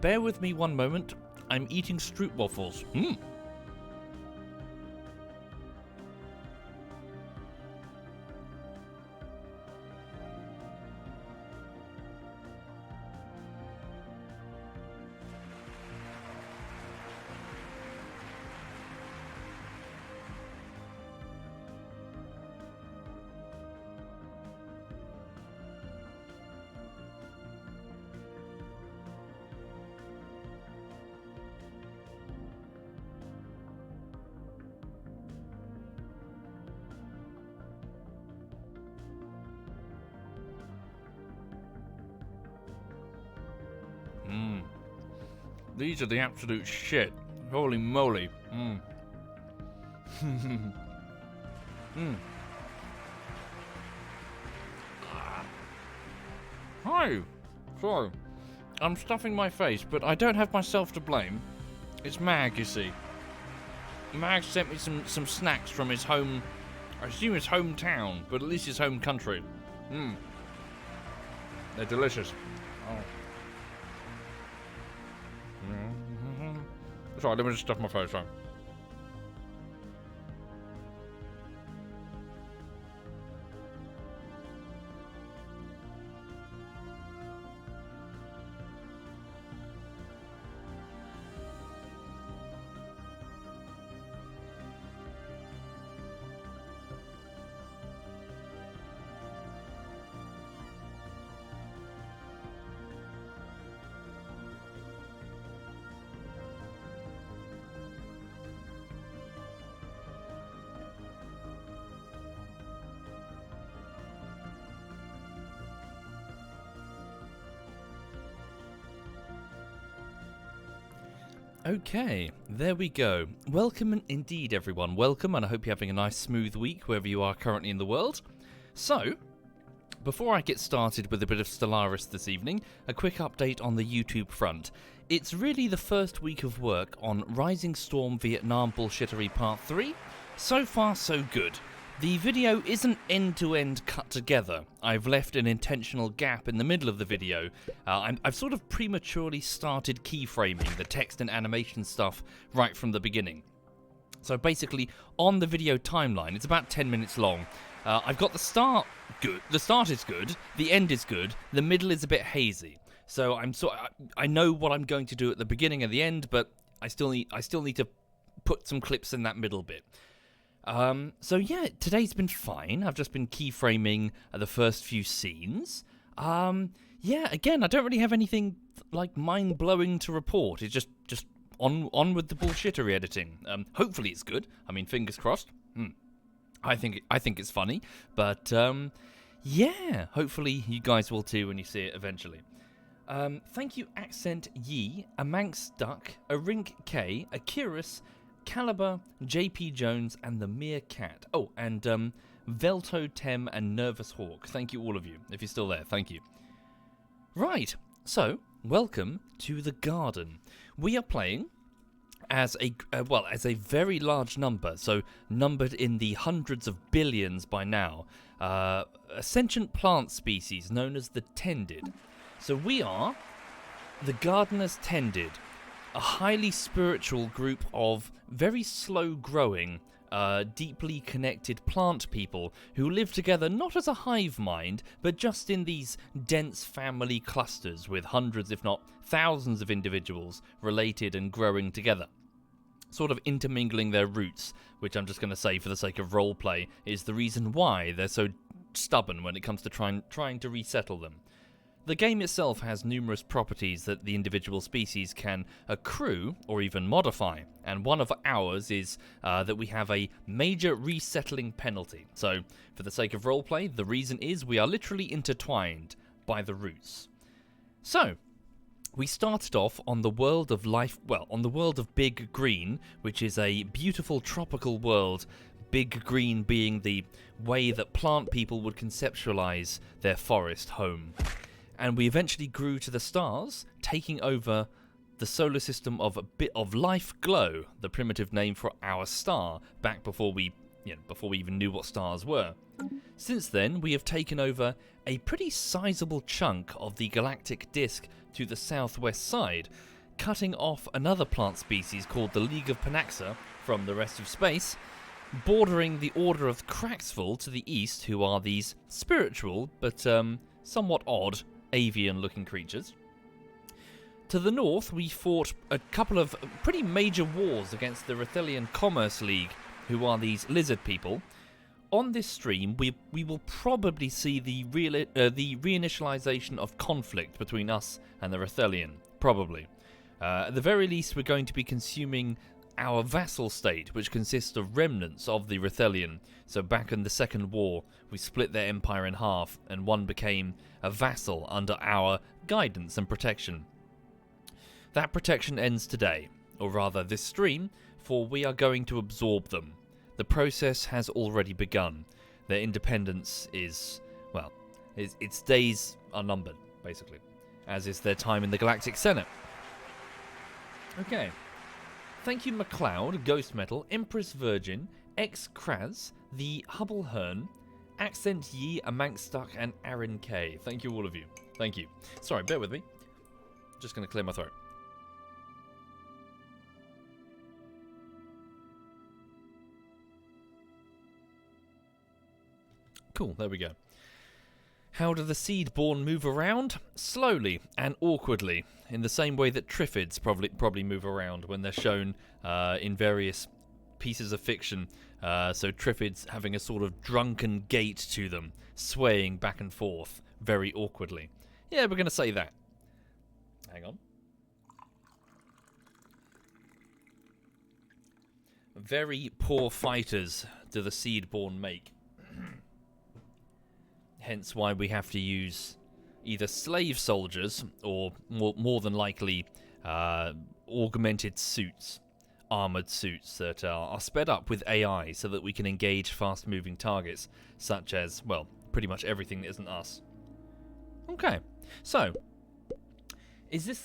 Bear with me one moment. I'm eating Stroop waffles. These are the absolute shit. Holy moly. Hi. Sorry. I'm stuffing my face, but I don't have myself to blame. It's Mag, you see. Mag sent me some snacks from his home... I assume his hometown, but at least his home country. They're delicious. Oh. Sorry, let me just stuff my face on. Okay, there we go. Welcome indeed, everyone. Welcome, and I hope you're having a nice, smooth week wherever you are currently in the world. So, before I get started with a bit of Stellaris this evening, a quick update on the YouTube front. It's really the first week of work on Rising Storm Vietnam Bullshittery Part 3. So far, so good. The video isn't end-to-end cut together. I've left an intentional gap in the middle of the video. I've sort of prematurely started keyframing the text and animation stuff right from the beginning. So basically, on the video timeline, it's about 10 minutes long. I've got the start good. The start is good. The end is good. The middle is a bit hazy. So I know what I'm going to do at the beginning and the end, but I still need to put some clips in that middle bit. So yeah, today's been fine. I've just been keyframing the first few scenes. Yeah, again, I don't really have anything like mind-blowing to report. It's just on with the bullshittery editing. Hopefully it's good. I mean, fingers crossed. I think it's funny, but yeah, hopefully you guys will too when you see it eventually. Thank you, Accent Yi, a Manx Duck, a Rink K, a Kirus, Caliber, JP Jones, and the Mere Cat. Oh, and Velto Tem and Nervous Hawk. Thank you, all of you. If you're still there, thank you. Right, so welcome to the garden. We are playing as a very large number, so numbered in the hundreds of billions by now, a sentient plant species known as the Tended. So we are the Gardeners Tended, a highly spiritual group of very slow-growing, deeply connected plant people who live together not as a hive mind, but just in these dense family clusters with hundreds, if not thousands of individuals related and growing together. Sort of intermingling their roots, which I'm just going to say for the sake of roleplay, is the reason why they're so stubborn when it comes to trying to resettle them. The game itself has numerous properties that the individual species can accrue or even modify, and one of ours is that we have a major resettling penalty. So, for the sake of roleplay, the reason is we are literally intertwined by the roots. So, we started off on the world of on the world of Big Green, which is a beautiful tropical world, Big Green being the way that plant people would conceptualize their forest home. And we eventually grew to the stars, taking over the solar system of a bit of Life Glow, the primitive name for our star, back before we even knew what stars were. Since then, we have taken over a pretty sizable chunk of the galactic disk to the southwest side, cutting off another plant species called the League of Panaxa from the rest of space, bordering the Order of Craxville to the east, who are these spiritual but somewhat odd avian-looking creatures. To the north, we fought a couple of pretty major wars against the Rithelian Commerce League, who are these lizard people. On this stream, we will probably see the reinitialization of conflict between us and the Rithelian. Probably. At the very least, we're going to be consuming our vassal state, which consists of remnants of the Rithelian. So back in the Second War, we split their empire in half, and one became a vassal under our guidance and protection. That protection ends today, or rather this stream, for we are going to absorb them. The process has already begun. Their independence is, well, its days are numbered, basically, as is their time in the Galactic Senate. Okay. Thank you, MacLeod, Ghost Metal, Empress Virgin, X Kraz, the Hubble Hearn, Accent Yi, Amangstuck, and Aaron K. Thank you, all of you. Thank you. Sorry, bear with me. Just going to clear my throat. Cool, there we go. How do the Seedborn move around? Slowly and awkwardly, in the same way that Triffids probably move around when they're shown in various pieces of fiction. So Triffids having a sort of drunken gait to them, swaying back and forth very awkwardly. Yeah, we're going to say that. Hang on. Very poor fighters do the Seedborn make. Hence why we have to use either slave soldiers or more than likely augmented suits, armoured suits that are sped up with AI so that we can engage fast-moving targets such as, well, pretty much everything that isn't us. Okay, so is this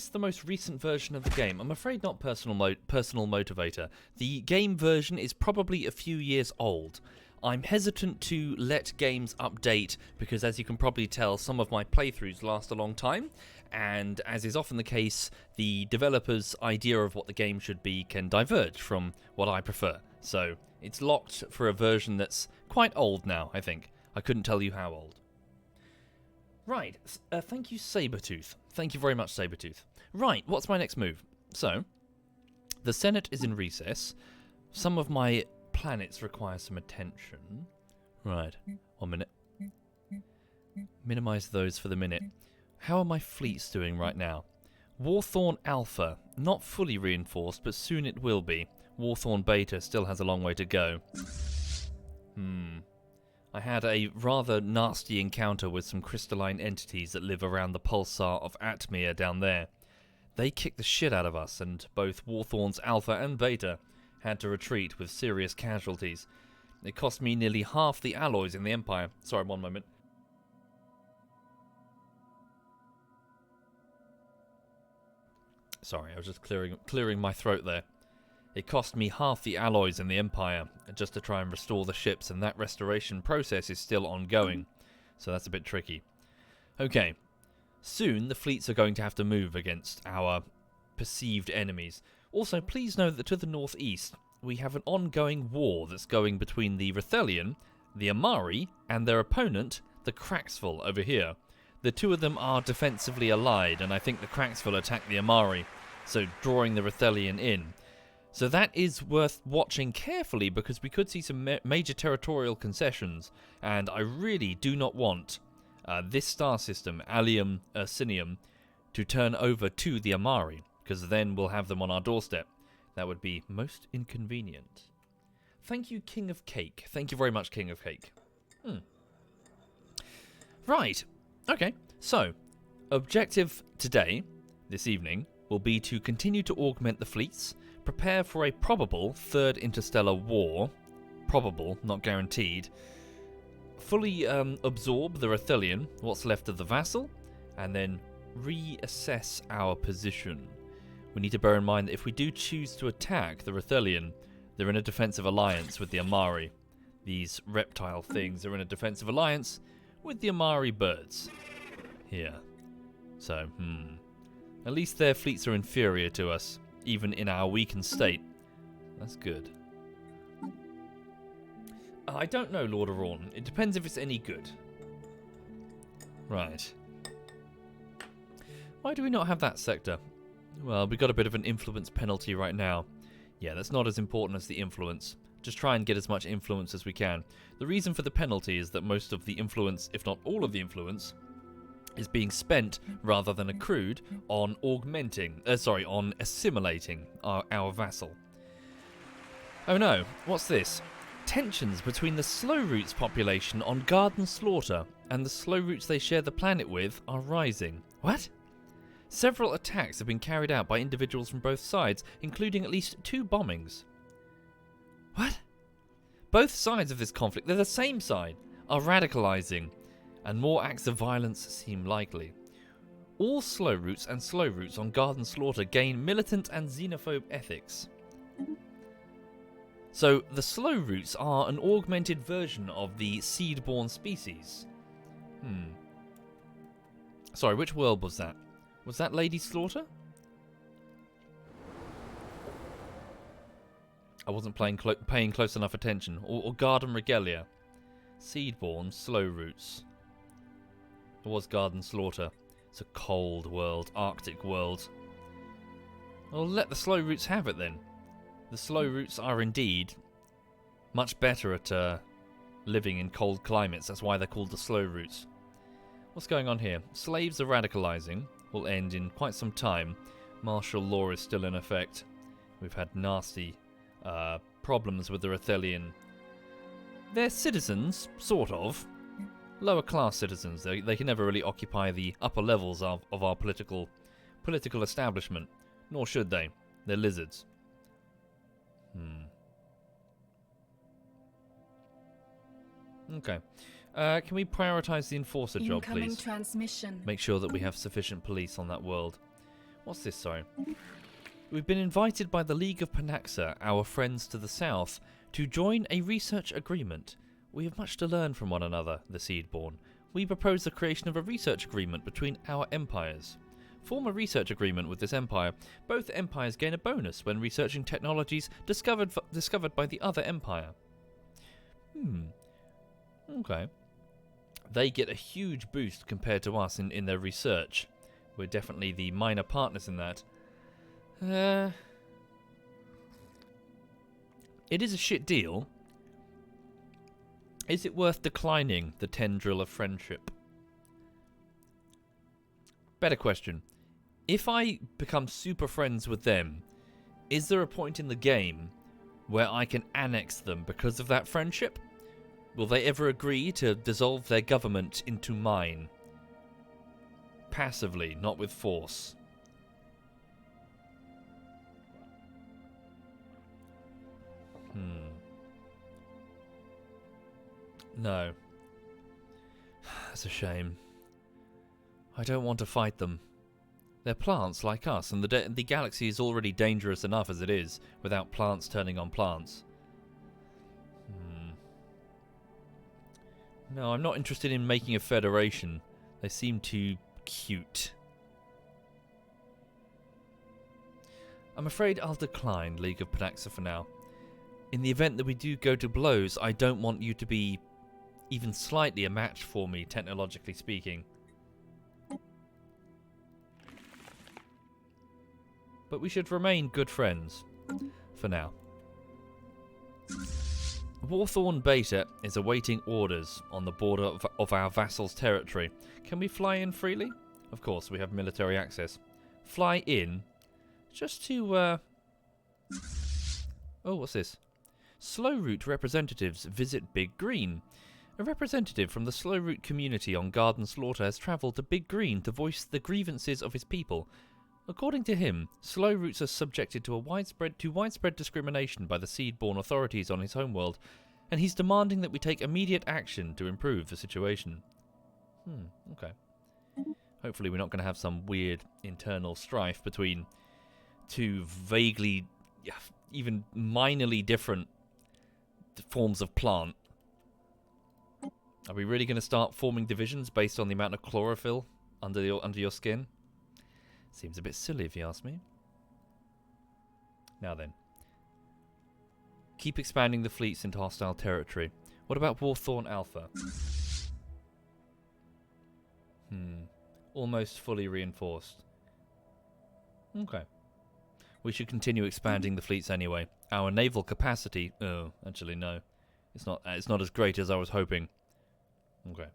the most recent version of the game? I'm afraid not. Personal motivator. The game version is probably a few years old. I'm hesitant to let games update because, as you can probably tell, some of my playthroughs last a long time, and as is often the case, the developer's idea of what the game should be can diverge from what I prefer. So it's locked for a version that's quite old now, I think. I couldn't tell you how old. Right, thank you, Sabretooth. Thank you very much, Sabretooth. Right, what's my next move? So, the Senate is in recess. Some of my planets require some attention. Right, 1 minute. Minimize those for the minute. How are my fleets doing right now? Warthorn Alpha, not fully reinforced, but soon it will be. Warthorn Beta still has a long way to go. I had a rather nasty encounter with some crystalline entities that live around the pulsar of Atmir down there. They kicked the shit out of us, and both Warthorns Alpha and Beta had to retreat with serious casualties. It cost me nearly half the alloys in the Empire. Sorry, 1 moment. Sorry, I was just clearing my throat there. It cost me half the alloys in the Empire just to try and restore the ships, and that restoration process is still ongoing, so that's a bit tricky. Okay, soon the fleets are going to have to move against our perceived enemies. Also, please know that to the northeast, we have an ongoing war that's going between the Rithelian, the Amari, and their opponent, the Craxville, over here. The two of them are defensively allied, and I think the Craxville attacked the Amari, so drawing the Rithelian in. So that is worth watching carefully, because we could see some major territorial concessions, and I really do not want this star system, Allium Ursinium, to turn over to the Amari, because then we'll have them on our doorstep. That would be most inconvenient. Thank you, King of Cake. Thank you very much, King of Cake. Right. Okay. So, objective today, this evening, will be to continue to augment the fleets, prepare for a probable third interstellar war. Probable, not guaranteed. Fully absorb the Rithelian, what's left of the vassal, and then reassess our position. We need to bear in mind that if we do choose to attack the Rithelian, they're in a defensive alliance with the Amari. these reptile things are in a defensive alliance with the Amari birds here. So, at least their fleets are inferior to us, even in our weakened state. That's good. I don't know, Lord Arawn. It depends if it's any good. Right. Why do we not have that sector? Well, we got a bit of an influence penalty right now. Yeah, that's not as important as the influence. Just try and get as much influence as we can. The reason for the penalty is that most of the influence, if not all of the influence, is being spent rather than accrued on on assimilating our vassal. Oh no, what's this? Tensions between the slow roots population on Garden Slaughter and the slow roots they share the planet with are rising. What? Several attacks have been carried out by individuals from both sides, including at least 2 bombings. What? Both sides of this conflict, they're the same side, are radicalizing, and more acts of violence seem likely. All slow roots and slow roots on Garden Slaughter gain militant and xenophobe ethics. So, the slow roots are an augmented version of the seed-born species. Sorry, which world was that? Was that Lady Slaughter? I wasn't paying close enough attention. Or Garden Regalia. Seed-born, slow roots. It was Garden Slaughter. It's a cold world, Arctic world. Well, let the slow roots have it then. The slow roots are indeed much better at living in cold climates. That's why they're called the slow roots. What's going on here? Slaves are radicalizing. Will end in quite some time. Martial law is still in effect. We've had nasty problems with the Rathelian. They're citizens, sort of. Lower class citizens. They can never really occupy the upper levels of our political establishment. Nor should they. They're lizards. Okay. Can we prioritize the enforcer job, please? Transmission. Make sure that we have sufficient police on that world. What's this, sorry? We've been invited by the League of Panaxa, our friends to the south, to join a research agreement. We have much to learn from one another, the Seedborn. We propose the creation of a research agreement between our empires. Form a research agreement with this empire. Both empires gain a bonus when researching technologies discovered by the other empire. Okay. They get a huge boost compared to us in their research. We're definitely the minor partners in that. It is a shit deal. Is it worth declining the tendril of friendship? Better question. If I become super friends with them, is there a point in the game where I can annex them because of that friendship? Will they ever agree to dissolve their government into mine? Passively, not with force. No. That's a shame. I don't want to fight them. They're plants like us, and the galaxy is already dangerous enough as it is, without plants turning on plants. No, I'm not interested in making a federation. They seem too cute. I'm afraid I'll decline League of Panaxa for now. In the event that we do go to blows, I don't want you to be even slightly a match for me, technologically speaking. But we should remain good friends. For now. Warthorn Beta is awaiting orders on the border of our vassal's territory. Can we fly in freely? Of course, we have military access. Fly in just to, Oh, what's this? Slow Route representatives visit Big Green. A representative from the Slow Route community on Garden Slaughter has travelled to Big Green to voice the grievances of his people. According to him, Slow Routes are subjected to widespread discrimination by the Seedborn authorities on his homeworld, and he's demanding that we take immediate action to improve the situation. Okay. Hopefully we're not going to have some weird internal strife between two vaguely, even minorly different forms of plant. Are we really going to start forming divisions based on the amount of chlorophyll under your skin? Seems a bit silly if you ask me. Now then. Keep expanding the fleets into hostile territory. What about Warthorn Alpha? Almost fully reinforced. Okay. We should continue expanding the fleets anyway. Our naval capacity... Oh, actually no. It's not as great as I was hoping. Okay.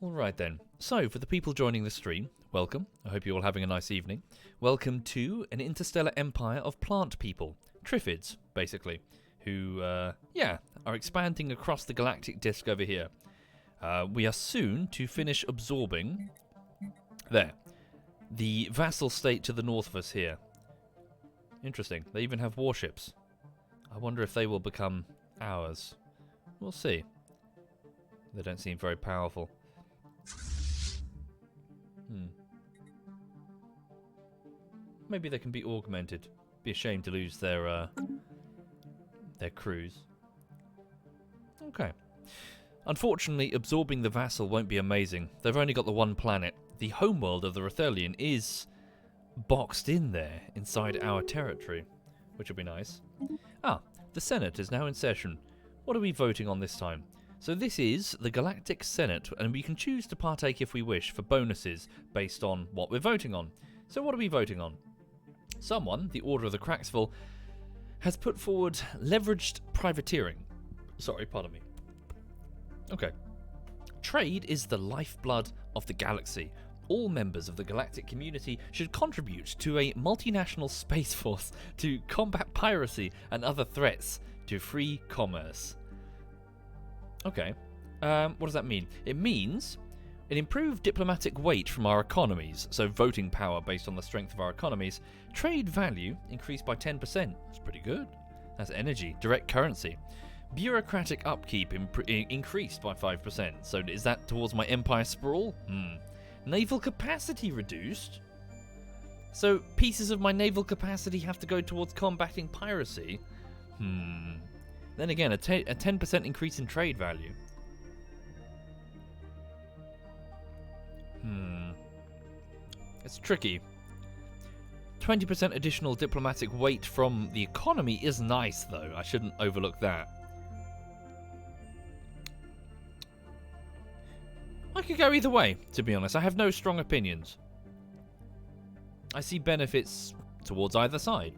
Alright then. So, for the people joining the stream, welcome. I hope you're all having a nice evening. Welcome to an interstellar empire of plant people. Triffids, basically. Who, are expanding across the galactic disk over here. We are soon to finish absorbing... There. The vassal state to the north of us here. Interesting. They even have warships. I wonder if they will become ours. We'll see. They don't seem very powerful. Maybe they can be augmented. Be a shame to lose their crews. Okay. Unfortunately, absorbing the vassal won't be amazing. They've only got the one planet. The homeworld of the Rethelian is boxed in there inside our territory, which will be nice. Ah, the Senate is now in session. What are we voting on this time? So this is the Galactic Senate, and we can choose to partake if we wish for bonuses based on what we're voting on. So what are we voting on? Someone, the Order of the Cracksville, has put forward leveraged privateering. Sorry, pardon me. Okay. Trade is the lifeblood of the galaxy. All members of the galactic community should contribute to a multinational space force to combat piracy and other threats to free commerce. Okay. What does that mean? It means an improved diplomatic weight from our economies, so voting power based on the strength of our economies. Trade value increased by 10%. That's pretty good. That's energy, direct currency. Bureaucratic upkeep increased by 5%. So is that towards my empire sprawl? Naval capacity reduced? So pieces of my naval capacity have to go towards combating piracy? Then again, a 10% increase in trade value. It's tricky. 20% additional diplomatic weight from the economy is nice, though. I shouldn't overlook that. I could go either way, to be honest. I have no strong opinions. I see benefits towards either side.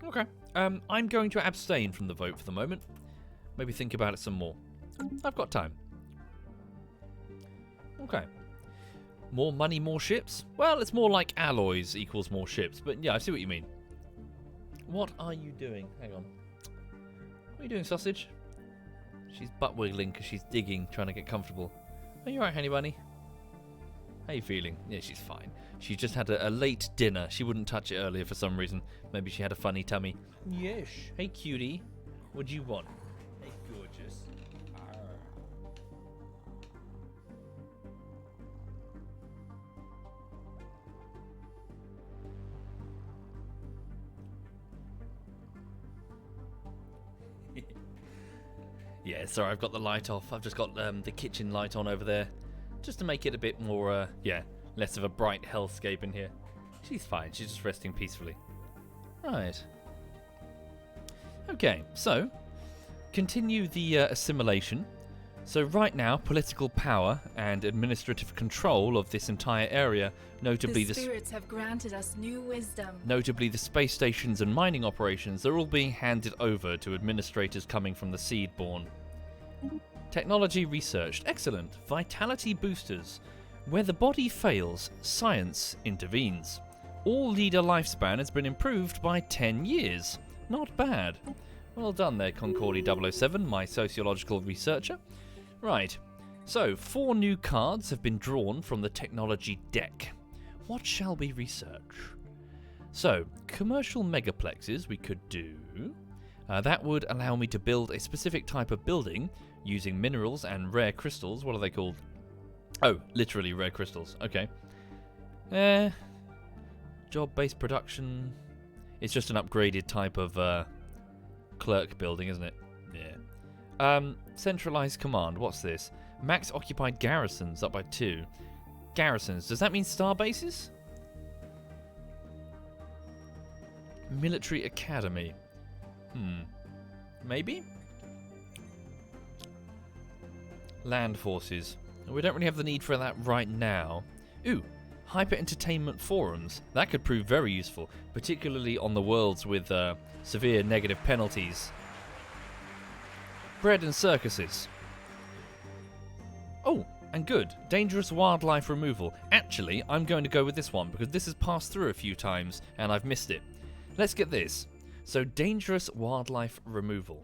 Okay. I'm going to abstain from the vote for the moment. Maybe think about it some more. I've got time. Okay. More money, more ships? Well, it's more like alloys equals more ships. But yeah, I see what you mean. What are you doing? Hang on. What are you doing, sausage? She's butt wiggling because she's digging, trying to get comfortable. Are you alright, honey bunny? How you feeling? Yeah, she's fine. She just had a late dinner. She wouldn't touch it earlier for some reason. Maybe she had a funny tummy. Yes. Hey, cutie. What do you want? Hey, gorgeous. Yeah, sorry, I've got the light off. I've just got the kitchen light on over there. Just to make it a bit more, less of a bright hellscape in here. She's fine. She's just resting peacefully. Right. Okay, so continue the assimilation. So right now, political power and administrative control of this entire area, notably the spirits have granted us new wisdom. Notably the space stations and mining operations, they're all being handed over to administrators coming from the Seedborn. Technology researched. Excellent. Vitality boosters. Where the body fails, science intervenes. All leader lifespan has been improved by 10 years. Not bad. Well done there, Concordi 007, my sociological researcher. Right, so 4 new cards have been drawn from the technology deck. What shall we research? So, commercial megaplexes we could do. That would allow me to build a specific type of building using minerals and rare crystals. What are they called? Oh, literally rare crystals. Okay. Job-based production. It's just an upgraded type of clerk building, isn't it? Yeah. Centralized command. What's this? Max occupied garrisons up by 2. Garrisons. Does that mean star bases? Military academy. Maybe? Land forces. We don't really have the need for that right now. Ooh, hyper entertainment forums. That could prove very useful, particularly on the worlds with severe negative penalties. Bread and circuses. Oh, and good. Dangerous wildlife removal. Actually, I'm going to go with this one because this has passed through a few times and I've missed it. Let's get this. So, dangerous wildlife removal.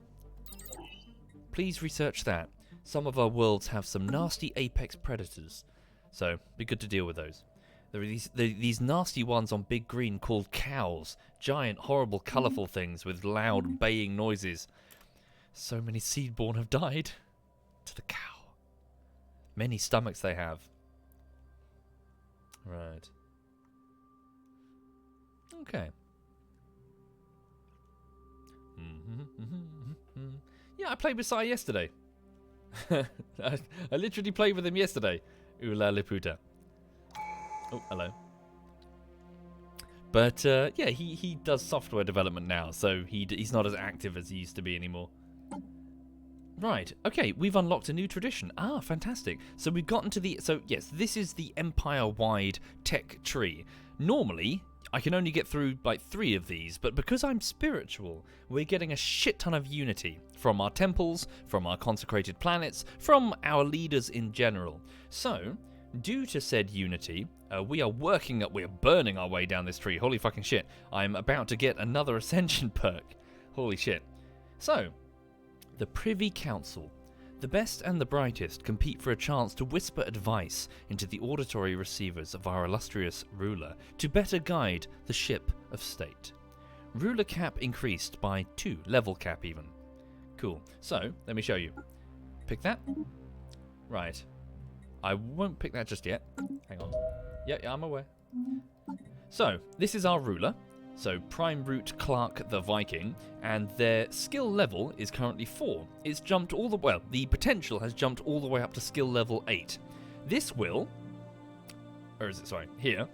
Please research that. Some of our worlds have some nasty apex predators, so be good to deal with those. There are these nasty ones on Big Green called cows. Giant, horrible, colourful things with loud, baying noises. So many seedborn have died to the cow. Many stomachs they have. Right. Okay. Yeah, I played with Sai yesterday. I literally played with him yesterday. Ooh la liputa. Oh, hello. But yeah, he does software development now, so he's not as active as he used to be anymore. Right, okay, we've unlocked a new tradition. Ah, fantastic. So we've gotten to the... So, yes, this is the empire-wide tech tree. Normally, I can only get through, like, 3 of these, but because I'm spiritual, we're getting a shit ton of unity. From our temples, from our consecrated planets, from our leaders in general. So, due to said unity, we're burning our way down this tree. Holy fucking shit. I'm about to get another ascension perk. Holy shit. So... The Privy Council. The best and the brightest compete for a chance to whisper advice into the auditory receivers of our illustrious ruler to better guide the ship of state. Ruler cap increased by 2, level cap even. Cool. So, let me show you. Pick that. Right. I won't pick that just yet. Hang on. Yeah, I'm aware. So, this is our ruler. So, Prime Root Clark the Viking, and their skill level is currently 4. It's jumped all the... Well, the potential has jumped all the way up to skill level 8. This will... Or is it, sorry, here.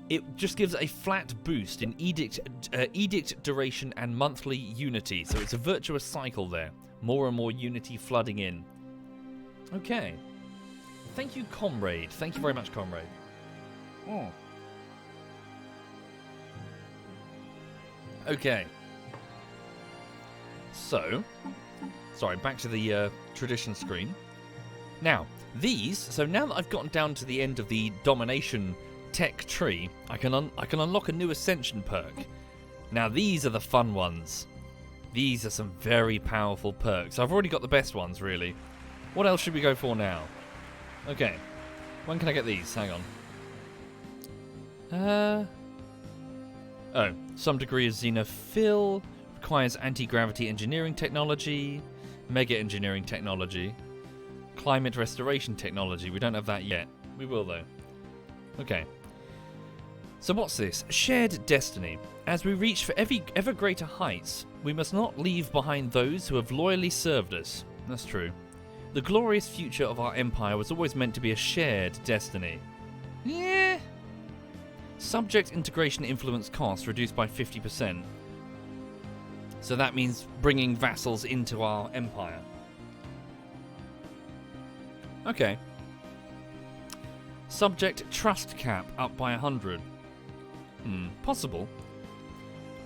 It just gives a flat boost in edict duration and monthly unity. So it's a virtuous cycle there. More and more unity flooding in. Okay. Thank you, Comrade. Thank you very much, Comrade. Oh. Okay. So, sorry, back to the tradition screen. Now, these, so now that I've gotten down to the end of the domination tech tree, I can unlock a new ascension perk. Now, these are the fun ones. These are some very powerful perks. I've already got the best ones, really. What else should we go for now? Okay. When can I get these? Hang on. Oh, some degree of xenophil, requires anti-gravity engineering technology, mega engineering technology, climate restoration technology. We don't have that yet. We will, though. Okay. So what's this? Shared destiny. As we reach for ever greater heights, we must not leave behind those who have loyally served us. That's true. The glorious future of our empire was always meant to be a shared destiny. Yeah. Subject integration influence cost reduced by 50%. So that means bringing vassals into our empire. Okay. Subject trust cap up by 100. Possible.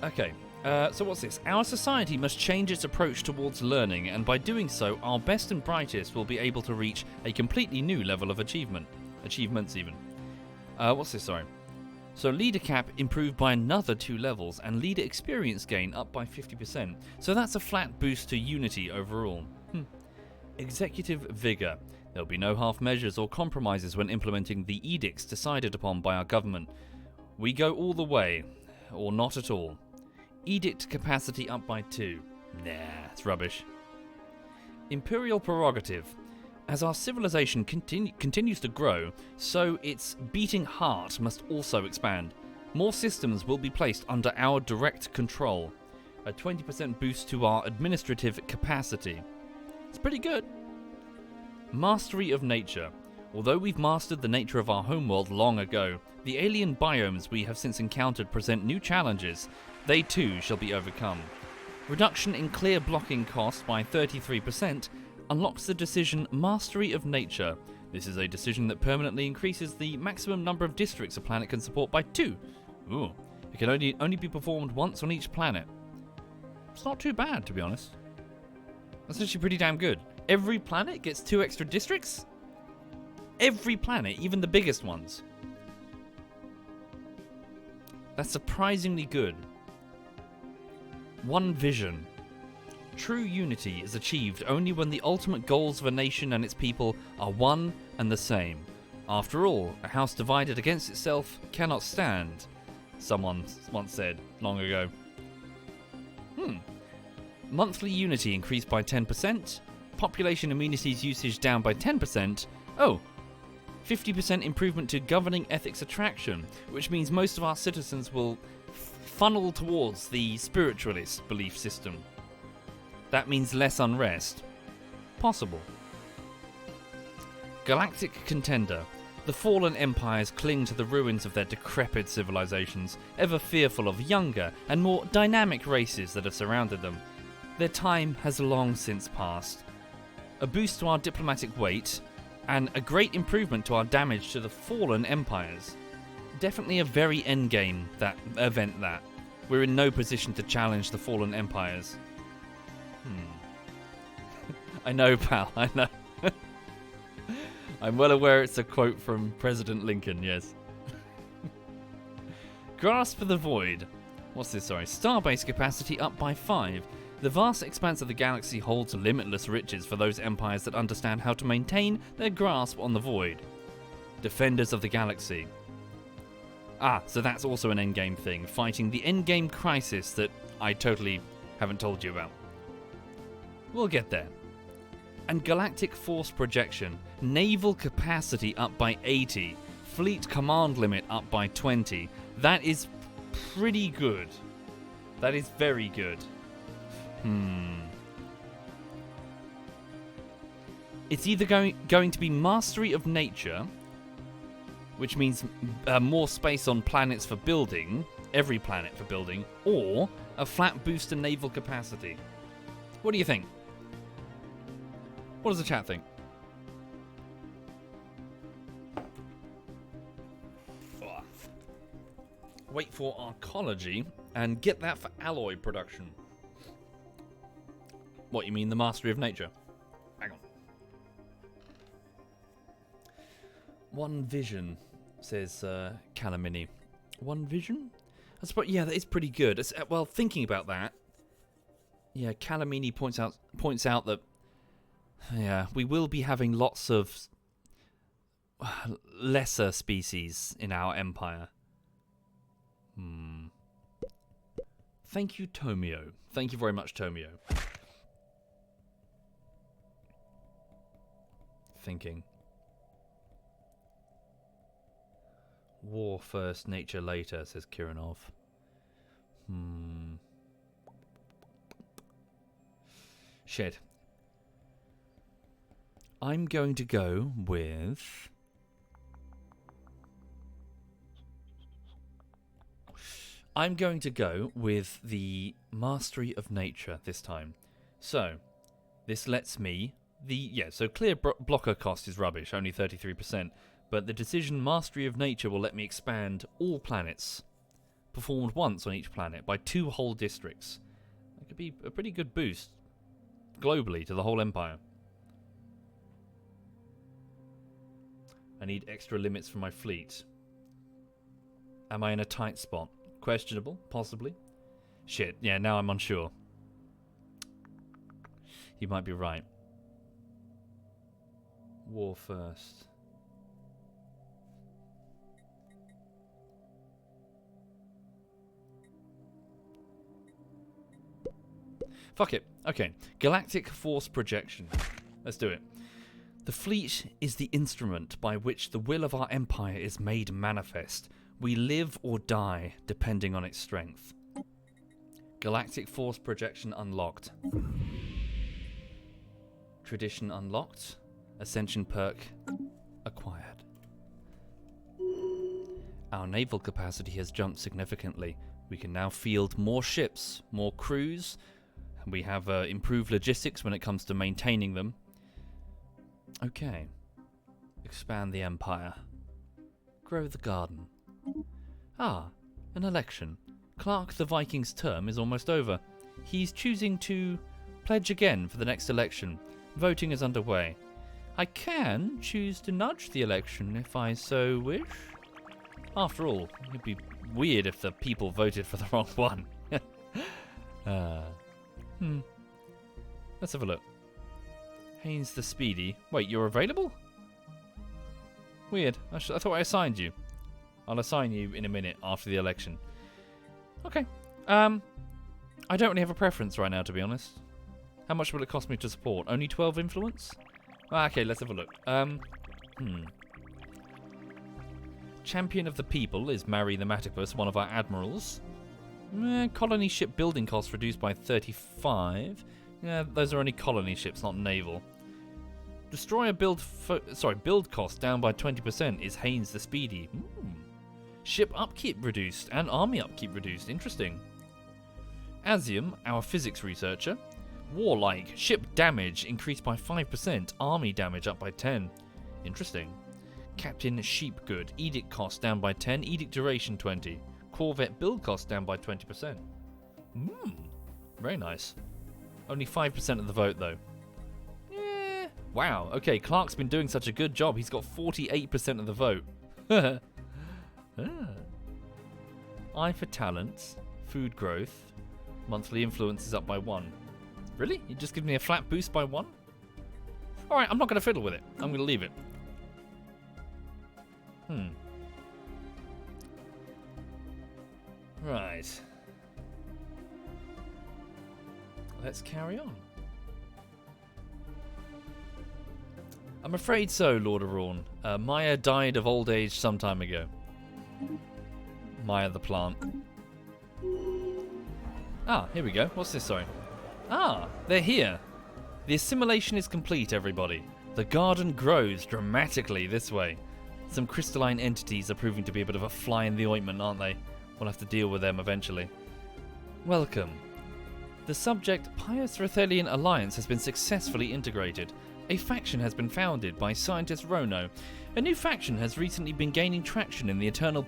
Okay. So what's this? Our society must change its approach towards learning, and by doing so, our best and brightest will be able to reach a completely new level of achievement. Achievements, even. What's this? Sorry. So leader cap improved by another 2 levels, and leader experience gain up by 50%. So that's a flat boost to unity overall. Executive vigor. There'll be no half measures or compromises when implementing the edicts decided upon by our government. We go all the way, or not at all. Edict capacity up by 2. Nah, it's rubbish. Imperial prerogative. As our civilization continues to grow, so its beating heart must also expand. More systems will be placed under our direct control. A 20% boost to our administrative capacity. It's pretty good. Mastery of nature. Although we've mastered the nature of our homeworld long ago, the alien biomes we have since encountered present new challenges. They too shall be overcome. Reduction in clear blocking cost by 33% unlocks the decision Mastery of Nature. This is a decision that permanently increases the maximum number of districts a planet can support by 2. Ooh. It can only be performed once on each planet. It's not too bad, to be honest. That's actually pretty damn good. Every planet gets 2 extra districts? Every planet, even the biggest ones. That's surprisingly good. One vision. True unity is achieved only when the ultimate goals of a nation and its people are one and the same. After all, a house divided against itself cannot stand, someone once said long ago. Monthly unity increased by 10%. Population amenities usage down by 10%. Oh, 50% improvement to governing ethics attraction, which means most of our citizens will funnel towards the spiritualist belief system. That means less unrest. Possible. Galactic contender. The fallen empires cling to the ruins of their decrepit civilizations, ever fearful of younger and more dynamic races that have surrounded them. Their time has long since passed. A boost to our diplomatic weight, and a great improvement to our damage to the fallen empires. Definitely a very endgame event that. We're in no position to challenge the fallen empires. I know, pal, I know. I'm well aware it's a quote from President Lincoln, yes. Grasp for the Void. What's this, sorry? Starbase capacity up by 5. The vast expanse of the galaxy holds limitless riches for those empires that understand how to maintain their grasp on the void. Defenders of the Galaxy. Ah, so that's also an endgame thing, fighting the endgame crisis that I totally haven't told you about. We'll get there. And Galactic Force Projection. Naval capacity up by 80. Fleet command limit up by 20. That is pretty good. That is very good. It's either going to be Mastery of Nature, which means more space on planets for building, every planet for building, or a flat boost to naval capacity. What do you think? What does the chat think? Wait for arcology and get that for alloy production. What, you mean the Mastery of Nature? Hang on. One vision, says Calamini. One vision? Yeah, that is pretty good. Well, thinking about that, yeah, Calamini points out that, yeah, we will be having lots of lesser species in our empire. Thank you, Tomio. Thank you very much, Tomio. Thinking. War first, nature later, says Kiranov. Shit. I'm going to go with... the Mastery of Nature this time. So, this lets me... so clear blocker cost is rubbish, only 33%. But the decision Mastery of Nature will let me expand all planets. Performed once on each planet by 2 whole districts. That could be a pretty good boost globally to the whole empire. I need extra limits for my fleet. Am I in a tight spot? Questionable, possibly. Shit, yeah, now I'm unsure. You might be right. War first. Fuck it. Okay. Galactic Force Projection. Let's do it. The fleet is the instrument by which the will of our empire is made manifest. We live or die depending on its strength. Galactic force projection unlocked. Tradition unlocked. Ascension perk acquired. Our naval capacity has jumped significantly. We can now field more ships, more crews, and we have improved logistics when it comes to maintaining them. Okay. Expand the empire. Grow the garden. Ah, an election. Clark the Viking's term is almost over. He's choosing to pledge again for the next election. Voting is underway. I can choose to nudge the election if I so wish. After all, it'd be weird if the people voted for the wrong one. Let's have a look. Haynes the Speedy. Wait, you're available? Weird. I thought I assigned you. I'll assign you in a minute after the election. Okay. I don't really have a preference right now, to be honest. How much will it cost me to support? Only 12 influence? Okay, let's have a look. Champion of the People is Mary the Matipus, one of our admirals. Colony ship building costs reduced by 35. Yeah, those are only colony ships, not naval. Destroyer build cost down by 20% is Haynes the Speedy. Ship upkeep reduced and army upkeep reduced. Interesting. Asium, our physics researcher. Warlike, ship damage increased by 5%, army damage up by 10. Interesting. Captain Sheepgood, edict cost down by 10, edict duration 20. Corvette build cost down by 20%. Very nice. Only 5% of the vote though. Wow, okay, Clark's been doing such a good job, he's got 48% of the vote. Eye for talents, food growth, monthly influence is up by 1. Really? You just give me a flat boost by 1? Alright, I'm not going to fiddle with it. I'm going to leave it. Right. Let's carry on. I'm afraid so, Lord Arawn. Maya died of old age some time ago. Maya the plant. Ah, here we go. What's this, sorry? Ah, they're here. The assimilation is complete, everybody. The garden grows dramatically this way. Some crystalline entities are proving to be a bit of a fly in the ointment, aren't they? We'll have to deal with them eventually. Welcome. The subject Pious Rethelian Alliance has been successfully integrated. A faction has been founded by scientist Rono. A new faction has recently been gaining traction in the internal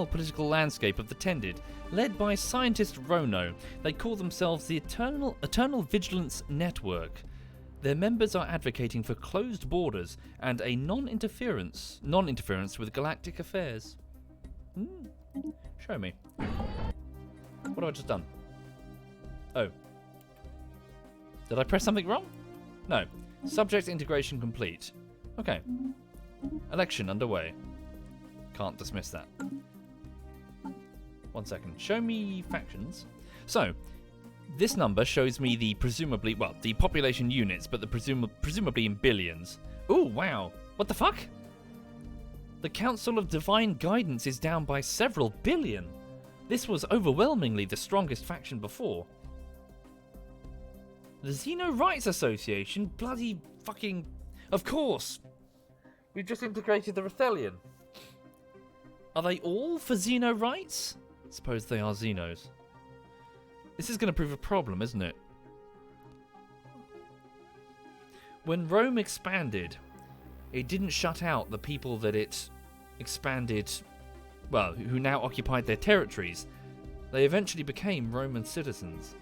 political landscape of the Tended, led by scientist Rono. They call themselves the Eternal Vigilance Network. Their members are advocating for closed borders and a non-interference with galactic affairs. Show me. What have I just done? Oh. Did I press something wrong? No. Subject integration complete. Okay. Election underway. Can't dismiss that. 1 second. Show me factions. So, this number shows me the the population units, but the presumably in billions. Ooh, wow. What the fuck? The Council of Divine Guidance is down by several billion. This was overwhelmingly the strongest faction before. The Xeno Rights Association? Bloody fucking... Of course! We've just integrated the Rethelian. Are they all for Xeno rights? Suppose they are Xenos. This is going to prove a problem, isn't it? When Rome expanded, it didn't shut out the people that it expanded, well, who now occupied their territories. They eventually became Roman citizens.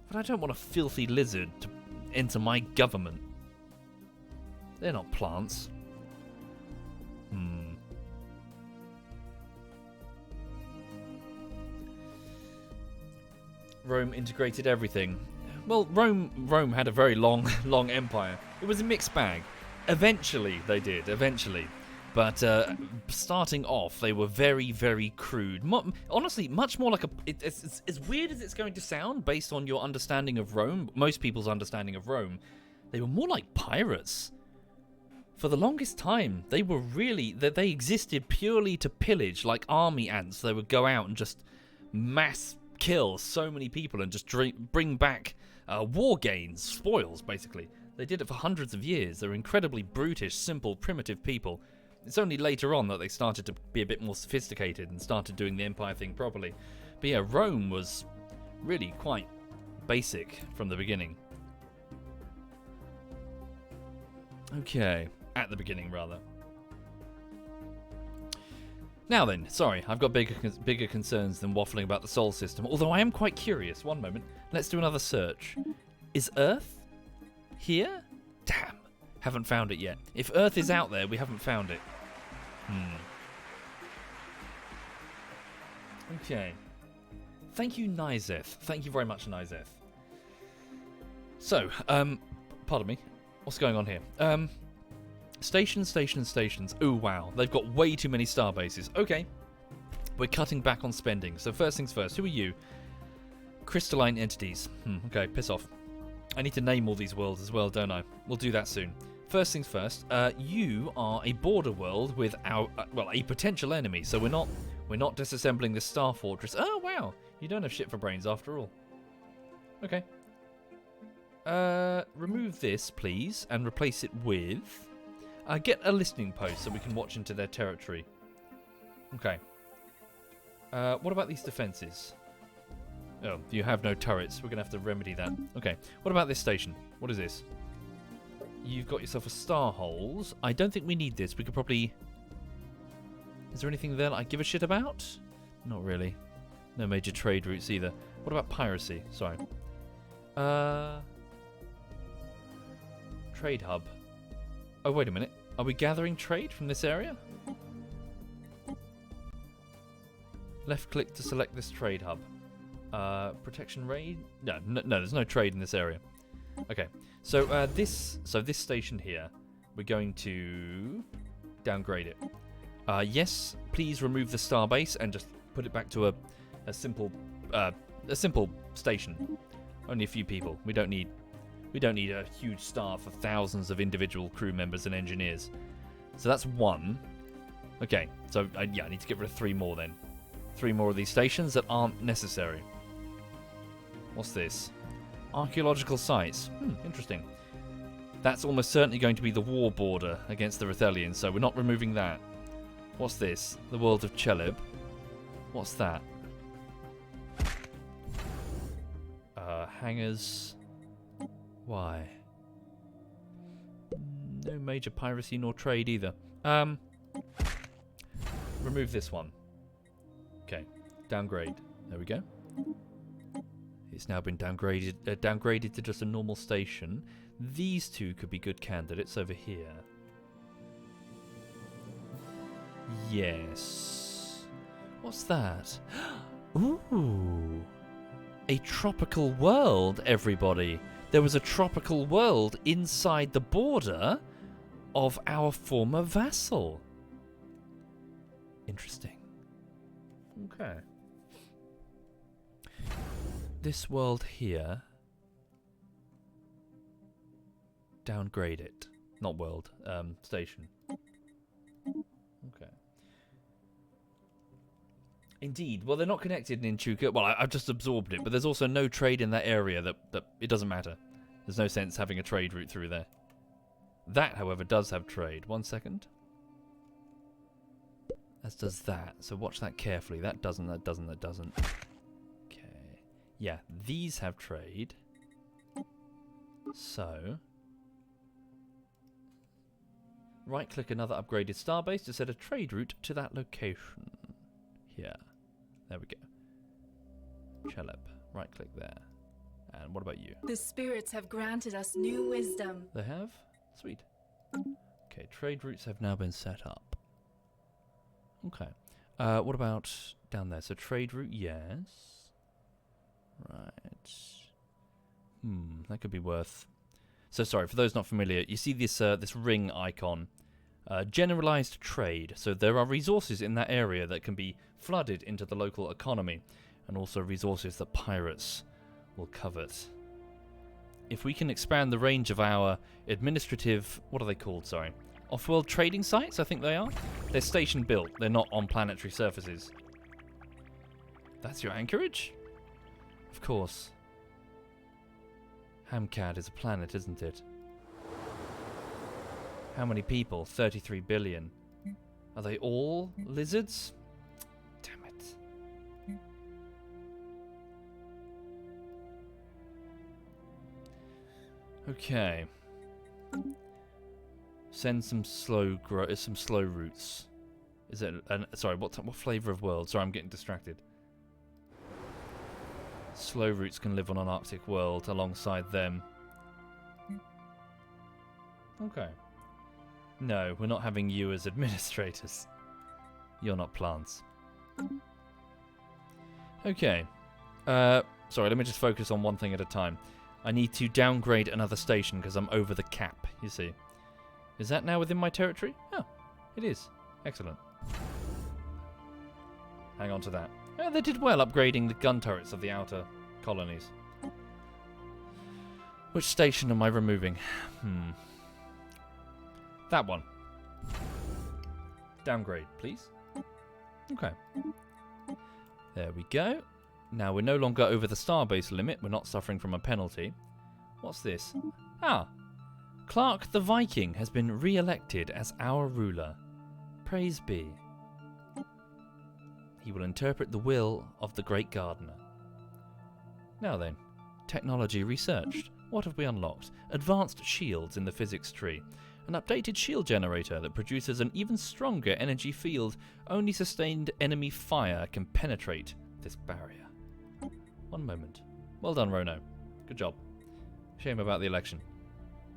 But I don't want a filthy lizard to enter my government. They're not plants. Rome integrated everything. Well, Rome had a very long empire. It was a mixed bag. Eventually, they did. Eventually. But starting off, they were very, very crude. Honestly, much more like a... It's as weird as it's going to sound, based on your understanding of Rome, most people's understanding of Rome, they were more like pirates. For the longest time, they were really... They existed purely to pillage, like army ants. They would go out and just mass kill so many people and just bring back war gains, spoils, basically. They did it for hundreds of years. They were incredibly brutish, simple, primitive people. It's only later on that they started to be a bit more sophisticated and started doing the empire thing properly. But yeah, Rome was really quite basic from the beginning. Okay, at the beginning rather. Now then, sorry, I've got bigger concerns than waffling about the Sol system, although I am quite curious. One moment, let's do another search. Is Earth here? Damn, haven't found it yet. If Earth is out there, we haven't found it. Okay. Thank you, Nizeth. Thank you very much, Nizeth. So, pardon me. What's going on here? Stations. Ooh, wow. They've got way too many star bases. Okay. We're cutting back on spending. So first things first. Who are you? Crystalline entities. Okay, piss off. I need to name all these worlds as well, don't I? We'll do that soon. First things first. You are a border world with our a potential enemy. So we're not disassembling the Star Fortress. Oh wow, you don't have shit for brains after all. Okay. Remove this, please, and replace it with. Get a listening post so we can watch into their territory. Okay. What about these defenses? Oh, you have no turrets. We're going to have to remedy that. Okay. What about this station? What is this? You've got yourself a star holes. I don't think we need this. We could probably... Is there anything there that I give a shit about? Not really. No major trade routes either. What about piracy? Sorry. Trade hub. Oh, wait a minute. Are we gathering trade from this area? Left click to select this trade hub. Protection raid? No, there's no trade in this area. Okay, so this station here, we're going to downgrade it. Yes, please remove the starbase and just put it back to a simple station. Only a few people. We don't need a huge staff of thousands of individual crew members and engineers. So that's one. Okay, so yeah, I need to get rid of 3 more then. 3 more of these stations that aren't necessary. What's this? Archaeological sites. Interesting. That's almost certainly going to be the war border against the Rethelians, so we're not removing that. What's this? The world of Cheleb. What's that? Hangars. Why? No major piracy nor trade either. Remove this one. Okay. Downgrade. There we go. It's now been downgraded to just a normal station. These 2 could be good candidates over here. Yes. What's that? Ooh. A tropical world, everybody. There was a tropical world inside the border of our former vassal. Interesting. Okay. This world here. Downgrade it. Not world. Station. Okay. Indeed. Well, they're not connected in Chuka. Well, I've just absorbed it, but there's also no trade in that area that it doesn't matter. There's no sense having a trade route through there. That, however, does have trade. 1 second. As does that. So watch that carefully. That doesn't. Okay. Yeah, these have trade. So... right-click another upgraded starbase to set a trade route to that location. Here. There we go. Cheleb. Right-click there. And what about you? The spirits have granted us new wisdom. They have? Sweet. Okay, trade routes have now been set up. Okay. What about down there? So trade route, yes. Right. That could be worth... So sorry, for those not familiar, you see this this ring icon Generalized trade. So there are resources in that area that can be flooded into the local economy, and also resources that pirates will covet. If we can expand the range of our administrative... What are they called, sorry? Off-world trading sites, I think they are. They're station built. They're not on planetary surfaces. That's your anchorage? Of course. Hamcad is a planet, isn't it? How many people? 33 billion. Are they all lizards? Damn it. Okay. Send some slow routes. Is it sorry, what flavor of world? Sorry, I'm getting distracted. Slow routes can live on an Arctic world alongside them. Okay. No, we're not having you as administrators. You're not plants. Okay. Sorry, let me just focus on one thing at a time. I need to downgrade another station because I'm over the cap, you see. Is that now within my territory? Oh, it is. Excellent. Hang on to that. Oh, they did well upgrading the gun turrets of the outer colonies. Which station am I removing? That one. Downgrade, please. Okay. There we go. Now we're no longer over the starbase limit. We're not suffering from a penalty. What's this? Ah. Clark the Viking has been re-elected as our ruler. Praise be. He will interpret the will of the Great Gardener. Now then, technology researched. What have we unlocked? Advanced shields in the physics tree. An updated shield generator that produces an even stronger energy field. Only sustained enemy fire can penetrate this barrier. One moment. Well done, Rono. Good job. Shame about the election.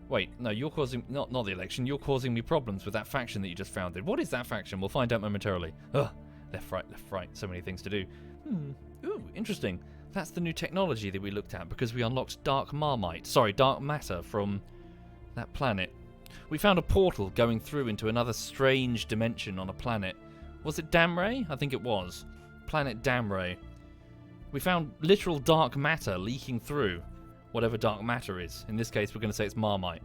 Wait, no, you're causing... Not the election. You're causing me problems with that faction that you just founded. What is that faction? We'll find out momentarily. Ugh. Left, right. So many things to do. Ooh, interesting. That's the new technology that we looked at because we unlocked dark matter from that planet. We found a portal going through into another strange dimension on a planet. Was it Damray? I think it was. Planet Damray. We found literal dark matter leaking through whatever dark matter is. In this case, we're going to say it's Marmite.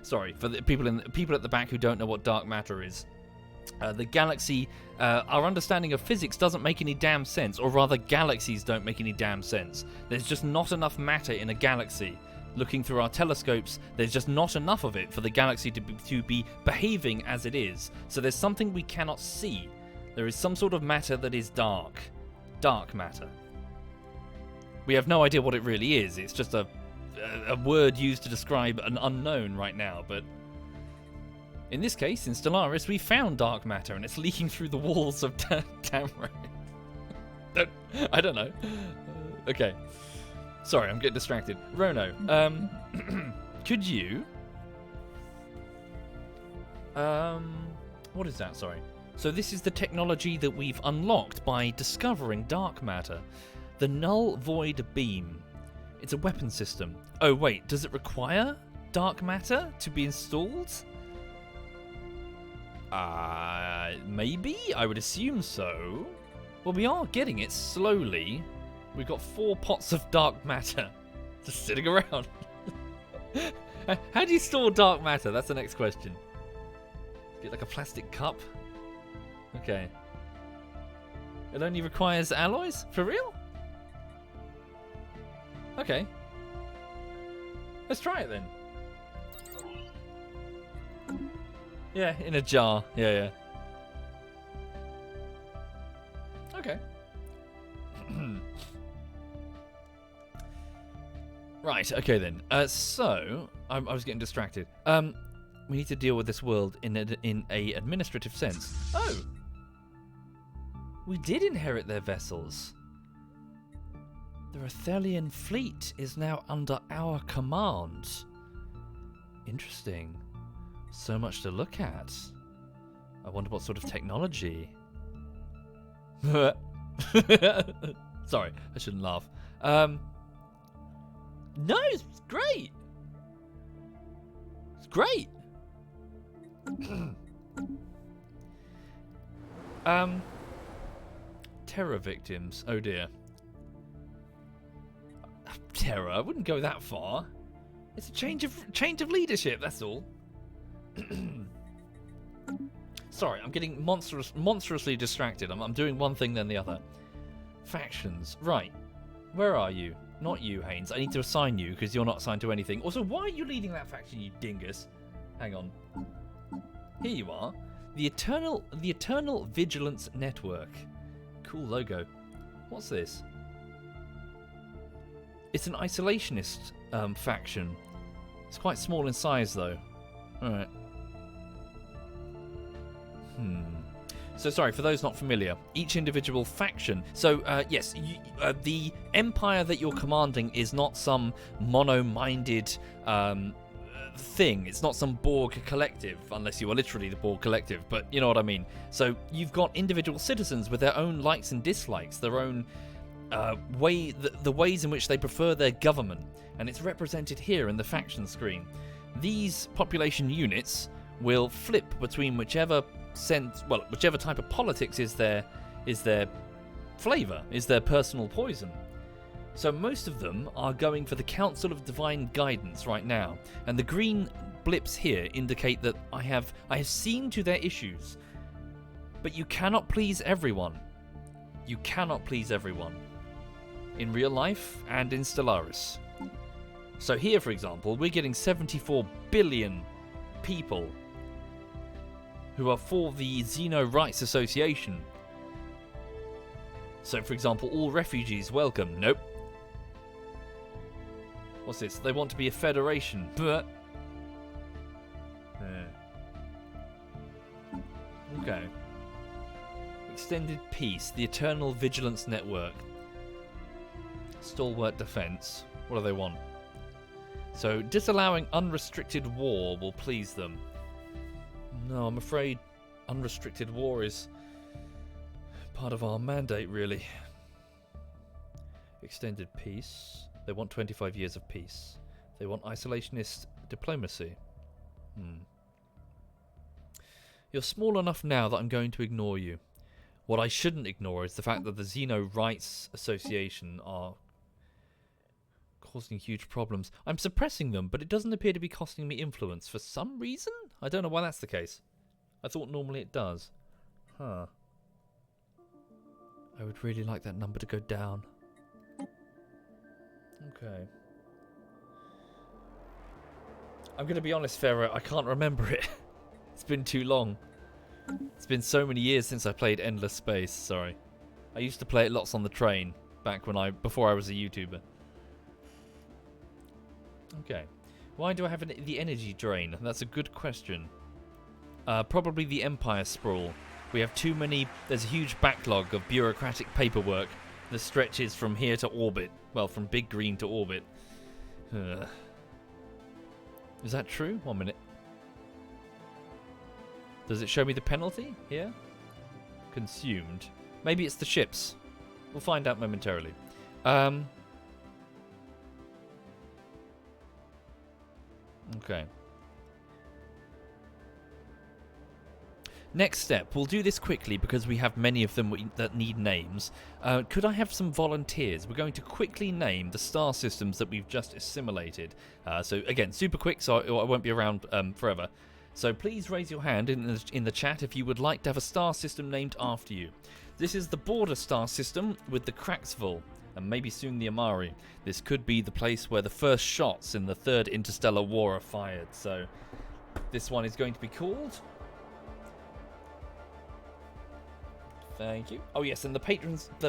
Sorry, for the people at the back who don't know what dark matter is. The galaxy, our understanding of physics doesn't make any damn sense, or rather galaxies don't make any damn sense. There's just not enough matter in a galaxy. Looking through our telescopes, there's just not enough of it for the galaxy to be behaving as it is. So there's something we cannot see. There is some sort of matter that is dark. Dark matter. We have no idea what it really is. It's just a word used to describe an unknown right now, but in this case, in Stellaris, we found dark matter and it's leaking through the walls of Damray. I don't know. Okay. Sorry, I'm getting distracted. Rono, could you... what is that? Sorry. So this is the technology that we've unlocked by discovering dark matter. The Null Void Beam. It's a weapon system. Oh, wait, does it require dark matter to be installed? Maybe? I would assume so. Well, we are getting it slowly. We've got 4 pots of dark matter just sitting around. How do you store dark matter? That's the next question. Get like a plastic cup? Okay. It only requires alloys? For real? Okay. Let's try it then. Yeah, in a jar. Yeah. Okay. Right, okay then. So, I was getting distracted. We need to deal with this world in a administrative sense. Oh! We did inherit their vessels. The Rathelian fleet is now under our command. Interesting. So much to look at. I wonder what sort of technology. Sorry, I shouldn't laugh. No, it's great. It's great. Terror victims. Oh dear. Terror. I wouldn't go that far. It's a change of leadership. That's all. Sorry, I'm getting monstrously distracted. I'm doing one thing then the other. Factions. Right. Where are you? Not you, Haynes. I need to assign you because you're not assigned to anything. Also, why are you leading that faction, you dingus? Hang on. Here you are. The Eternal Vigilance Network. Cool logo. What's this? It's an isolationist faction. It's quite small in size, though. Alright. So sorry, for those not familiar, each individual faction. So yes, the empire that you're commanding is not some mono-minded thing. It's not some Borg collective, unless you are literally the Borg collective, but you know what I mean. So you've got individual citizens with their own likes and dislikes, their own the ways in which they prefer their government, and it's represented here in the faction screen. These population units will flip between whichever type of politics is their flavor, is their personal poison. So most of them are going for the Council of Divine Guidance right now, and the green blips here indicate that I have seen to their issues. But you cannot please everyone. You cannot please everyone. In real life and in Stellaris. So here, for example, we're getting 74 billion people who are for the Xeno Rights Association. So, for example, all refugees welcome. Nope. What's this? They want to be a federation, but... Okay. Extended Peace, the Eternal Vigilance Network. Stalwart Defense. What do they want? So, disallowing unrestricted war will please them. No, I'm afraid unrestricted war is part of our mandate, really. Extended peace. They want 25 years of peace. They want isolationist diplomacy. You're small enough now that I'm going to ignore you. What I shouldn't ignore is the fact that the Xeno Rights Association are causing huge problems. I'm suppressing them, but it doesn't appear to be costing me influence for some reason? I don't know why that's the case. I thought normally it does. Huh. I would really like that number to go down. Okay. I'm going to be honest, Pharaoh, I can't remember it. It's been too long. It's been so many years since I played Endless Space, sorry. I used to play it lots on the train, before I was a YouTuber. Okay. Why do I have the energy drain? That's a good question. Probably the Empire sprawl. We have too many... There's a huge backlog of bureaucratic paperwork that stretches from here to orbit. Well, from Big Green to orbit. Is that true? 1 minute. Does it show me the penalty here? Consumed. Maybe it's the ships. We'll find out momentarily. Okay. Next step. We'll do this quickly because we have many of them that need names. Could I have some volunteers? We're going to quickly name the star systems that we've just assimilated. So again, super quick, so I won't be around forever. So please raise your hand in the chat if you would like to have a star system named after you. This is the border star system with the Cracksville, and maybe soon the Amari. This could be the place where the first shots in the Third Interstellar War are fired. So this one is going to be called... Thank you. Oh yes, and the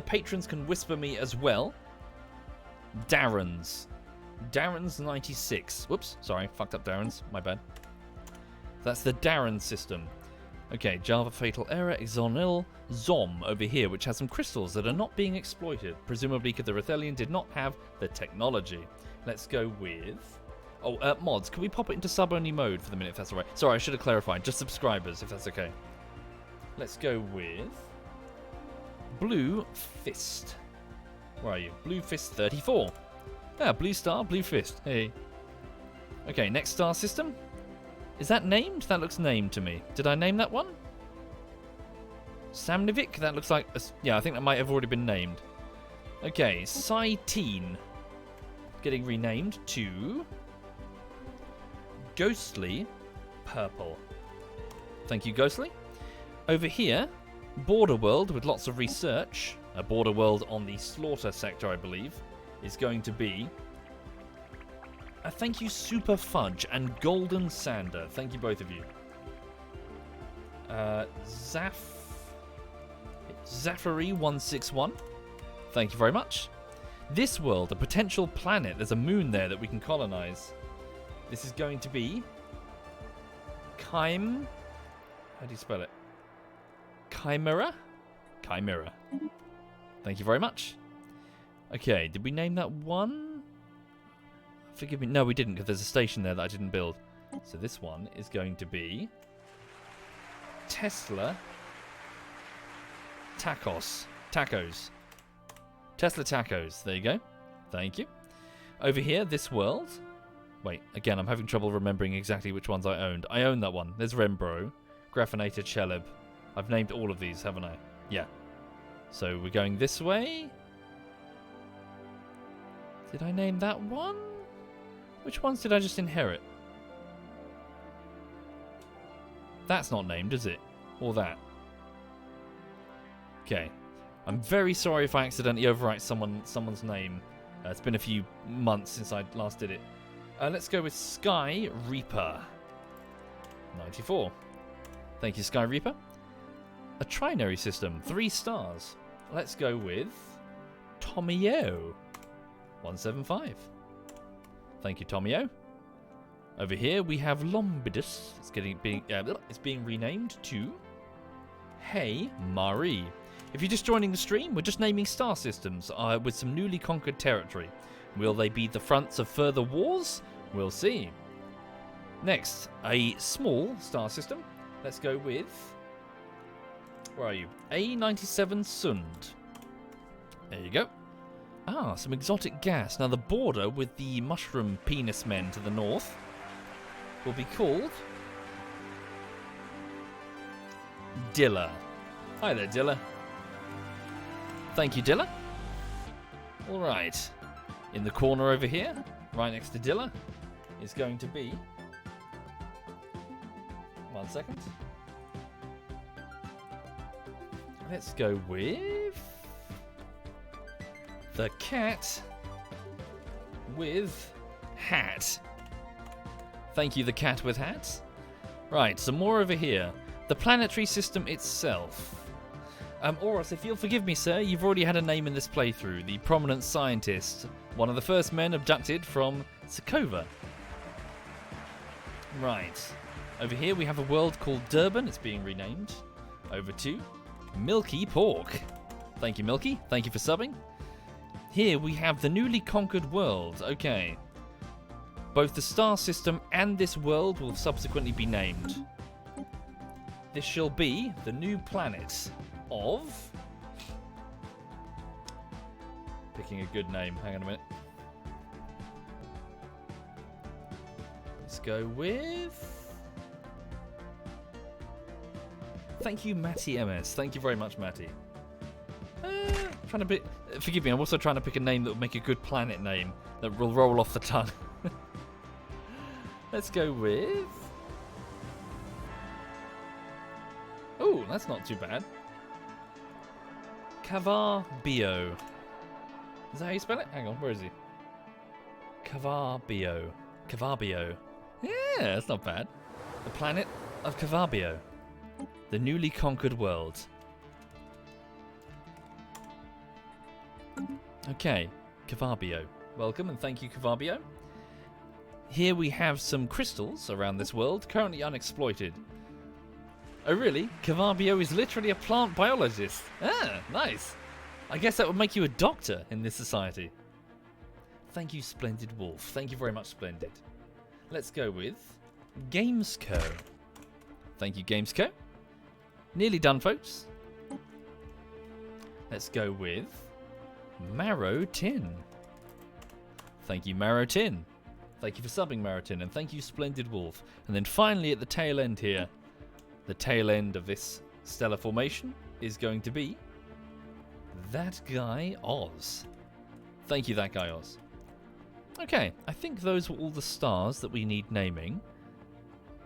patrons can whisper me as well. Darren's 96. Whoops, sorry, fucked up Darren's. My bad. That's the Darren system. Okay, Java Fatal Error, Exonil, Zom over here, which has some crystals that are not being exploited, presumably because the Rethelian did not have the technology. Let's go with... Oh, mods, can we pop it into sub-only mode for the minute, if that's alright? Sorry, I should have clarified. Just subscribers, if that's okay. Let's go with... Blue Fist. Where are you? Blue Fist 34. Ah, Blue Star, Blue Fist. Hey. Okay, next star system. Is that named? That looks named to me. Did I name that one? Samnivik? That looks like... yeah, I think that might have already been named. Okay, Cytine. Getting renamed to... Ghostly Purple. Thank you, Ghostly. Over here, Border World with lots of research. A Border World on the Slaughter sector, I believe, is going to be... thank you, Super Fudge and Golden Sander. Thank you, both of you. Zafari161. Thank you very much. This world, a potential planet. There's a moon there that we can colonize. This is going to be... How do you spell it? Chimera? Chimera. Thank you very much. Okay, did we name that one? Forgive me. No, we didn't, because there's a station there that I didn't build. So this one is going to be... Tesla... Tacos. Tesla Tacos. There you go. Thank you. Over here, this world... Wait, again, I'm having trouble remembering exactly which ones I owned. I own that one. There's Rembro, Graphinator Cheleb. I've named all of these, haven't I? Yeah. So we're going this way. Did I name that one? Which ones did I just inherit? That's not named, is it? Or that? Okay. I'm very sorry if I accidentally overwrite someone's name. It's been a few months since I last did it. Let's go with Sky Reaper. 94. Thank you, Sky Reaper. A trinary system, 3 stars. Let's go with Tomio. 175. Thank you, Tomio. Over here we have Lombidus. It's being renamed to Hey Marie. If you're just joining the stream, we're just naming star systems with some newly conquered territory. Will they be the fronts of further wars? We'll see. Next, a small star system. Let's go with... Where are you? A97 Sund. There you go. Ah, some exotic gas. Now the border with the mushroom penis men to the north will be called... Dilla. Hi there, Dilla. Thank you, Dilla. Alright. In the corner over here, right next to Dilla, is going to be... 1 second. Let's go with... The cat with hat. Thank you, the cat with hat. Right, some more over here. The planetary system itself. Oros, if you'll forgive me, sir, you've already had a name in this playthrough. The prominent scientist. One of the first men abducted from Sokovia. Right. Over here we have a world called Durban. It's being renamed. Over to Milky Pork. Thank you, Milky. Thank you for subbing. Here we have the newly conquered world. Okay. Both the star system and this world will subsequently be named. This shall be the new planet of... Picking a good name. Hang on a minute. Let's go with... Thank you, Matty MS. Thank you very much, Matty. Trying to forgive me, I'm also trying to pick a name that will make a good planet name that will roll off the tongue. Let's go with... Oh, that's not too bad. Cavar Bio. Is that how you spell it? Hang on, where is he? Cavarbio. Cavarbio. Yeah, that's not bad. The planet of Cavarbio. The newly conquered world. Okay, Cavarbio. Welcome and thank you, Cavarbio. Here we have some crystals around this world, currently unexploited. Oh really? Cavarbio is literally a plant biologist. Ah, nice. I guess that would make you a doctor in this society. Thank you, Splendid Wolf. Thank you very much, Splendid. Let's go with Gamesco. Thank you, Gamesco. Nearly done, folks. Let's go with Marrow Tin. Thank you, Marrow Tin. Thank you for subbing, Meriton, and thank you, Splendid Wolf. And then finally, at the tail end here, the tail end of this stellar formation is going to be that guy Oz. Thank you, that guy Oz. Okay, I think those were all the stars that we need naming.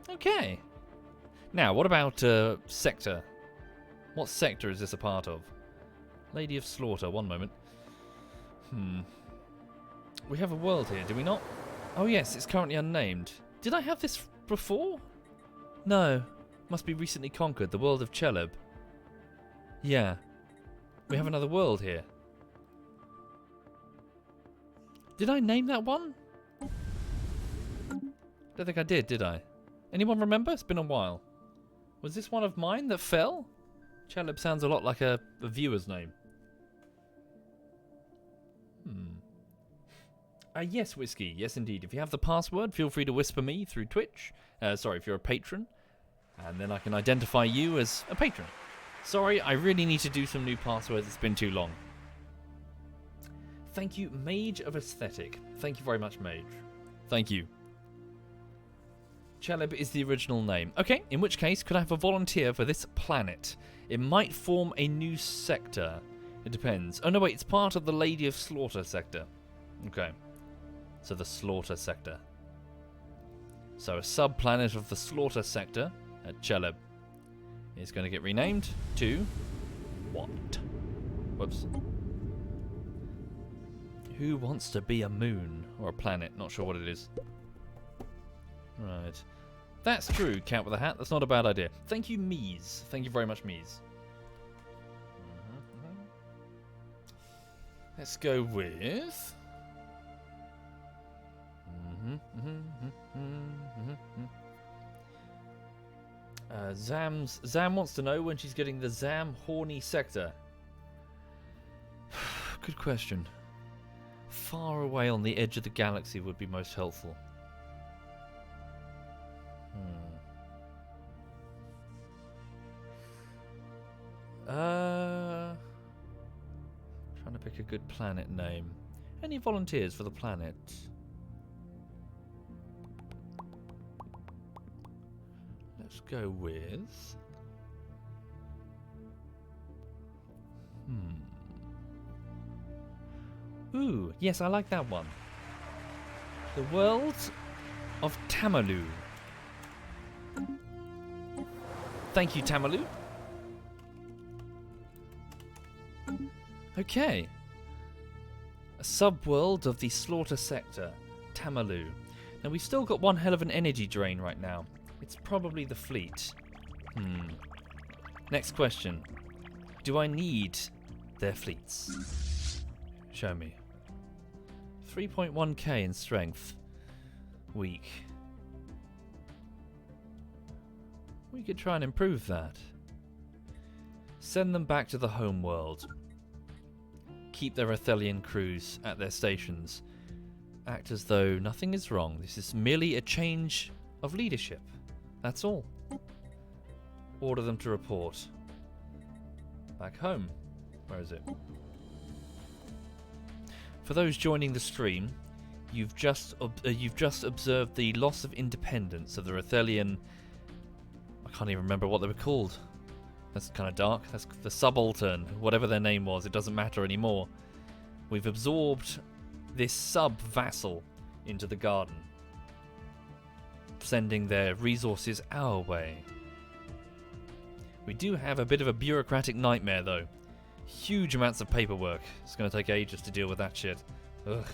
Okay. Now, what about sector? What sector is this a part of? Lady of Slaughter, one moment. We have a world here, do we not? Oh yes, it's currently unnamed. Did I have this before? No. Must be recently conquered, the world of Cheleb. Yeah. We have another world here. Did I name that one? Don't think I did I? Anyone remember? It's been a while. Was this one of mine that fell? Cheleb sounds a lot like a viewer's name. Yes, Whiskey. Yes, indeed. If you have the password, feel free to whisper me through Twitch. Sorry, if you're a patron. And then I can identify you as a patron. Sorry, I really need to do some new passwords. It's been too long. Thank you, Mage of Aesthetic. Thank you very much, Mage. Thank you. Cheleb is the original name. Okay, in which case, could I have a volunteer for this planet? It might form a new sector. It depends. Oh, no, wait, it's part of the Lady of Slaughter sector. Okay. So the Slaughter sector. So a sub-planet of the Slaughter sector at Cheleb is going to get renamed to what? Whoops. Who wants to be a moon or a planet? Not sure what it is. Right. That's true, Cat with a Hat. That's not a bad idea. Thank you, Mies. Thank you very much, Mies. Let's go with... Zam wants to know when she's getting the Zam Horny sector. Good question. Far away on the edge of the galaxy would be most helpful. Trying to pick a good planet name. Any volunteers for the planet? Let's go with... Ooh, yes, I like that one. The world of Tamalu. Thank you, Tamalu. Okay. A subworld of the Slaughter sector, Tamalu. Now, we've still got one hell of an energy drain right now. It's probably the fleet. Next question. Do I need their fleets? Show me. 3.1k in strength. Weak. We could try and improve that. Send them back to the home world. Keep their Athelian crews at their stations. Act as though nothing is wrong. This is merely a change of leadership. That's all. Order them to report. Back home. Where is it? For those joining the stream, you've just observed the loss of independence of the Athelian... I can't even remember what they were called. That's kind of dark. That's the subaltern, whatever their name was. It doesn't matter anymore. We've absorbed this sub-vassal into the garden, sending their resources our way. We do have a bit of a bureaucratic nightmare, though. Huge amounts of paperwork. It's going to take ages to deal with that shit. Ugh.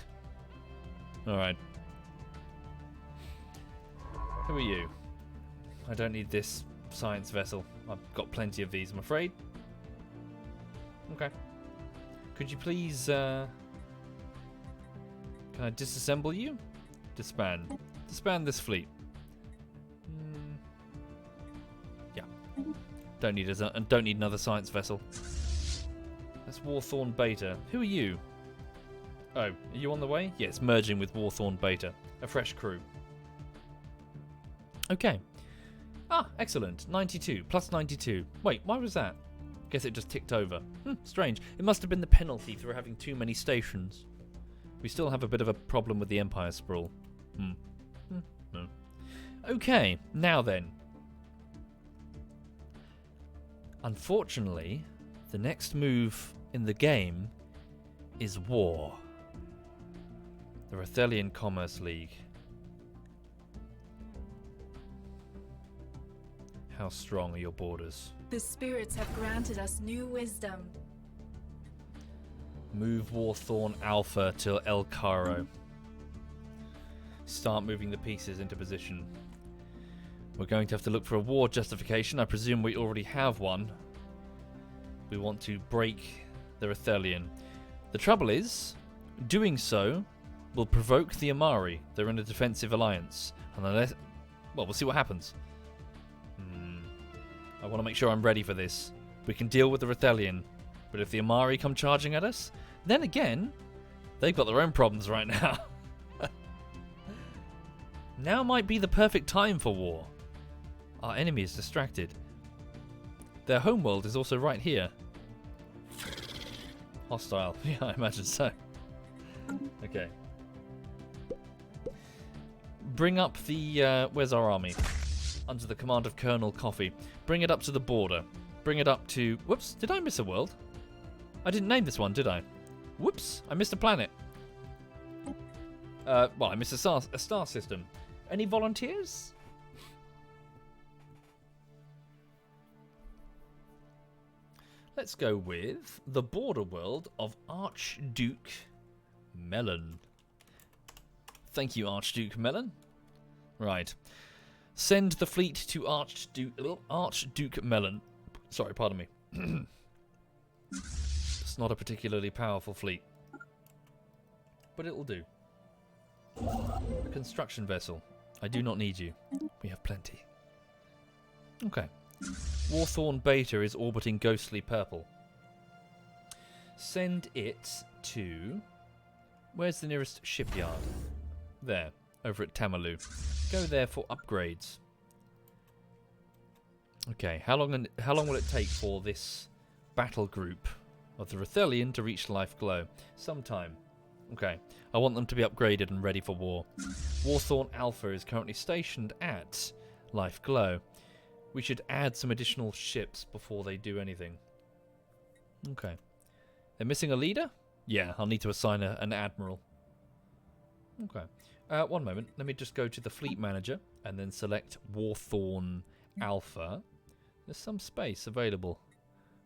Alright. Who are you? I don't need this science vessel. I've got plenty of these, I'm afraid. Okay. Could you please, can I disassemble you? Disband. Disband this fleet. Yeah. Don't need another science vessel. That's Warthorn Beta. Who are you? Oh, are you on the way? Yes, merging with Warthorn Beta. A fresh crew. Okay. Ah, excellent. 92. Plus 92. Wait, why was that? Guess it just ticked over. Strange. It must have been the penalty for having too many stations. We still have a bit of a problem with the Empire sprawl. No. Okay, now then. Unfortunately, the next move in the game is war. The Rathelian Commerce League. How strong are your borders? The spirits have granted us new wisdom. Move Warthorn Alpha to El Cairo. Start moving the pieces into position. We're going to have to look for a war justification. I presume we already have one. We want to break the Rathelian. The trouble is, doing so will provoke the Amari. They're in a defensive alliance. And unless... well, we'll see what happens. I want to make sure I'm ready for this. We can deal with the Rathelian. But if the Amari come charging at us, then again, they've got their own problems right now. Now might be the perfect time for war. Our enemy is distracted. Their homeworld is also right here. Hostile. Yeah, I imagine so. Okay. Bring up the... where's our army? Under the command of Colonel Coffee. Bring it up to the border. Bring it up to... whoops, did I miss a world? I didn't name this one, did I? Whoops, I missed a planet. Well, I missed a star system. Any volunteers? Let's go with the border world of Archduke Melon. Thank you, Archduke Melon. Right. Send the fleet to Archduke Melon. Sorry, pardon me. It's not a particularly powerful fleet. But it'll do. A construction vessel. I do not need you. We have plenty. Okay. Warthorn Beta is orbiting ghostly purple. Send it to... where's the nearest shipyard? There. Over at Tamalu. Go there for upgrades. Okay, how long will it take for this battle group of the Rathelian to reach Life Glow? Sometime. Okay, I want them to be upgraded and ready for war. Warthorn Alpha is currently stationed at Life Glow. We should add some additional ships before they do anything. Okay. They're missing a leader? Yeah, I'll need to assign an admiral. Okay. One moment. Let me just go to the fleet manager and then select Warthorn Alpha. There's some space available.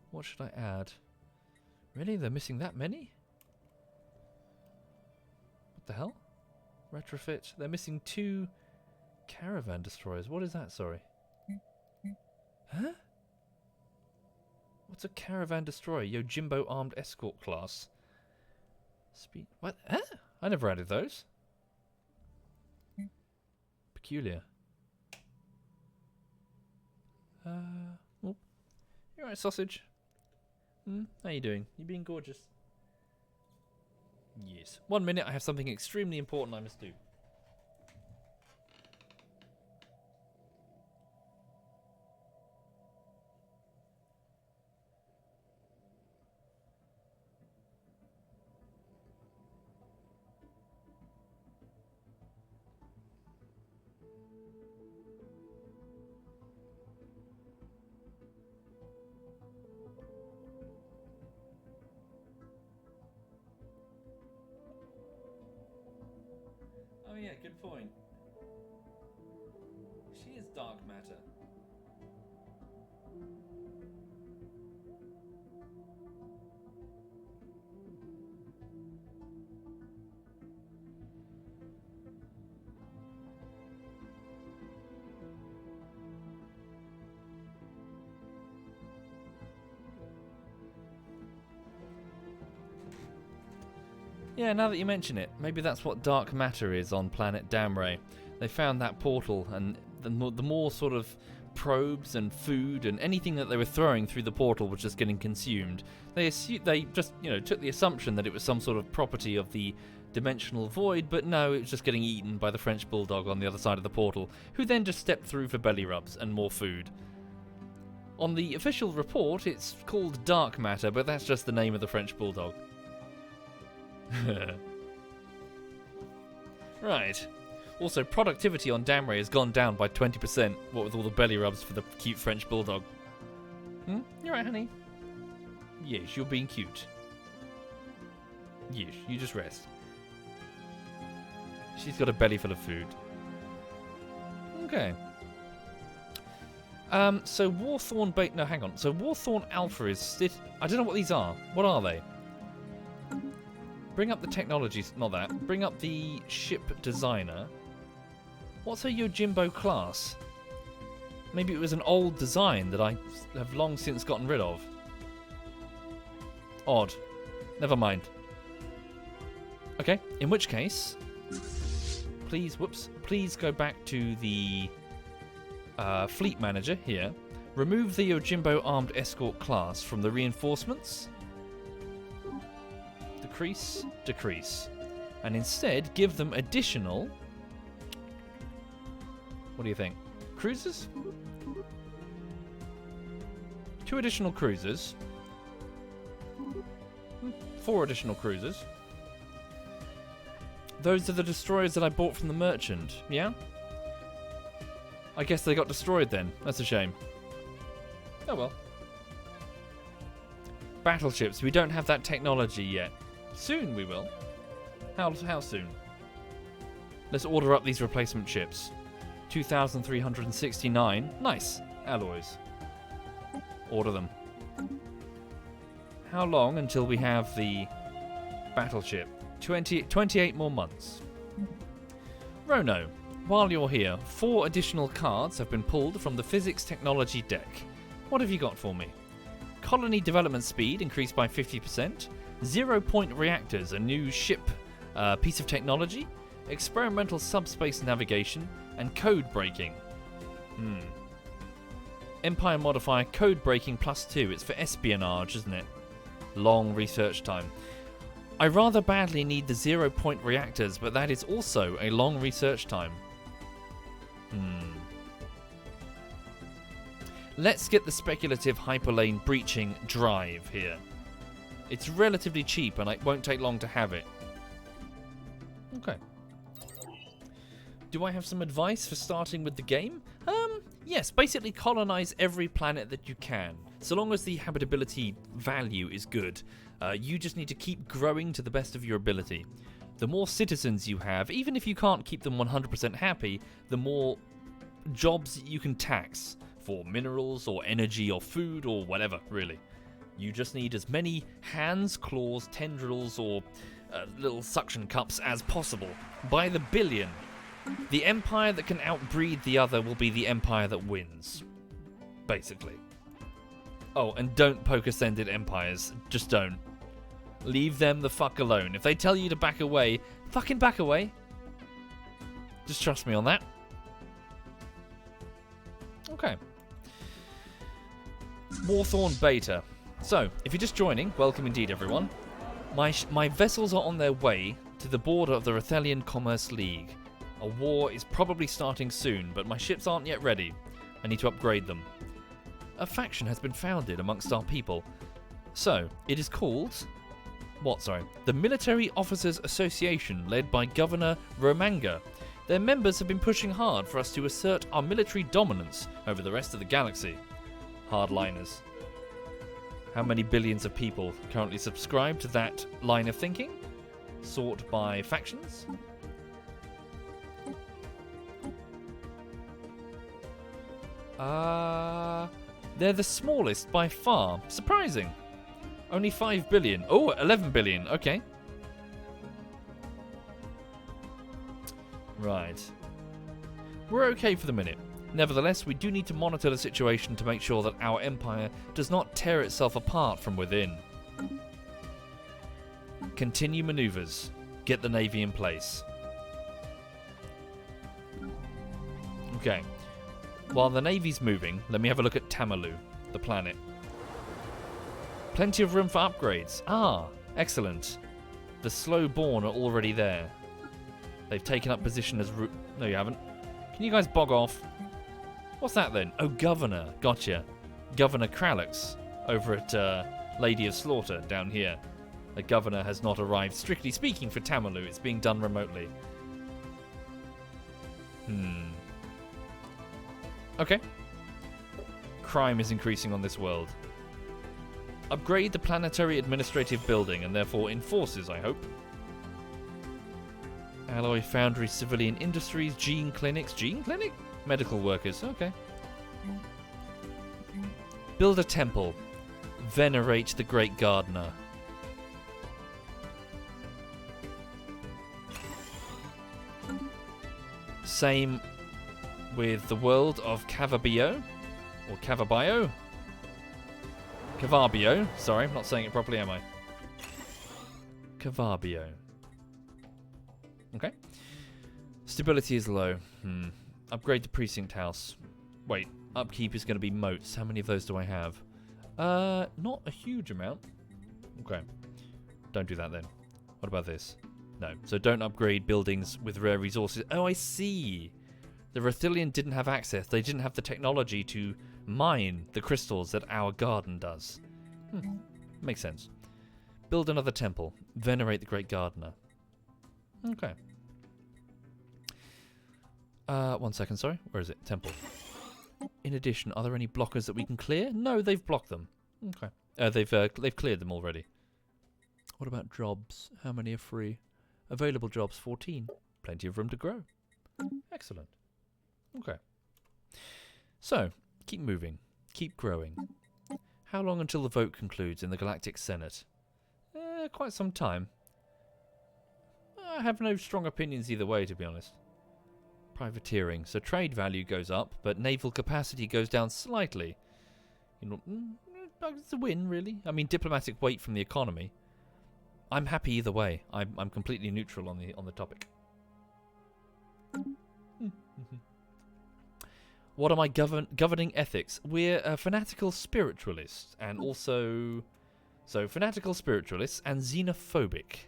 What should I add? Really? They're missing that many? What the hell? Retrofit. They're missing 2 caravan destroyers. What is that? Sorry. Huh? What's a caravan destroyer? Yojimbo armed escort class. Speed. What? Huh? I never added those. Peculiar. Oh. You alright, sausage? How you doing? You being gorgeous? Yes. 1 minute, I have something extremely important I must do. Oh yeah, good point. She is dark matter. Yeah, now that you mention it, maybe that's what dark matter is on planet Damray. They found that portal, and the more sort of probes and food and anything that they were throwing through the portal was just getting consumed. They just took the assumption that it was some sort of property of the dimensional void, but no, it was just getting eaten by the French bulldog on the other side of the portal, who then just stepped through for belly rubs and more food. On the official report, it's called dark matter, but that's just the name of the French bulldog. Right. Also, productivity on Damray has gone down by 20%, what with all the belly rubs for the cute French bulldog. You right, honey? Yes, you're being cute. Yes, you just rest. She's got a belly full of food. Okay. So Warthorn Bait... No, hang on. So Warthorn Alpha is... I don't know what these are. What are they? Bring up the technologies... Not that. Bring up the ship designer. What's a Yojimbo class? Maybe it was an old design that I have long since gotten rid of. Odd. Never mind. Okay, in which case... Please go back to the fleet manager here. Remove the Yojimbo armed escort class from the reinforcements. Decrease. And instead give them additional... What do you think? Cruisers? 2 additional cruisers. 4 additional cruisers. Those are the destroyers that I bought from the merchant, yeah? I guess they got destroyed then. That's a shame. Oh well. Battleships. We don't have that technology yet. Soon we will. How soon? Let's order up these replacement ships. 2,369. Nice. Alloys. Order them. How long until we have the battleship? 28 more months. Rono, while you're here, 4 additional cards have been pulled from the physics technology deck. What have you got for me? Colony development speed increased by 50%, 0-point reactors, a new ship piece of technology, experimental subspace navigation, and code breaking. Empire modifier code breaking +2. It's for espionage, isn't it? Long research time. I rather badly need the 0-point reactors, but that is also a long research time. Let's get the speculative hyperlane breaching drive here. It's relatively cheap and it won't take long to have it. Okay. Do I have some advice for starting with the game? Yes, basically colonize every planet that you can. So long as the habitability value is good, you just need to keep growing to the best of your ability. The more citizens you have, even if you can't keep them 100% happy, the more jobs you can tax for minerals or energy or food or whatever, really. You just need as many hands, claws, tendrils or little suction cups as possible. By the billion. The empire that can outbreed the other will be the empire that wins. Basically. Oh, and don't poke ascended empires. Just don't. Leave them the fuck alone. If they tell you to back away, fucking back away. Just trust me on that. Okay. Warthorn Beta. So, if you're just joining, welcome indeed everyone. My vessels are on their way to the border of the Rathelian Commerce League. A war is probably starting soon, but my ships aren't yet ready. I need to upgrade them. A faction has been founded amongst our people. So, it is called... The Military Officers Association, led by Governor Romanga. Their members have been pushing hard for us to assert our military dominance over the rest of the galaxy. Hardliners. How many billions of people currently subscribe to that line of thinking? Sort by factions? They're the smallest by far. Surprising. Only 5 billion. Oh, 11 billion. Okay. Right. We're okay for the minute. Nevertheless, we do need to monitor the situation to make sure that our empire does not tear itself apart from within. Continue maneuvers. Get the navy in place. Okay. While the navy's moving, let me have a look at Tamalu, the planet. Plenty of room for upgrades. Ah, excellent. The slow-born are already there. They've taken up position as no, you haven't. Can you guys bog off? What's that then? Oh, Governor. Gotcha. Governor Kralix over at Lady of Slaughter down here. The Governor has not arrived, strictly speaking, for Tamalu. It's being done remotely. Okay. Crime is increasing on this world. Upgrade the planetary administrative building and therefore enforces, I hope. Alloy foundry, civilian industries, gene clinics. Gene clinic? Medical workers. Okay. Build a temple. Venerate the great gardener. Same with the world of Cavabio. Or Cavabio. Cavabio. Sorry, I'm not saying it properly, am I? Cavabio. Okay. Stability is low. Upgrade the precinct house. Wait, upkeep is going to be moats. How many of those do I have? Not a huge amount. Okay. Don't do that then. What about this? No. So don't upgrade buildings with rare resources. Oh, I see. The Rothilian didn't have access. They didn't have the technology to mine the crystals that our garden does. Makes sense. Build another temple. Venerate the great gardener. Okay. 1 second, sorry. Where is it? Temple. In addition, are there any blockers that we can clear? No, they've blocked them. Okay. They've cleared them already. What about jobs? How many are free? Available jobs 14. Plenty of room to grow. Excellent. Okay. So, keep moving. Keep growing. How long until the vote concludes in the Galactic Senate? Quite some time. I have no strong opinions either way, to be honest. Privateering. So trade value goes up, but naval capacity goes down slightly. You know, it's a win, really. I mean, diplomatic weight from the economy. I'm happy either way. I'm completely neutral on the topic. What am I governing ethics? We're fanatical spiritualists, and also fanatical spiritualists and xenophobic.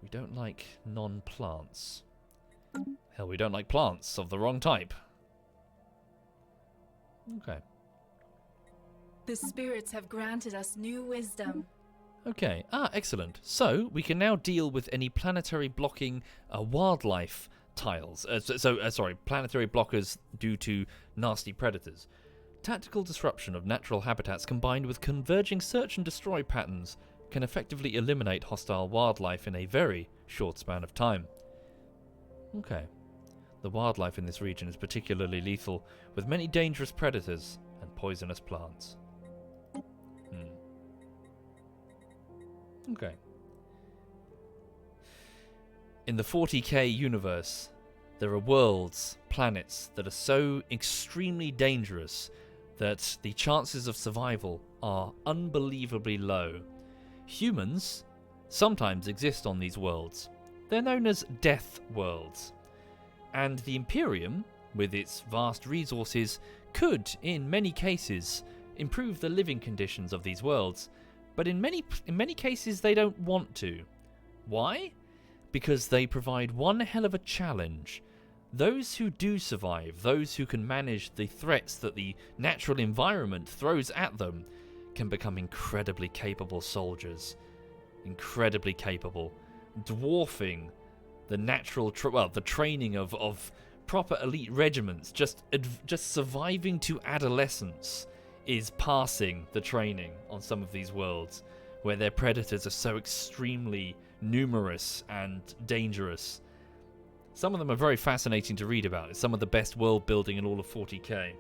We don't like non-plants. Hell, we don't like plants of the wrong type. Okay. The spirits have granted us new wisdom. Okay. Excellent. So we can now deal with any planetary blocking wildlife tiles. Planetary blockers due to nasty predators. Tactical disruption of natural habitats combined with converging search and destroy patterns can effectively eliminate hostile wildlife in a very short span of time. Okay. The wildlife in this region is particularly lethal, with many dangerous predators and poisonous plants. Okay. In the 40k universe, there are worlds, planets, that are so extremely dangerous that the chances of survival are unbelievably low. Humans sometimes exist on these worlds. They're known as death worlds. And the Imperium, with its vast resources, could, in many cases, improve the living conditions of these worlds. But in many cases, they don't want to. Why? Because they provide one hell of a challenge. Those who do survive, those who can manage the threats that the natural environment throws at them, can become incredibly capable soldiers. Incredibly capable. Dwarfing the natural, the training of proper elite regiments. Just surviving to adolescence is passing the training on some of these worlds, where their predators are so extremely numerous and dangerous. Some of them are very fascinating to read about. It's some of the best world building in all of 40k.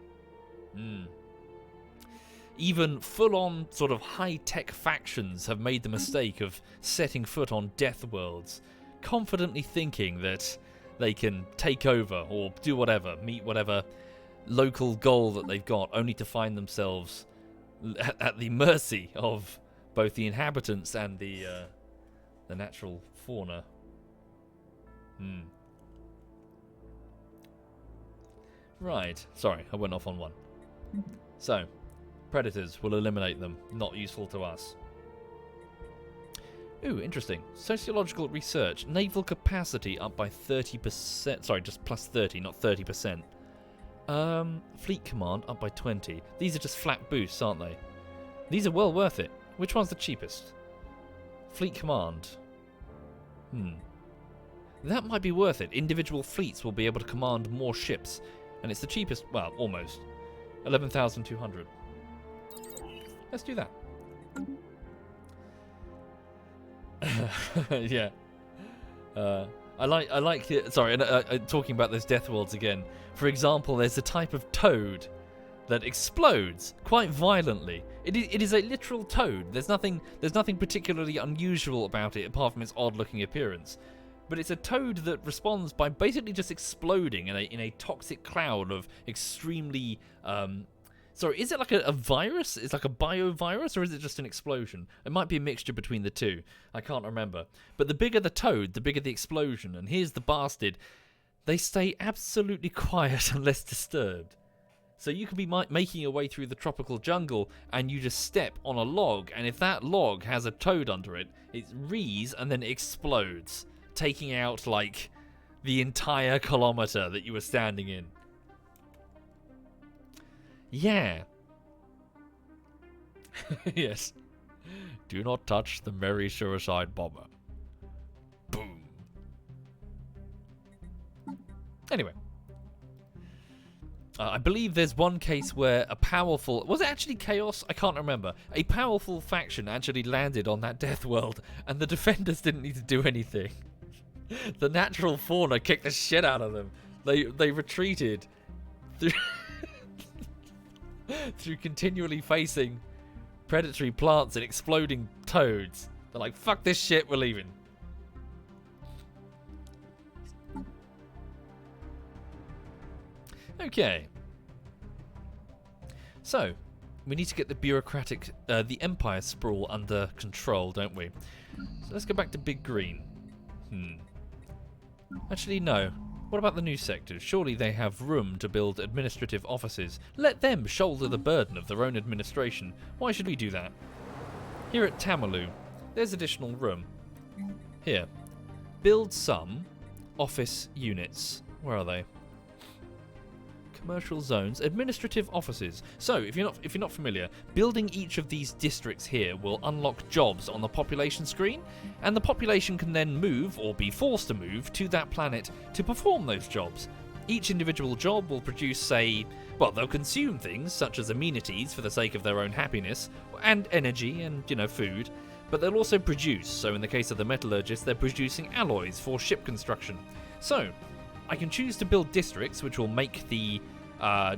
Even full-on sort of high-tech factions have made the mistake of setting foot on death worlds, confidently thinking that they can take over or do whatever, meet whatever local goal that they've got, only to find themselves at the mercy of both the inhabitants and the natural fauna. Right. Sorry, I went off on one. So, predators will eliminate them. Not useful to us. Ooh, interesting. Sociological research. Naval capacity up by 30%. Sorry, just plus 30, not 30%. Fleet command up by 20. These are just flat boosts, aren't they? These are well worth it. Which one's the cheapest? Fleet command. That might be worth it. Individual fleets will be able to command more ships. And it's the cheapest, well, almost. 11,200. Let's do that. Yeah. I like it. Sorry, talking about those death worlds again. For example, there's a type of toad that explodes quite violently. It is a literal toad. There's nothing particularly unusual about it apart from its odd-looking appearance. But it's a toad that responds by basically just exploding in a toxic cloud of extremely. Sorry, is it like a virus? It's like a biovirus, or is it just an explosion? It might be a mixture between the two. I can't remember. But the bigger the toad, the bigger the explosion. And here's the bastard. They stay absolutely quiet unless disturbed. So you can be making your way through the tropical jungle and you just step on a log. And if that log has a toad under it, it rees and then explodes, taking out, like, the entire kilometer that you were standing in. Yeah. Yes. Do not touch the merry suicide bomber. Boom. Anyway. I believe there's one case where a powerful... Was it actually Chaos? I can't remember. A powerful faction actually landed on that death world, and the defenders didn't need to do anything. The natural fauna kicked the shit out of them. They retreated through... through continually facing predatory plants and exploding toads. They're like, fuck this shit, we're leaving. Okay. So, we need to get the bureaucratic, the Empire sprawl under control, don't we? So let's go back to Big Green. Actually, no. What about the new sectors? Surely they have room to build administrative offices. Let them shoulder the burden of their own administration. Why should we do that? Here at Tamalu, there's additional room. Here. Build some office units. Where are they? Commercial zones, administrative offices. So, if you're not familiar, building each of these districts here will unlock jobs on the population screen, and the population can then move, or be forced to move, to that planet to perform those jobs. Each individual job will produce, say, well, they'll consume things such as amenities for the sake of their own happiness, and energy and, food, but they'll also produce. So in the case of the metallurgist, they're producing alloys for ship construction. So, I can choose to build districts which will make the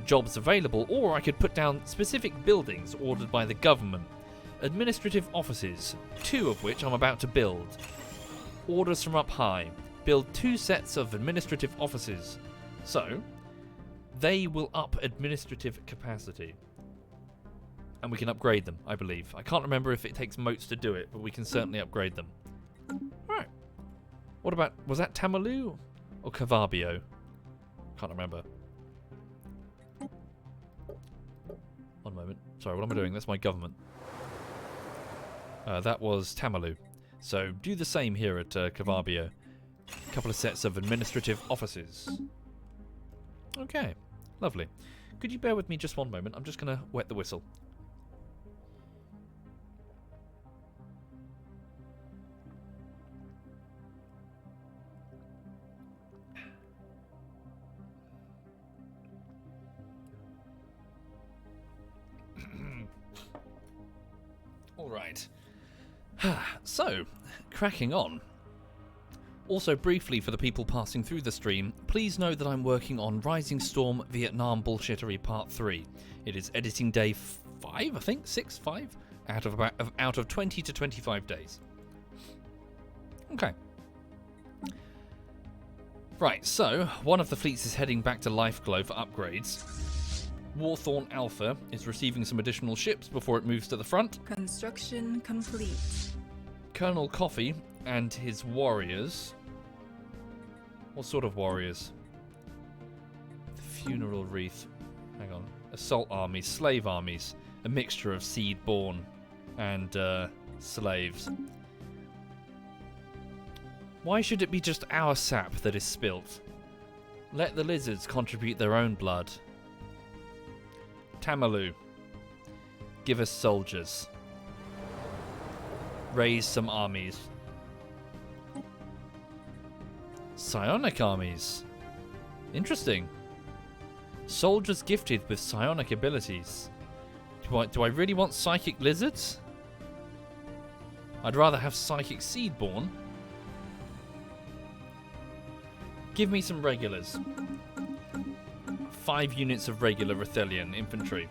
jobs available, or I could put down specific buildings ordered by the government. Administrative offices, 2 of which I'm about to build. Orders from up high. Build 2 sets of administrative offices. So, they will up administrative capacity. And we can upgrade them, I believe. I can't remember if it takes motes to do it, but we can certainly upgrade them. Alright. What about, was that Tamalu or Cavabio? Can't remember. One moment. Sorry, what am I doing? That's my government. That was Tamalu. So do the same here at Cavabio. A couple of sets of administrative offices. Okay, lovely. Could you bear with me just one moment? I'm just going to wet the whistle. Alright. So, cracking on. Also, briefly for the people passing through the stream, please know that I'm working on Rising Storm Vietnam Bullshittery Part 3. It is editing day 5, I think? 6? 5? Out of 20 to 25 days. Okay. Right, so, one of the fleets is heading back to Lifeglow for upgrades. Warthorn Alpha is receiving some additional ships before it moves to the front. Construction complete. Colonel Coffee and his warriors. What sort of warriors? The funeral wreath. Hang on. Assault armies, slave armies. A mixture of seed-born and slaves. Why should it be just our sap that is spilt? Let the lizards contribute their own blood. Tamalu. Give us soldiers. Raise some armies. Psionic armies. Interesting. Soldiers gifted with psionic abilities. Do I really want psychic lizards? I'd rather have psychic seedborn. Give me some regulars. 5 units of regular Rethelian infantry.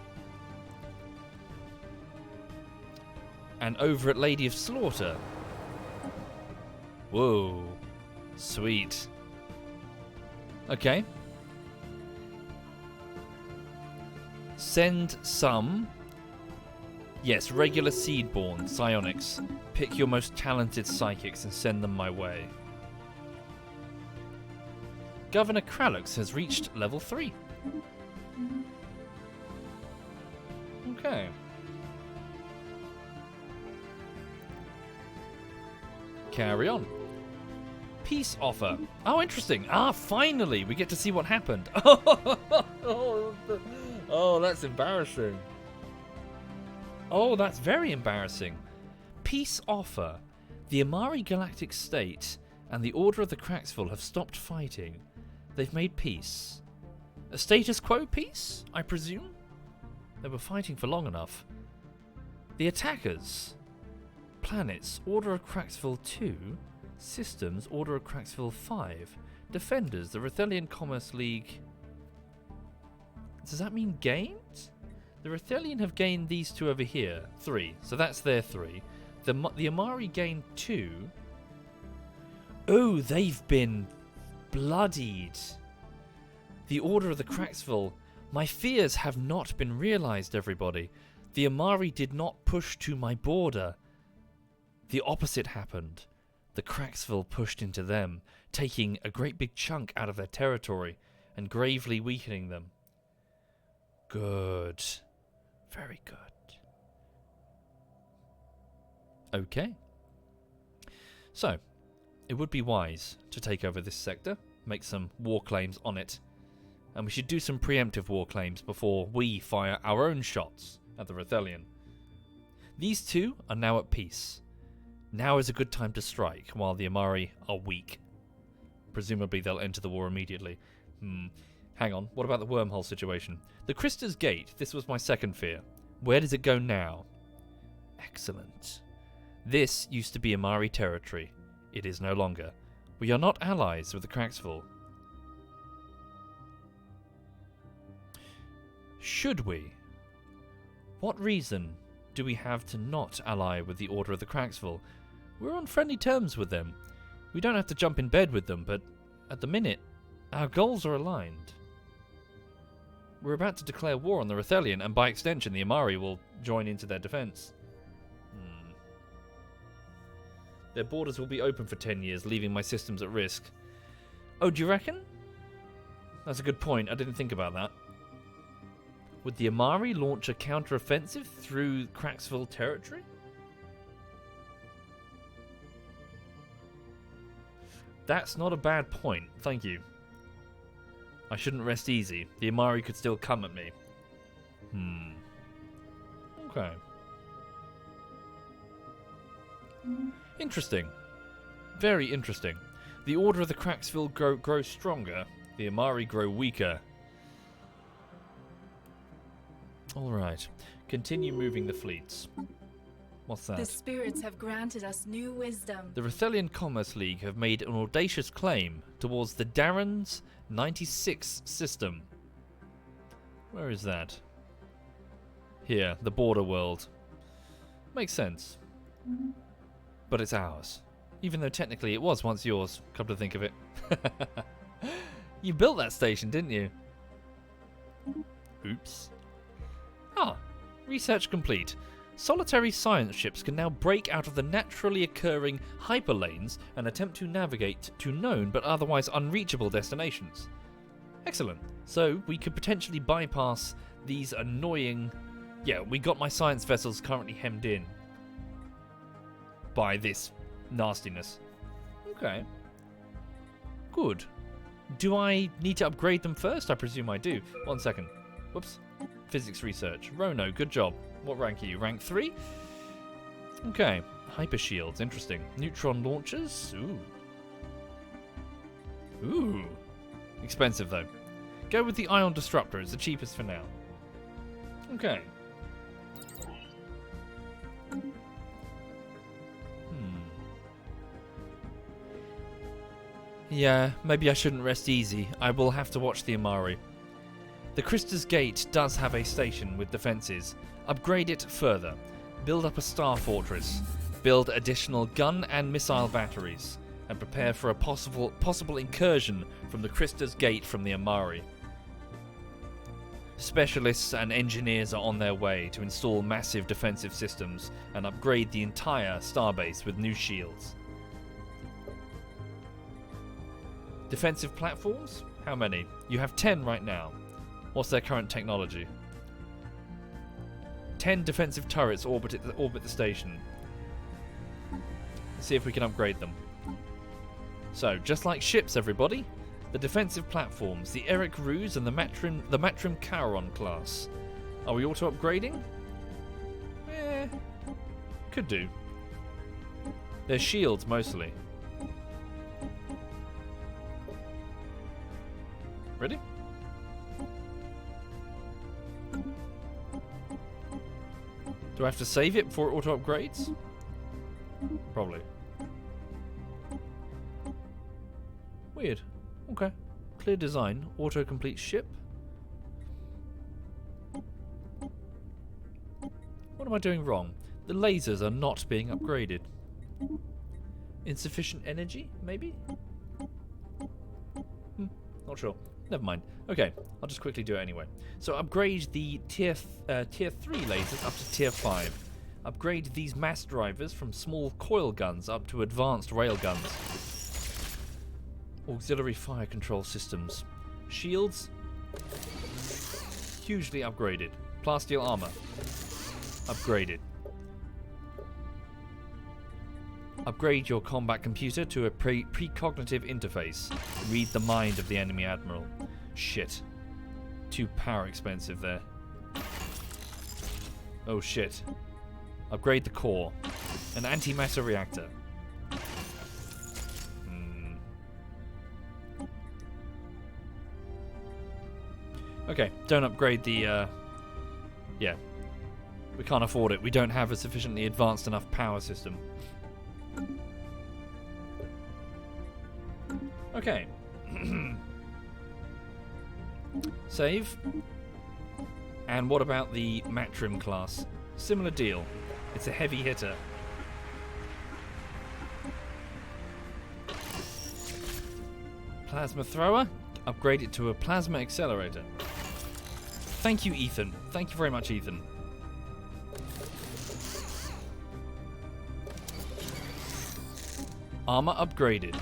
And over at Lady of Slaughter. Whoa. Sweet. Okay. Send some. Yes, regular seedborn, psionics. Pick your most talented psychics and send them my way. Governor Kralux has reached level 3. Okay. Carry on. Peace offer. Oh, interesting. Ah, finally, we get to see what happened. Oh, that's embarrassing. Oh, that's very embarrassing. Peace offer. The Amari Galactic State and the Order of the Cracksville have stopped fighting. They've made peace. A status quo peace, I presume? They were fighting for long enough. The attackers. Planets, Order of Cracksville 2. Systems, Order of Cracksville 5. Defenders, the Rethelian Commerce League. Does that mean gained? The Rethelian have gained these 2 over here. 3. So that's their 3. The Amari gained 2. Oh, they've been bloodied. The Order of the Cracksville. My fears have not been realized, everybody. The Amari did not push to my border. The opposite happened. The Cracksville pushed into them, taking a great big chunk out of their territory and gravely weakening them. Good. Very good. Okay. So, it would be wise to take over this sector, make some war claims on it, and we should do some preemptive war claims before we fire our own shots at the Rethelian. These 2 are now at peace. Now is a good time to strike while the Amari are weak. Presumably they'll enter the war immediately. Hang on, what about the wormhole situation? The Krista's Gate, this was my second fear. Where does it go now? Excellent. This used to be Amari territory. It is no longer. We are not allies with the Cracksville. Should we? What reason do we have to not ally with the Order of the Cracksville? We're on friendly terms with them. We don't have to jump in bed with them, but at the minute, our goals are aligned. We're about to declare war on the Rethelian, and by extension, the Amari will join into their defense. Their borders will be open for 10 years, leaving my systems at risk. Oh, do you reckon? That's a good point. I didn't think about that. Would the Amari launch a counter-offensive through Cracksville territory? That's not a bad point, thank you. I shouldn't rest easy. The Amari could still come at me. Okay. Interesting. Very interesting. The Order of the Cracksville grow stronger. The Amari grow weaker. Alright. Continue moving the fleets. What's that? The spirits have granted us new wisdom. The Rethelian Commerce League have made an audacious claim towards the Darren's 96 system. Where is that? Here, the border world. Makes sense. But it's ours. Even though technically it was once yours, come to think of it. You built that station, didn't you? Oops. Research complete. Solitary science ships can now break out of the naturally occurring hyperlanes and attempt to navigate to known but otherwise unreachable destinations. Excellent. So we could potentially bypass these annoying... Yeah, we got my science vessels currently hemmed in by this nastiness. Okay. Good. Do I need to upgrade them first? I presume I do. 1 second. Whoops. Physics research. Rono, good job. What rank are you? Rank 3? Okay. Hyper shields, interesting. Neutron launchers? Ooh. Ooh. Expensive, though. Go with the ion disruptor. It's the cheapest for now. Okay. Yeah, maybe I shouldn't rest easy. I will have to watch the Amari. The Krista's Gate does have a station with defences. Upgrade it further. Build up a star fortress. Build additional gun and missile batteries. And prepare for a possible incursion from the Krista's Gate from the Amari. Specialists and engineers are on their way to install massive defensive systems and upgrade the entire starbase with new shields. Defensive platforms? How many? You have 10 right now. What's their current technology? 10 defensive turrets orbit the station. Let's see if we can upgrade them. So, just like ships, everybody, the defensive platforms, the Eric Ruse and the Matrim Charon class. Are we auto-upgrading? Could do. They're shields, mostly. Ready? Do I have to save it before it auto-upgrades? Probably. Weird. Okay. Clear design. Auto-complete ship. What am I doing wrong? The lasers are not being upgraded. Insufficient energy, maybe? Not sure. Never mind. Okay, I'll just quickly do it anyway. So upgrade the tier 3 lasers up to tier 5. Upgrade these mass drivers from small coil guns up to advanced rail guns. Auxiliary fire control systems. Shields. Hugely upgraded. Plasteel armor. Upgraded. Upgrade your combat computer to a precognitive interface. Read the mind of the enemy admiral. Shit. Too power expensive there. Oh shit. Upgrade the core. An antimatter reactor. Okay, don't upgrade the, yeah. We can't afford it. We don't have a sufficiently advanced enough power system. Okay. Save. And what about the Matrim class? Similar deal. It's a heavy hitter. Plasma thrower. Upgrade it to a plasma accelerator. Thank you, Ethan. Thank you very much, Ethan. Armor upgraded.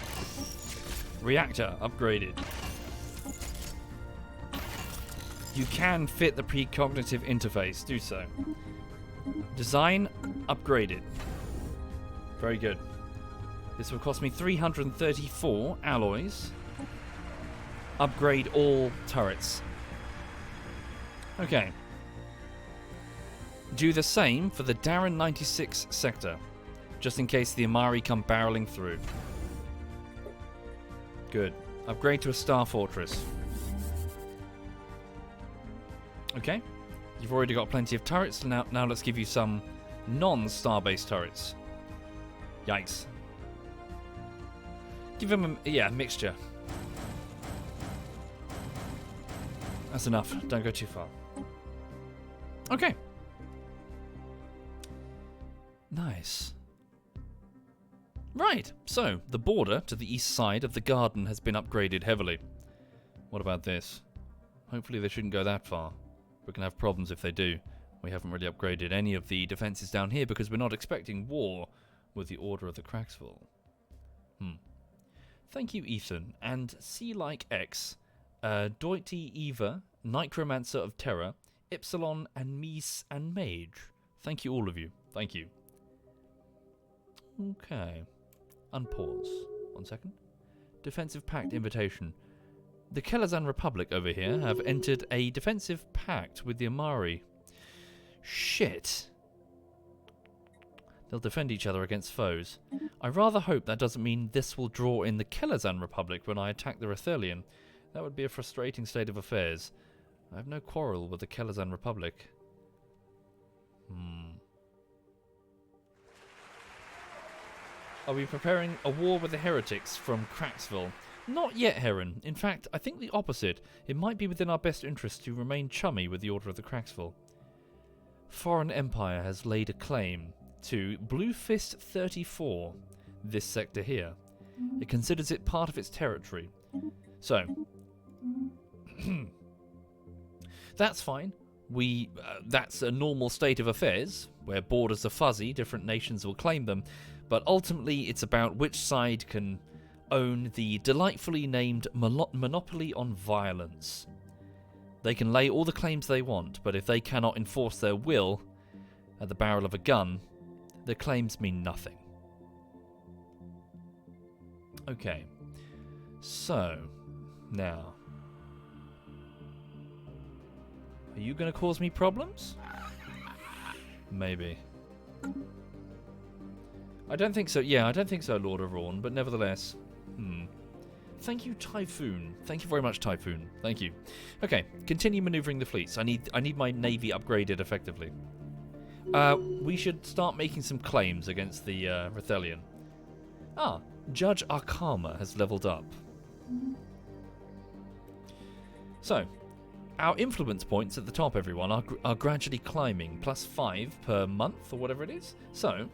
Reactor upgraded. You can fit the precognitive interface. Do so. Design upgraded. Very good. This will cost me 334 alloys. Upgrade all turrets. Okay. Do the same for the Darren 96 sector, just in case the Amari come barreling through. Good. Upgrade to a star fortress. Okay. You've already got plenty of turrets. Now let's give you some non-star-based turrets. Yikes. Give them a mixture. That's enough. Don't go too far. Okay. Nice. Right, so the border to the east side of the garden has been upgraded heavily. What about this? Hopefully they shouldn't go that far. We're going to have problems if they do. We haven't really upgraded any of the defences down here because we're not expecting war with the Order of the Cracksville. Thank you, Ethan. And C-like X, Deutie Eva, Necromancer of Terror, Ypsilon, and Mies and Mage. Thank you, all of you. Thank you. Okay. Unpause. 1 second. Defensive Pact invitation. The Kelazan Republic over here have entered a defensive pact with the Amari. Shit. They'll defend each other against foes. I rather hope that doesn't mean this will draw in the Kelazan Republic when I attack the Rethelian. That would be a frustrating state of affairs. I have no quarrel with the Kelazan Republic. Are we preparing a war with the heretics from Cracksville? Not yet, Heron. In fact, I think the opposite. It might be within our best interest to remain chummy with the Order of the Cracksville. Foreign Empire has laid a claim to Blue Fist 34, this sector here. It considers it part of its territory. So, that's fine. That's a normal state of affairs, where borders are fuzzy, different nations will claim them, but ultimately it's about which side can own the delightfully named monopoly on violence. They can lay all the claims they want, but if they cannot enforce their will at the barrel of a gun, the claims mean nothing. Okay, so now, are you going to cause me problems? Maybe. I don't think so. Yeah, I don't think so, Lord of Rawn, but nevertheless. Thank you, Typhoon. Thank you very much, Typhoon. Thank you. Okay, continue maneuvering the fleets. I need my navy upgraded effectively. We should start making some claims against the Rethelian. Judge Arkama has leveled up. So, our influence points at the top, everyone, are gradually climbing, +5 per month or whatever it is. So,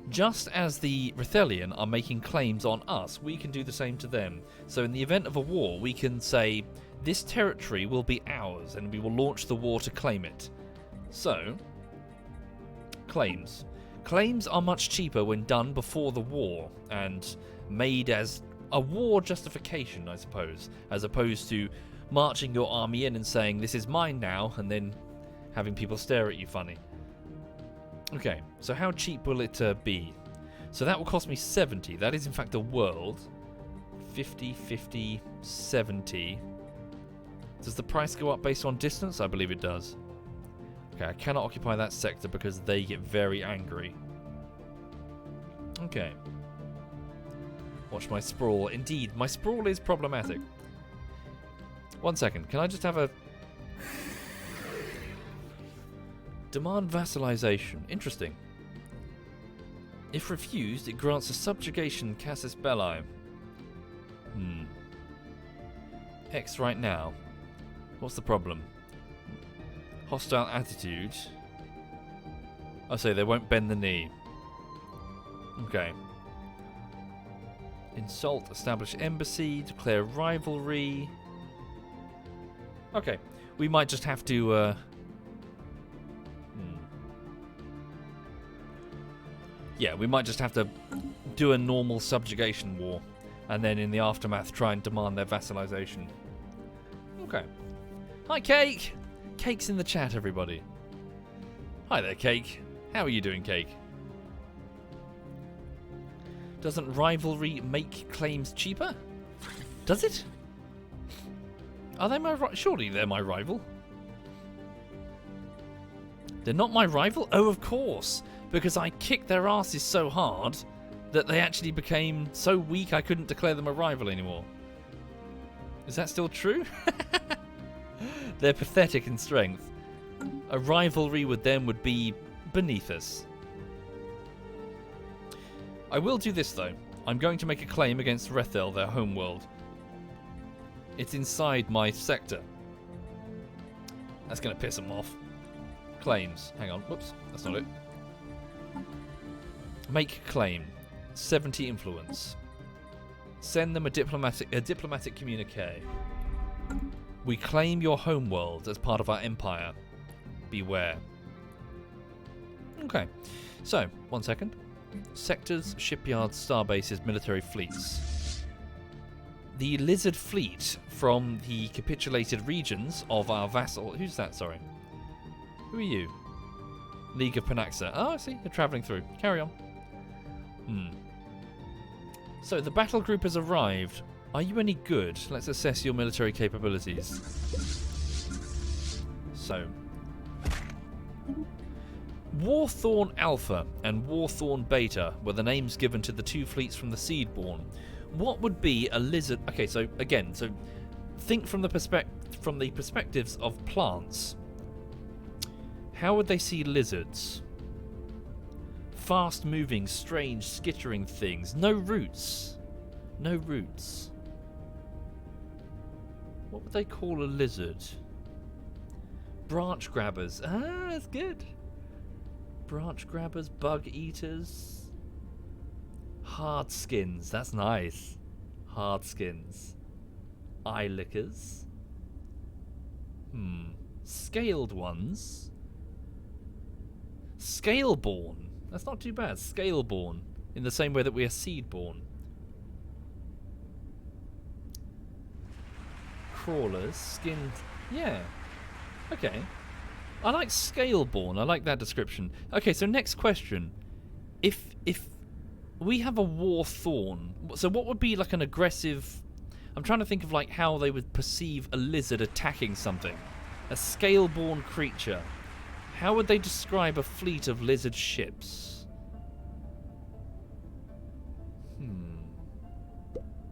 just as the Rethelian are making claims on us, we can do the same to them. So in the event of a war, we can say, this territory will be ours, and we will launch the war to claim it. So, claims. Claims are much cheaper when done before the war, and made as a war justification, I suppose, as opposed to marching your army in and saying, this is mine now, and then having people stare at you funny. Okay, so how cheap will it be? So that will cost me 70. That is in fact a world. 50, 50, 70. Does the price go up based on distance? I believe it does. Okay, I cannot occupy that sector because they get very angry. Okay. Watch my sprawl. Indeed, my sprawl is problematic. 1 second, can I just have a... Demand vassalization. Interesting. If refused, it grants a subjugation casus belli. X right now. What's the problem? Hostile attitude. I say they won't bend the knee. Okay. Insult, establish embassy, declare rivalry. Okay. We might just have to... Yeah, we might just have to do a normal subjugation war, and then in the aftermath try and demand their vassalization. Okay. Hi, Cake! Cake's in the chat, everybody. Hi there, Cake. How are you doing, Cake? Doesn't rivalry make claims cheaper? Does it? Are they my rival? Surely they're my rival. They're not my rival? Oh, of course. Because I kicked their asses so hard that they actually became so weak I couldn't declare them a rival anymore. Is that still true? They're pathetic in strength. A rivalry with them would be beneath us. I will do this though. I'm going to make a claim against Rethel, their homeworld. It's inside my sector. That's going to piss them off. Claims. Hang on. Whoops. That's not it. Make claim. 70 influence. Send them a diplomatic communique. We claim your homeworld as part of our empire. Beware. Okay. So, 1 second. Sectors, shipyards, starbases, military fleets. The lizard fleet from the capitulated regions of our vassal... Who's that, sorry? Who are you? League of Panaxa. Oh, I see. You're travelling through. Carry on. So, the battle group has arrived. Are you any good? Let's assess your military capabilities. So. Warthorn Alpha and Warthorn Beta were the names given to the two fleets from the Seedborn. What would be a lizard? Okay, so again, think from the perspectives of plants. How would they see lizards? Fast-moving, strange, skittering things. No roots. No roots. What would they call a lizard? Branch grabbers. Ah, that's good. Branch grabbers, bug eaters. Hard skins. That's nice. Hard skins. Eye lickers. Scaled ones. Scaleborn. That's not too bad. Scaleborn. In the same way that we are seedborn. Crawlers. Skinned. Yeah. Okay. I like Scaleborn. I like that description. Okay, so next question. If we have a Warthorn, so what would be like an aggressive... I'm trying to think of like how they would perceive a lizard attacking something. A Scaleborn creature. How would they describe a fleet of lizard ships?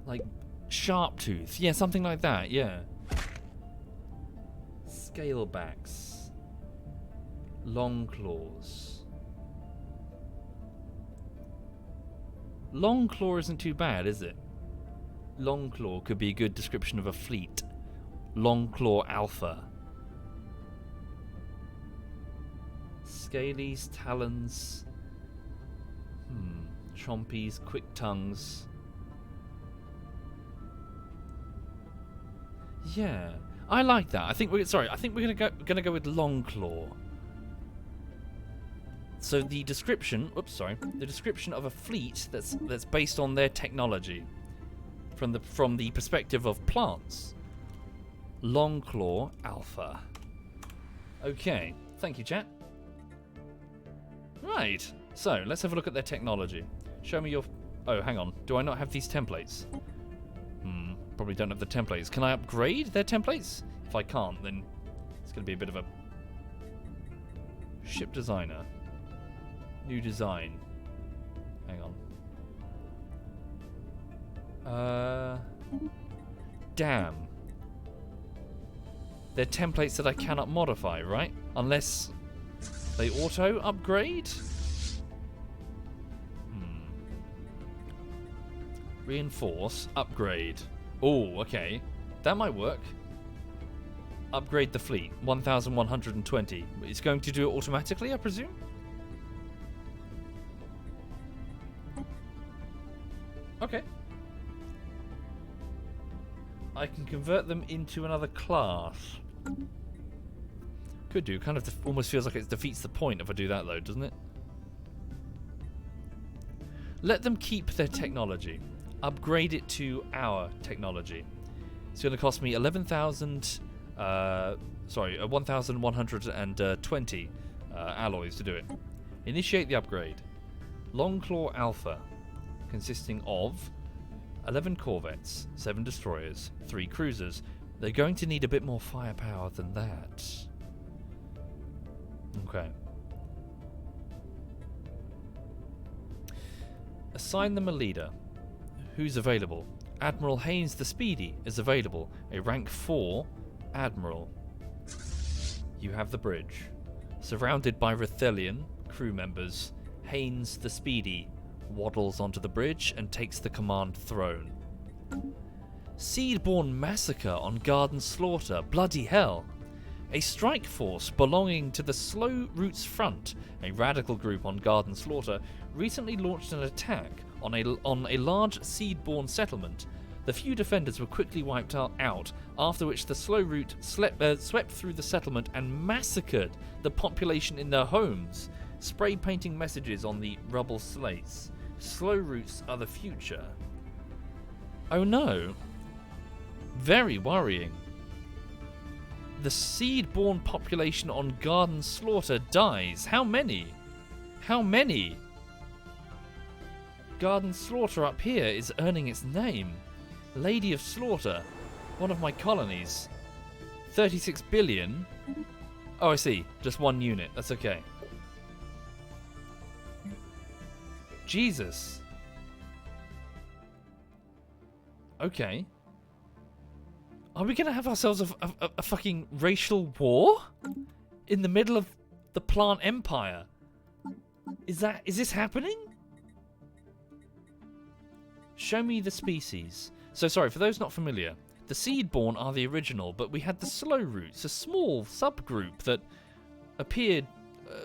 Like Sharptooth. Yeah, something like that, yeah. Scalebacks. Long claws. Long claw isn't too bad, is it? Long claw could be a good description of a fleet. Long claw alpha. Scalies, talons. Chompies, quick tongues. Yeah, I like that. I think we're gonna go with long claw. So the description, the description of a fleet that's based on their technology, from the perspective of plants. Longclaw Alpha. Okay, thank you, chat. Right, so let's have a look at their technology. Show me your... Oh, hang on. Do I not have these templates? Probably don't have the templates. Can I upgrade their templates? If I can't, then it's going to be a bit of a... Ship designer. New design. Hang on. Damn. They're templates that I cannot modify, right? Unless they auto upgrade? Reinforce, upgrade. Oh, okay. That might work. Upgrade the fleet. 1,120. It's going to do it automatically, I presume? Okay. I can convert them into another class. Could do. Kind of almost feels like it defeats the point if I do that, though, doesn't it? Let them keep their technology. Upgrade it to our technology. It's going to cost me 1,120 alloys to do it. Initiate the upgrade. Longclaw Alpha, consisting of 11 corvettes, 7 destroyers, 3 cruisers. They're going to need a bit more firepower than that. Okay. Assign them a leader. Who's available? Admiral Haynes the Speedy is available. A rank 4 Admiral. You have the bridge. Surrounded by Rithelian crew members, Haynes the Speedy waddles onto the bridge and takes the command throne. Seedborn massacre on Garden Slaughter. Bloody hell. A strike force belonging to the Slow Roots Front, a radical group on Garden Slaughter, recently launched an attack on a large Seedborn settlement. The few defenders were quickly wiped out, after which the Slow Root swept through the settlement and massacred the population in their homes, spray painting messages on the rubble slates. Slow Roots are the future. Oh no. Very worrying. The Seedborn population on Garden Slaughter dies. How many? How many? Garden Slaughter up here is earning its name. Lady of Slaughter, one of my colonies. 36 billion. Oh, I see. Just one unit. That's okay. Jesus. Okay. Are we going to have ourselves a fucking racial war? In the middle of the plant empire? Is this happening? Show me the species. So sorry, for those not familiar, the Seedborn are the original, but we had the Slow Roots, a small subgroup that appeared.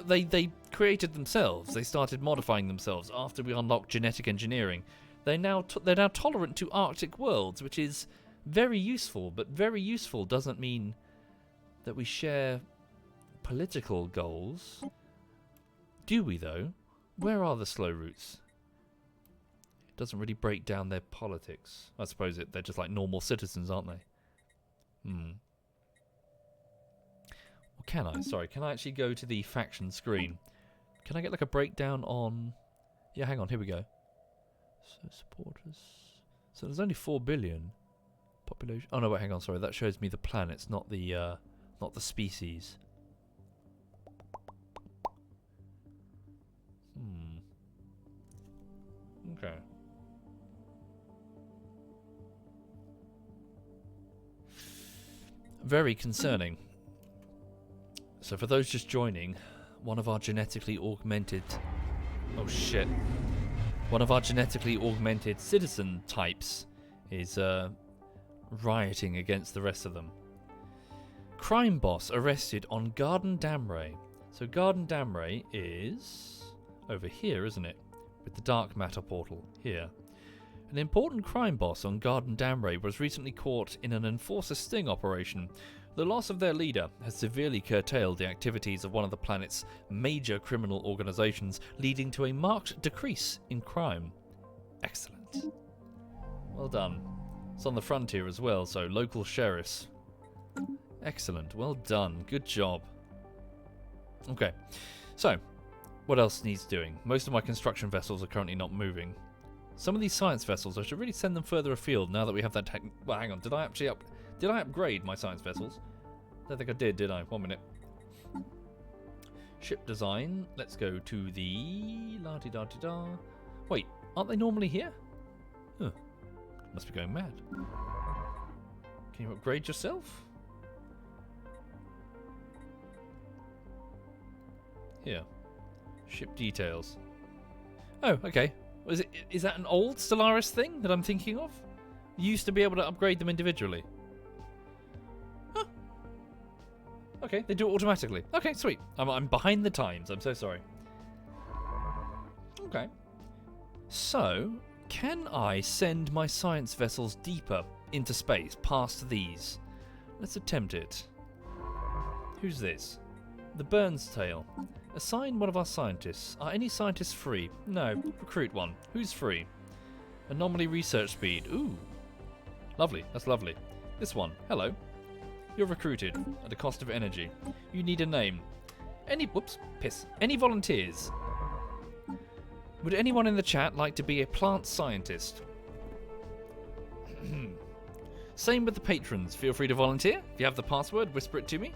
They created themselves. They started modifying themselves after we unlocked genetic engineering. They're now tolerant to Arctic worlds, which is very useful. But very useful doesn't mean that we share political goals. Do we though? Where are the Slow Roots? It doesn't really break down their politics. I suppose they're just like normal citizens, aren't they? Well, can I? Sorry, can I actually go to the faction screen? Can I get like a breakdown on... Yeah, hang on, here we go. So, supporters... So there's only 4 billion population... Oh no, wait, hang on, sorry. That shows me the planets, not the species. Okay. Very concerning. So for those just joining, one of our genetically augmented... Oh shit. One of our genetically augmented citizen types is rioting against the rest of them. Crime boss arrested on Garden Damray. So Garden Damray is over here, isn't it? With the dark matter portal here. An important crime boss on Garden Damray was recently caught in an enforcer sting operation. The loss of their leader has severely curtailed the activities of one of the planet's major criminal organizations, leading to a marked decrease in crime. Excellent. Well done. It's on the frontier as well, so local sheriffs. Excellent. Well done. Good job. Okay. So, what else needs doing? Most of my construction vessels are currently not moving. Some of these science vessels, I should really send them further afield now that we have that tech... Well, hang on. Did I upgrade my science vessels? I don't think I did I? 1 minute. Ship design. Let's go to the... La-di-da-di-da. Wait, aren't they normally here? Huh. Must be going mad. Can you upgrade yourself? Here. Ship details. Oh, okay. Is that an old Stellaris thing that I'm thinking of? You used to be able to upgrade them individually. Huh. Okay, they do it automatically. Okay, sweet. I'm behind the times. I'm so sorry. Okay. So, can I send my science vessels deeper into space, past these? Let's attempt it. Who's this? The Burns Tale. Assign one of our scientists. Are any scientists free? No. Recruit one. Who's free? Anomaly research speed. Ooh. Lovely. That's lovely. This one. Hello. You're recruited at a cost of energy. You need a name. Any volunteers? Would anyone in the chat like to be a plant scientist? Same with the patrons. Feel free to volunteer. If you have the password, whisper it to me.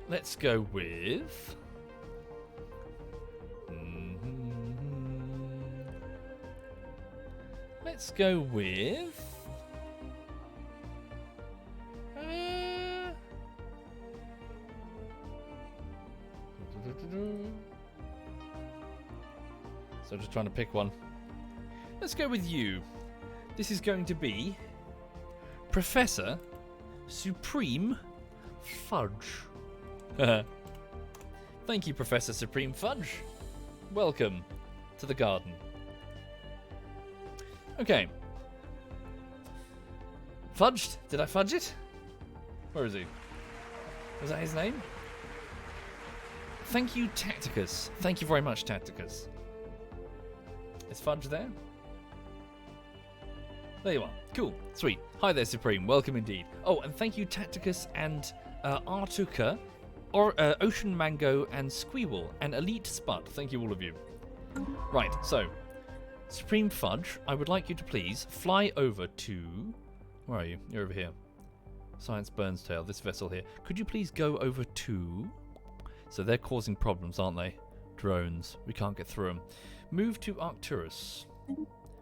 Let's go with... Let's go with... So just trying to pick one. Let's go with you. This is going to be... Professor Supreme Fudge. Thank you, Professor Supreme Fudge. Welcome to the garden. Okay. Fudged? Did I fudge it? Where is he? Was that his name? Thank you, Tacticus. Thank you very much, Tacticus. Is Fudge there? There you are. Cool. Sweet. Hi there, Supreme. Welcome indeed. Oh, and thank you, Tacticus and Artuka, Ocean Mango and Squeewall, and Elite Spud. Thank you, all of you. Right, so, Supreme Fudge, I would like you to please fly over to... Where are you? You're over here. Science Burns Tail, this vessel here. Could you please go over to So they're causing problems, aren't they? Drones. We can't get through them. Move to Arcturus.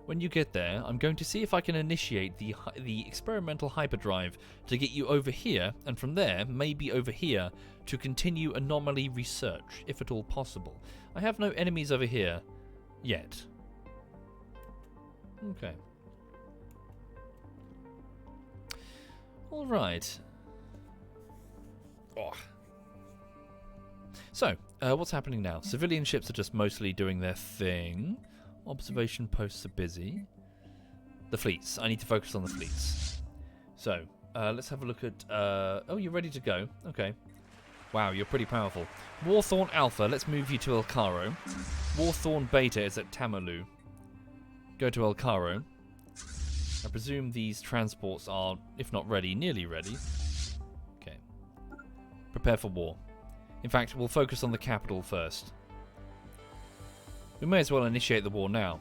When you get there, I'm going to see if I can initiate the experimental hyperdrive to get you over here, and from there, maybe over here, to continue anomaly research, if at all possible. I have no enemies over here yet. Okay. Alright. Oh. So, what's happening now? Civilian ships are just mostly doing their thing. Observation posts are busy. The fleets. I need to focus on the fleets. So, let's have a look at... oh, you're ready to go. Okay. Wow, you're pretty powerful. Warthorn Alpha, let's move you to El Cairo. Warthorn Beta is at Tamalu. Go to El Cairo. I presume these transports are, if not ready, nearly ready. Okay. Prepare for war. In fact, we'll focus on the capital first. We may as well initiate the war now.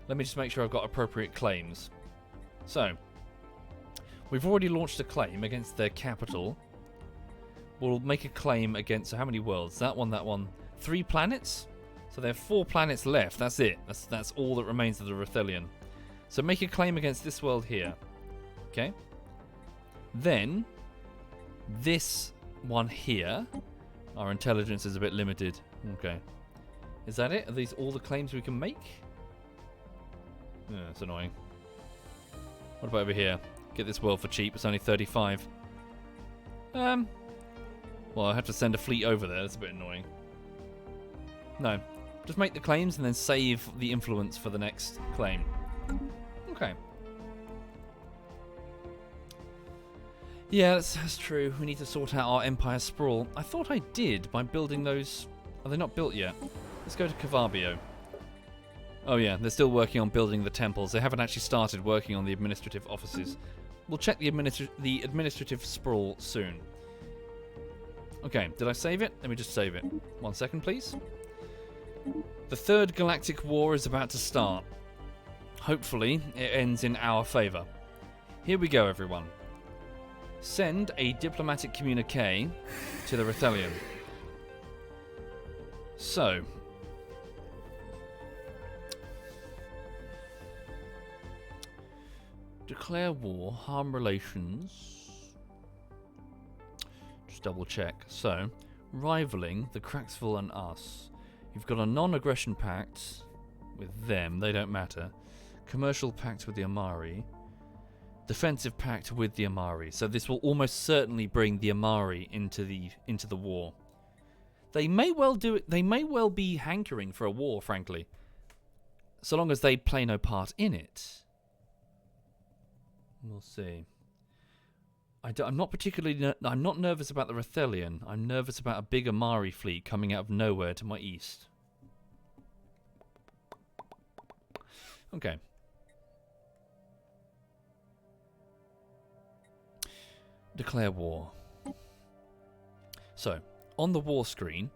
Let me just make sure I've got appropriate claims. So, we've already launched a claim against their capital. We'll make a claim against, so how many worlds? That one. 3 planets? So there are 4 planets left, that's it. That's all that remains of the Rethelian. So make a claim against this world here. Okay? Then, this one here. Our intelligence is a bit limited. Okay. Is that it? Are these all the claims we can make? Yeah, it's annoying. What about over here? Get this world for cheap. It's only 35. Well, I have to send a fleet over there. That's a bit annoying. No. Just make the claims and then save the influence for the next claim. Okay. Yeah, that's true. We need to sort out our Empire Sprawl. I thought I did by building those... Are they not built yet? Let's go to Cavabio. Oh yeah, they're still working on building the temples. They haven't actually started working on the administrative offices. We'll check the administrative sprawl soon. Okay, did I save it? Let me just save it. 1 second, please. The Third Galactic War is about to start. Hopefully, it ends in our favour. Here we go, everyone. Send a diplomatic communique to the Rethelian. So... Declare war, harm relations. Just double check. So, rivaling the Cracksville and us. You've got a non-aggression pact with them, they don't matter. Commercial pact with the Amari. Defensive pact with the Amari. So this will almost certainly bring the Amari into the war. They may well do it. They may well be hankering for a war, frankly. So long as they play no part in it. We'll see. I'm not particularly... I'm not nervous about the Rethelian. I'm nervous about a big Amari fleet coming out of nowhere to my east. Okay. Declare war. So, on the war screen...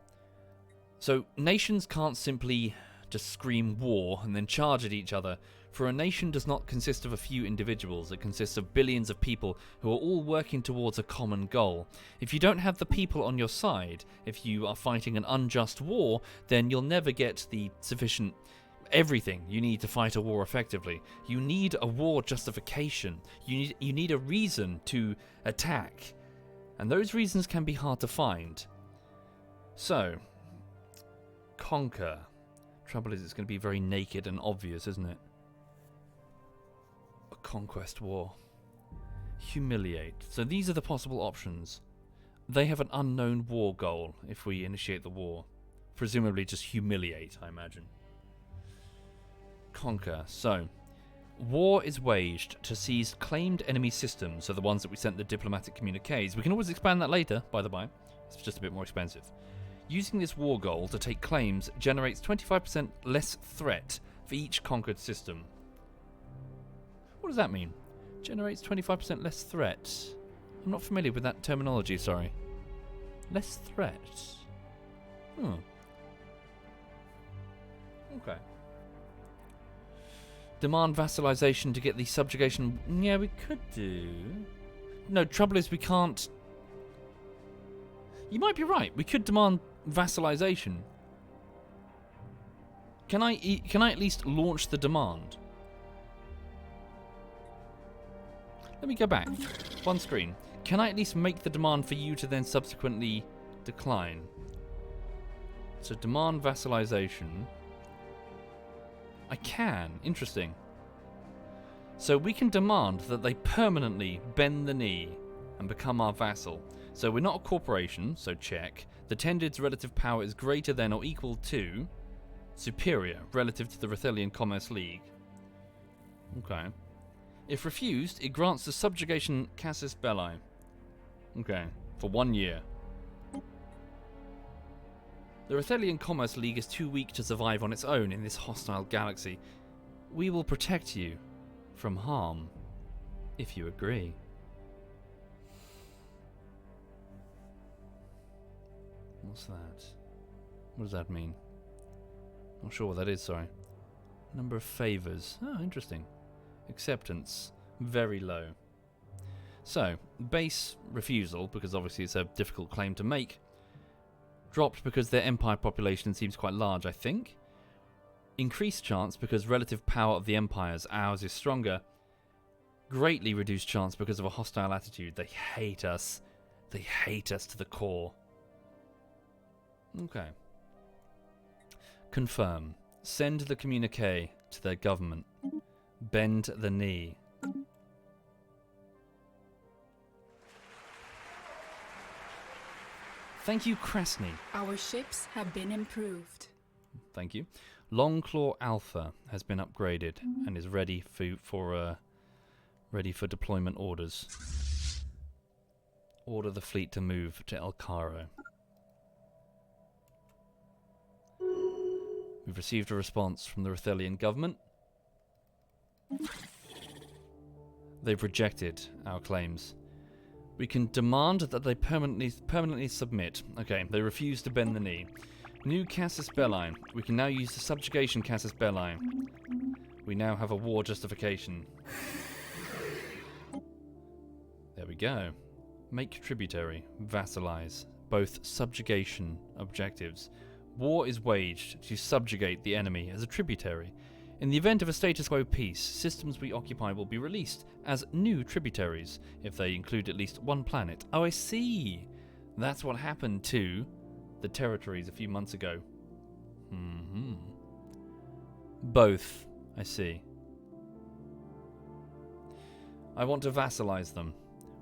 So, nations can't simply just scream war and then charge at each other. For a nation does not consist of a few individuals, it consists of billions of people who are all working towards a common goal. If you don't have the people on your side, if you are fighting an unjust war, then you'll never get the sufficient everything you need to fight a war effectively. You need a war justification. You need a reason to attack. And those reasons can be hard to find. So, conquer. Trouble is, it's going to be very naked and obvious, isn't it? A conquest war. Humiliate. So these are the possible options. They have an unknown war goal if we initiate the war. Presumably just humiliate, I imagine. Conquer. So, war is waged to seize claimed enemy systems, so the ones that we sent the diplomatic communiques. We can always expand that later, by the by. It's just a bit more expensive. Using this war goal to take claims generates 25% less threat for each conquered system. What does that mean? Generates 25% less threat. I'm not familiar with that terminology, sorry. Less threat. Okay. Demand vassalization to get the subjugation... Yeah, we could do... No, trouble is we can't... You might be right. We could demand vassalization. Can I at least launch the demand? Let me go back. One screen. Can I at least make the demand for you to then subsequently decline? So demand vassalization. I can. Interesting. So we can demand that they permanently bend the knee and become our vassal. So we're not a corporation, so check. The Tended's relative power is greater than or equal to superior relative to the Rethelian Commerce League. Okay. If refused, it grants the subjugation casus belli. Okay. For 1 year. The Rethelian Commerce League is too weak to survive on its own in this hostile galaxy. We will protect you from harm, if you agree. What's that? What does that mean? Not sure what that is, sorry. Number of favours. Oh, interesting. Acceptance. Very low. So, base refusal, because obviously it's a difficult claim to make. Dropped because their empire population seems quite large, I think. Increased chance because relative power of the empires, ours is stronger. Greatly reduced chance because of a hostile attitude. They hate us. They hate us to the core. Okay. Confirm. Send the communique to their government. Bend the knee. Thank you, Krasny. Our ships have been improved. Thank you. Longclaw Alpha has been upgraded and is ready for deployment orders. Order the fleet to move to El Cairo. We've received a response from the Rethelian government. They've rejected our claims. We can demand that they permanently submit. Okay, they refuse to bend the knee. New casus belli. We can now use the subjugation casus belli. We now have a war justification. There we go. Make tributary. Vassalize. Both subjugation objectives. War is waged to subjugate the enemy as a tributary. In the event of a status quo peace, systems we occupy will be released as new tributaries, if they include at least one planet. Oh, I see! That's what happened to the territories a few months ago. Both, I see. I want to vassalize them.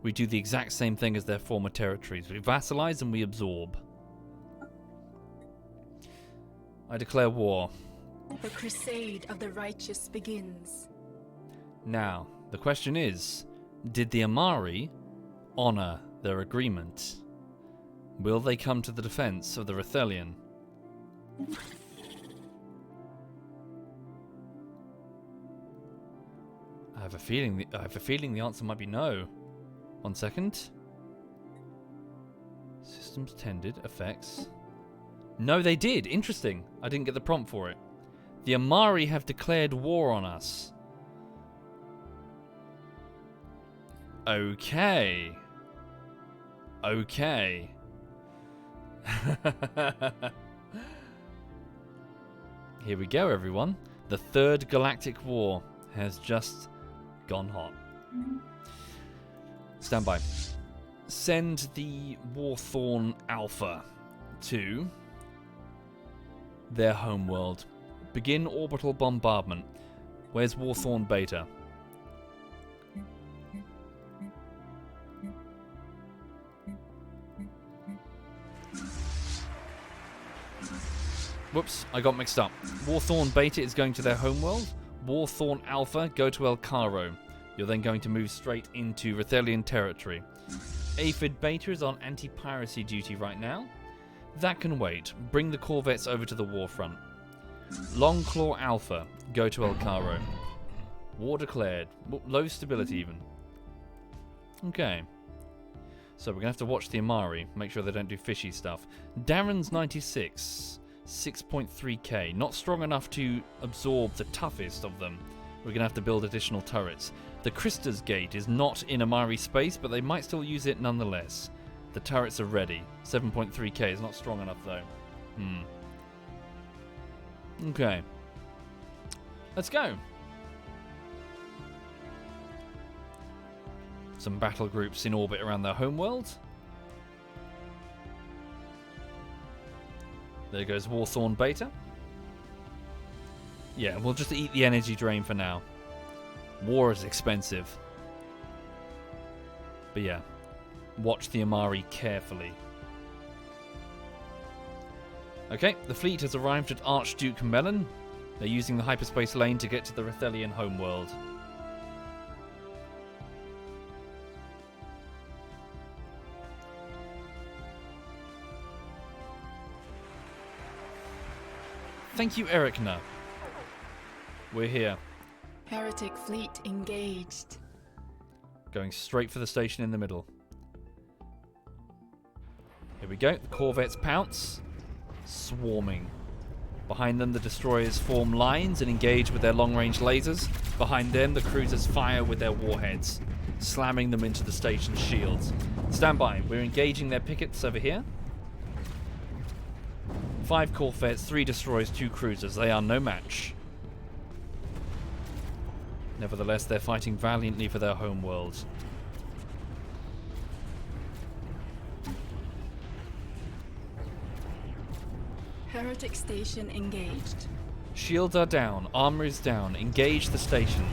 We do the exact same thing as their former territories. We vassalize and we absorb. I declare war. The crusade of the righteous begins. Now, the question is, did the Amari honor their agreement? Will they come to the defense of the Rethelian? I have a feeling the answer might be no. 1 second. Systems tended effects. No, they did. Interesting. I didn't get the prompt for it. The Amari have declared war on us. Okay. Okay. Here we go, everyone. The Third Galactic War has just gone hot. Stand by. Send the Warthorn Alpha to their homeworld. Begin orbital bombardment. Where's Warthorn Beta? Whoops, I got mixed up. Warthorn Beta is going to their homeworld. Warthorn Alpha, go to El Cairo. You're then going to move straight into Rethelian territory. Aphid Beta is on anti-piracy duty right now. That can wait. Bring the corvettes over to the warfront. Longclaw Alpha, go to El Cairo. War declared. Low stability even. Okay. So we're going to have to watch the Amari, make sure they don't do fishy stuff. Darren's 96, 6.3k. Not strong enough to absorb the toughest of them. We're going to have to build additional turrets. The Krista's Gate is not in Amari space, but they might still use it nonetheless. The turrets are ready. 7.3k is not strong enough, though. Okay. Let's go. Some battle groups in orbit around their homeworld. There goes Warthorn Beta. Yeah, we'll just eat the energy drain for now. War is expensive. But yeah, watch the Amari carefully. Okay, the fleet has arrived at Archduke Melon. They're using the hyperspace lane to get to the Rethelian homeworld. Thank you, Ericna. We're here. Heretic fleet engaged. Going straight for the station in the middle. Here we go. The corvettes pounce. Swarming. Behind them, the destroyers form lines and engage with their long-range lasers. Behind them, the cruisers fire with their warheads, slamming them into the station's shields. Stand by. We're engaging their pickets over here. 5 corvettes, 3 destroyers, 2 cruisers. They are no match. Nevertheless, they're fighting valiantly for their homeworld. Heretic station engaged. Shields are down. Armor is down. Engage the station.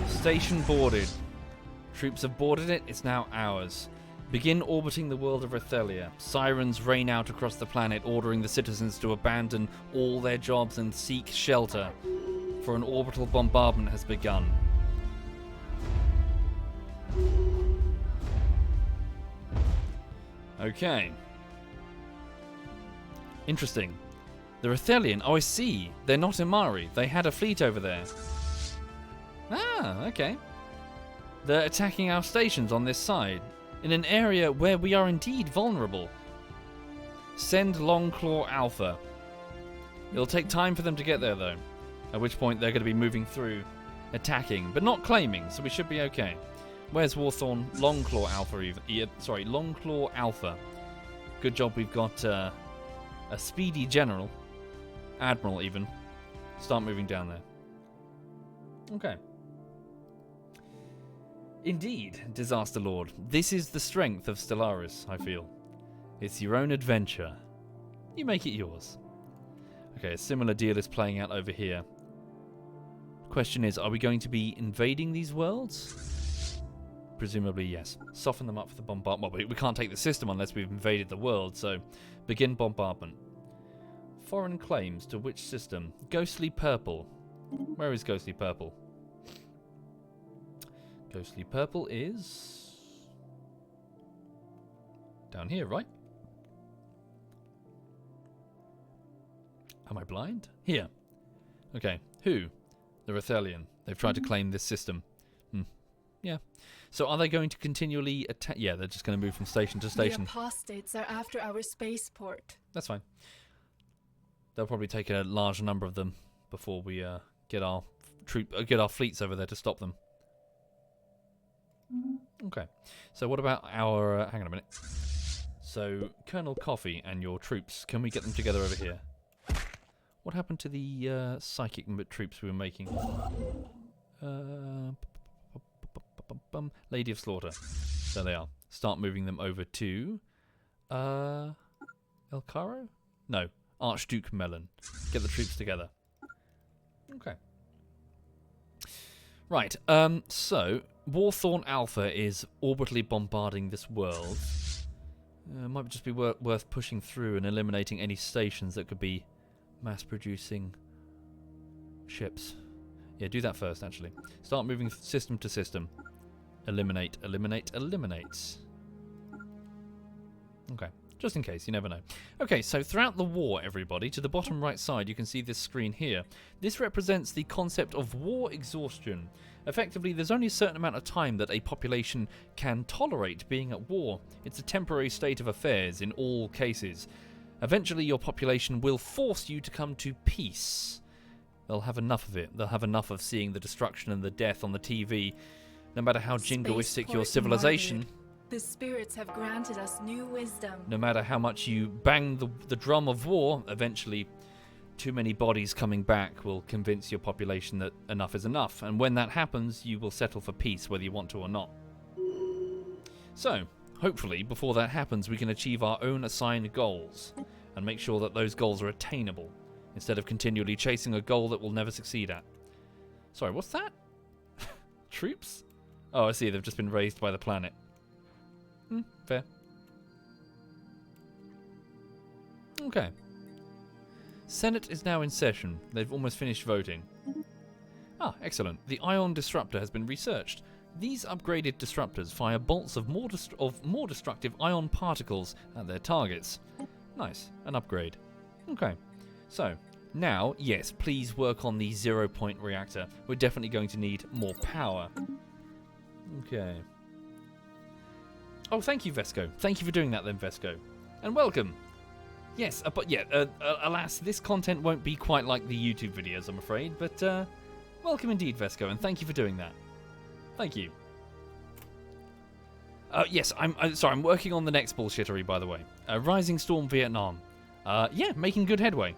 Station boarded. Troops have boarded it. It's now ours. Begin orbiting the world of Rethelia. Sirens rain out across the planet, ordering the citizens to abandon all their jobs and seek shelter, for an orbital bombardment has begun. Okay. Interesting. The Rethelian, oh I see. They're not Imari. They had a fleet over there. Ah, okay. They're attacking our stations on this side, in an area where we are indeed vulnerable. Send Longclaw Alpha. It'll take time for them to get there, though, at which point they're going to be moving through, attacking, but not claiming, so we should be okay. Where's Warthorn? Longclaw Alpha, Longclaw Alpha. Good job we've got a speedy general, admiral even. Start moving down there. Okay. Indeed, Disaster Lord. This is the strength of Stellaris, I feel. It's your own adventure. You make it yours. Okay, a similar deal is playing out over here. Question is, are we going to be invading these worlds? Presumably, yes. Soften them up for the bombardment. Well, we can't take the system unless we've invaded the world, so begin bombardment. Foreign claims to which system? Ghostly Purple. Where is Ghostly Purple? Ghostly Purple is down here, right? Am I blind? Here. Okay. Who? The Rethelian. They've tried to claim this system. Yeah. So are they going to continually attack? Yeah, they're just going to move from station to station. The apostates are after our spaceport. That's fine. They'll probably take a large number of them before we get our fleets over there to stop them. Okay, so what about our... hang on a minute. So, Colonel Coffee and your troops, can we get them together over here? What happened to the psychic troops we were making? Lady of Slaughter. There they are. Start moving them over to... El Caro? No, Archduke Melon. Get the troops together. Okay. Right, so... Warthorn Alpha is orbitally bombarding this world. Might just be worth pushing through and eliminating any stations that could be mass-producing ships. Yeah, do that first, actually. Start moving system to system. Eliminate, eliminate, eliminate. Okay, just in case, you never know. Okay, so throughout the war, everybody, to the bottom right side, you can see this screen here. This represents the concept of war exhaustion. Effectively, there's only a certain amount of time that a population can tolerate being at war. It's a temporary state of affairs in all cases. Eventually your population will force you to come to peace. They'll have enough of it. They'll have enough of seeing the destruction and the death on the TV. No matter how jingoistic your civilization, the spirits have granted us new wisdom. no matter how much you bang the drum of war, eventually too many bodies coming back will convince your population that enough is enough. And when that happens, you will settle for peace, whether you want to or not. So, hopefully, before that happens, we can achieve our own assigned goals and make sure that those goals are attainable, instead of continually chasing a goal that we'll never succeed at. Sorry, what's that? Troops? Oh, I see, they've just been raised by the planet. Fair. Okay. Senate is now in session. They've almost finished voting. Ah, excellent. The ion disruptor has been researched. These upgraded disruptors fire bolts of more destructive ion particles at their targets. Nice, an upgrade. Okay, so now, yes, please work on the 0-point reactor. We're definitely going to need more power. Okay. Oh, thank you, Vesco. Thank you for doing that then, Vesco. And welcome. Yes, but yeah, alas, this content won't be quite like the YouTube videos, I'm afraid, but welcome indeed, Vesco, and thank you for doing that. Thank you. Yes, I'm working on the next bullshittery, by the way. Rising Storm Vietnam. Yeah, making good headway.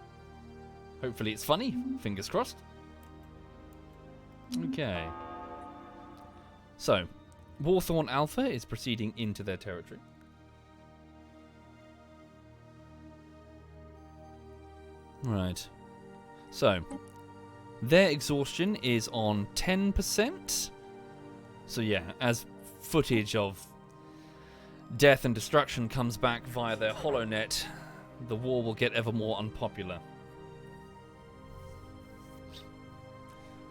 Hopefully it's funny. Fingers crossed. Okay. So, Warthorn Alpha is proceeding into their territory. Right. So, their exhaustion is on 10%. So yeah, as footage of death and destruction comes back via their HoloNet, the war will get ever more unpopular.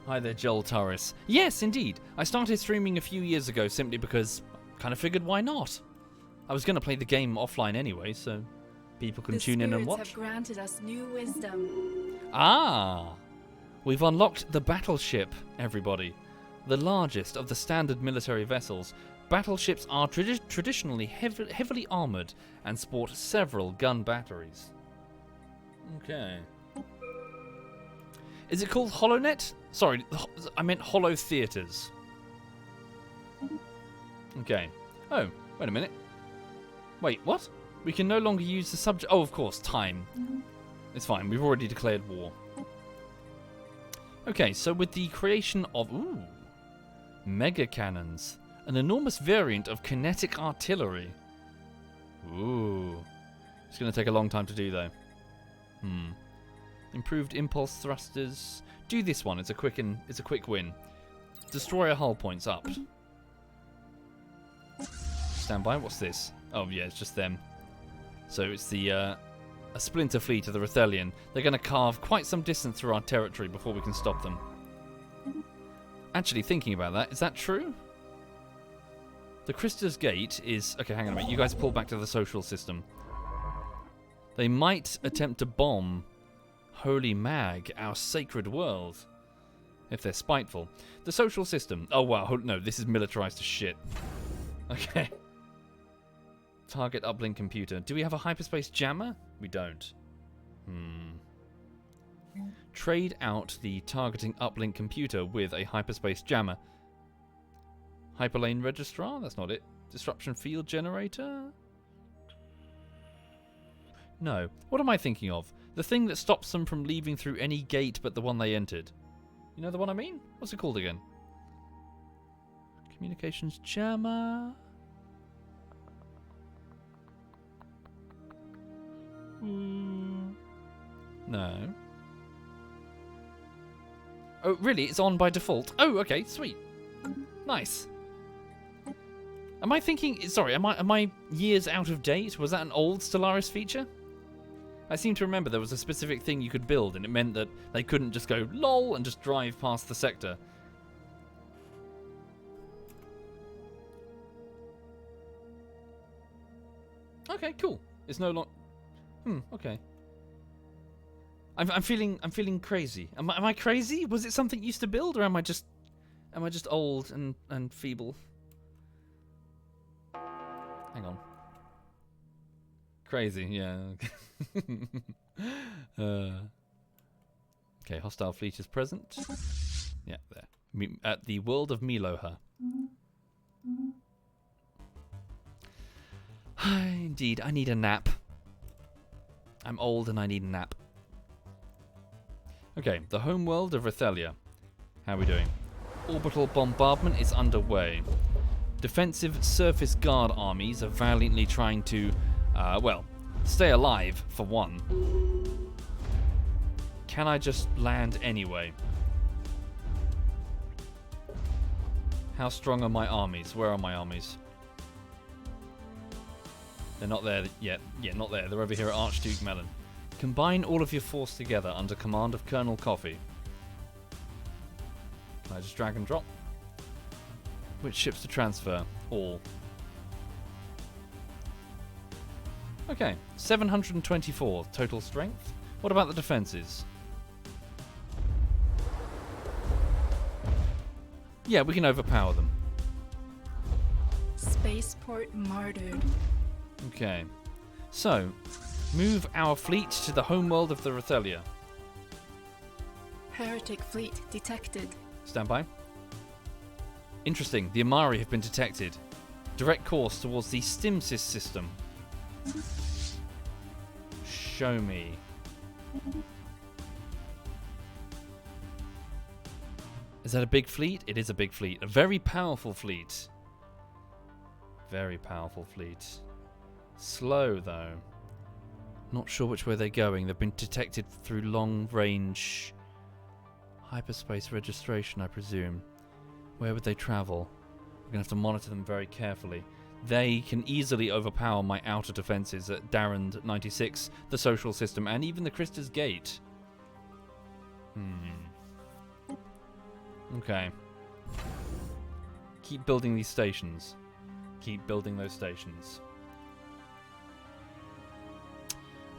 Hi there, Joel Turris. Yes, indeed. I started streaming a few years ago simply because I kind of figured why not? I was going to play the game offline anyway, so people can tune in and watch. The spirits have granted us new wisdom. Ah! We've unlocked the battleship, everybody. The largest of the standard military vessels. Battleships are traditionally heavily armoured and sport several gun batteries. Okay. Is it called HoloNet? Sorry, I meant Holo Theatres. Okay. Oh, wait a minute. Wait, what? We can no longer use the subject... Oh, of course, time. It's fine, we've already declared war. Okay, so with the creation of... Ooh. Mega cannons. An enormous variant of kinetic artillery. Ooh. It's going to take a long time to do, though. Improved impulse thrusters. Do this one. It's a quick win. Destroyer hull points up. Stand by. What's this? Oh yeah, it's just them. So it's the a splinter fleet of the Rethelian. They're going to carve quite some distance through our territory before we can stop them. Actually, thinking about that, is that true? The Krista's Gate is... Okay, hang on a minute. You guys pull back to the social system. They might attempt to bomb Holy Mag, our sacred world. If they're spiteful. The social system. Oh, wow. No, this is militarized as shit. Okay. Target uplink computer. Do we have a hyperspace jammer? We don't. Trade out the targeting uplink computer with a hyperspace jammer. Hyperlane registrar? That's not it. Disruption field generator? No. What am I thinking of? The thing that stops them from leaving through any gate but the one they entered. You know the one I mean? What's it called again? Communications jammer? No. Oh, really? It's on by default? Oh, okay, sweet. Nice. Am I thinking... Sorry, am I years out of date? Was that an old Stellaris feature? I seem to remember there was a specific thing you could build, and it meant that they couldn't just go LOL and just drive past the sector. Okay, cool. It's no longer... okay. I'm feeling crazy. Am I crazy? Was it something you used to build, or am I just old and feeble? Hang on. Crazy, yeah. Okay, hostile fleet is present. Yeah, there. At the world of Miloha. Indeed, I need a nap. I'm old and I need a nap. Okay, the home world of Rethelia. How are we doing? Orbital bombardment is underway. Defensive surface guard armies are valiantly trying to, well, stay alive, for one. Can I just land anyway? How strong are my armies? Where are my armies? They're not there yet. Yeah, not there. They're over here at Archduke Melon. Combine all of your force together under command of Colonel Coffee. Can I just drag and drop? Which ships to transfer? All. Okay, 724 total strength. What about the defenses? Yeah, we can overpower them. Spaceport martyred. Okay. So, move our fleet to the homeworld of the Rethelia. Heretic fleet detected. Stand by. Interesting, the Amari have been detected. Direct course towards the Stimsys system. Show me. Is that a big fleet? It is a big fleet. A very powerful fleet. Very powerful fleet. Slow, though. Not sure which way they're going. They've been detected through long-range hyperspace registration, I presume. Where would they travel? We're going to have to monitor them very carefully. They can easily overpower my outer defenses at Darrand 96, the social system, and even the Christus Gate. Okay. Keep building these stations. Keep building those stations.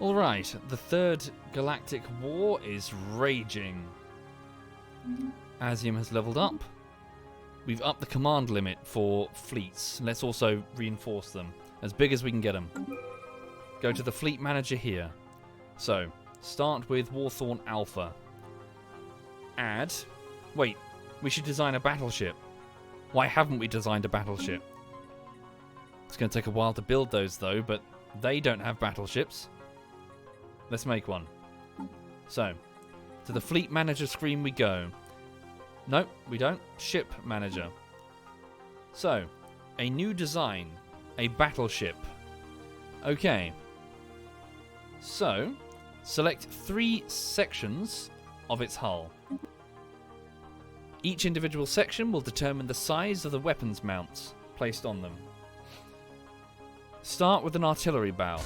Alright, the Third Galactic War is raging. Asium has leveled up. We've upped the command limit for fleets. Let's also reinforce them. As big as we can get them. Go to the fleet manager here. So, start with Warthorn Alpha. Add... Wait, we should design a battleship. Why haven't we designed a battleship? It's going to take a while to build those though, but they don't have battleships. Let's make one. So, to the fleet manager screen we go. Nope, we don't. Ship manager. So, a new design. A battleship. Okay. So, select 3 sections of its hull. Each individual section will determine the size of the weapons mounts placed on them. Start with an artillery bow.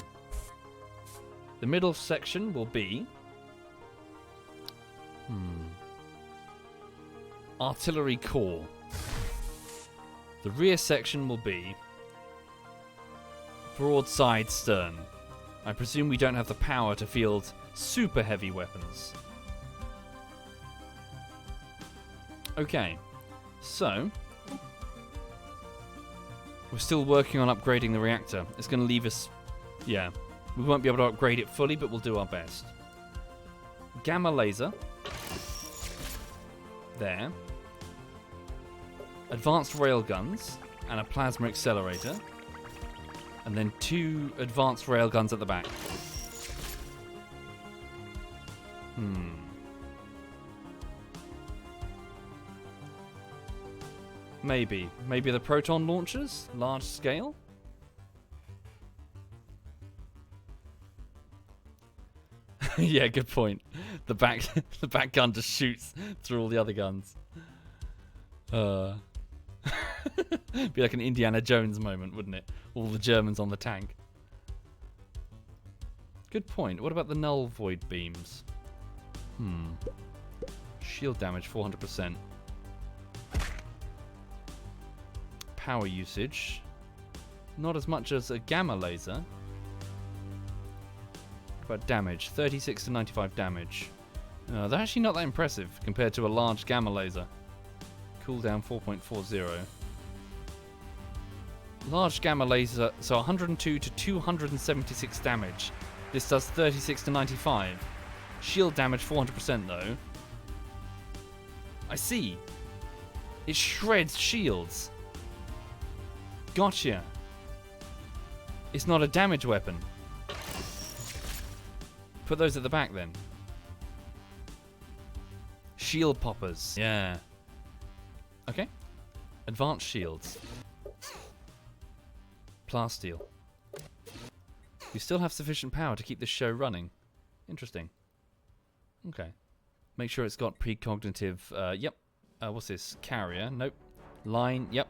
The middle section will be... artillery core. The rear section will be... broadside stern. I presume we don't have the power to field super heavy weapons. Okay, so... we're still working on upgrading the reactor. It's going to leave us... yeah, we won't be able to upgrade it fully, but we'll do our best. Gamma laser. There. Advanced railguns and a plasma accelerator. And then 2 advanced railguns at the back. Maybe. Maybe the proton launchers? Large scale? Yeah, good point. The back gun just shoots through all the other guns. Be like an Indiana Jones moment, wouldn't it? All the Germans on the tank. Good point. What about the null void beams? Shield damage 400%. Power usage. Not as much as a gamma laser. What about damage? 36 to 95 damage. They're actually not that impressive compared to a large gamma laser. Cooldown 4.40. Large gamma laser, so 102 to 276 damage. This does 36 to 95. Shield damage 400% though. I see. It shreds shields. Gotcha. It's not a damage weapon. Put those at the back then. Shield poppers. Yeah. Okay. Advanced shields. Plasteel. You still have sufficient power to keep this show running. Interesting. Okay. Make sure it's got precognitive. Yep. What's this? Carrier. Nope. Line. Yep.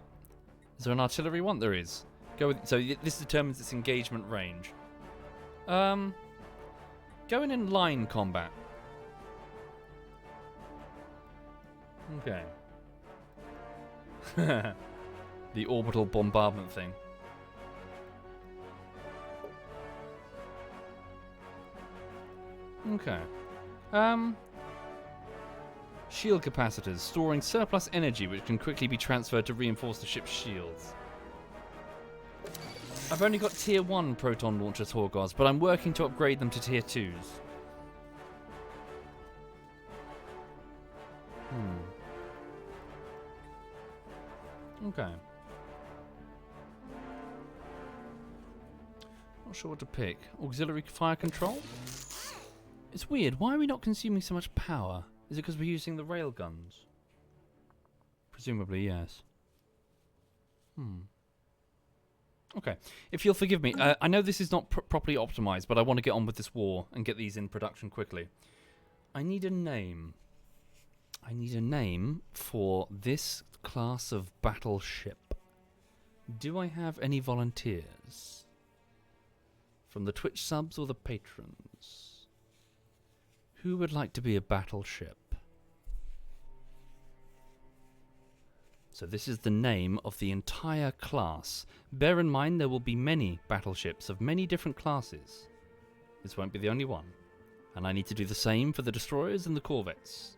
Is there an artillery one? There is. Go with. So this determines its engagement range. Going in line combat. Okay. The orbital bombardment thing. Okay. Shield capacitors, storing surplus energy which can quickly be transferred to reinforce the ship's shields. I've only got tier 1 proton launcher Torgos, but I'm working to upgrade them to tier 2s. Okay. Not sure what to pick. Auxiliary fire control? It's weird. Why are we not consuming so much power? Is it because we're using the railguns? Presumably, yes. Okay. If you'll forgive me, I know this is not properly optimized, but I want to get on with this war and get these in production quickly. I need a name. I need a name for this class of battleship. Do I have any volunteers? From the Twitch subs or the patrons? Who would like to be a battleship? So this is the name of the entire class. Bear in mind there will be many battleships of many different classes. This won't be the only one. And I need to do the same for the destroyers and the corvettes.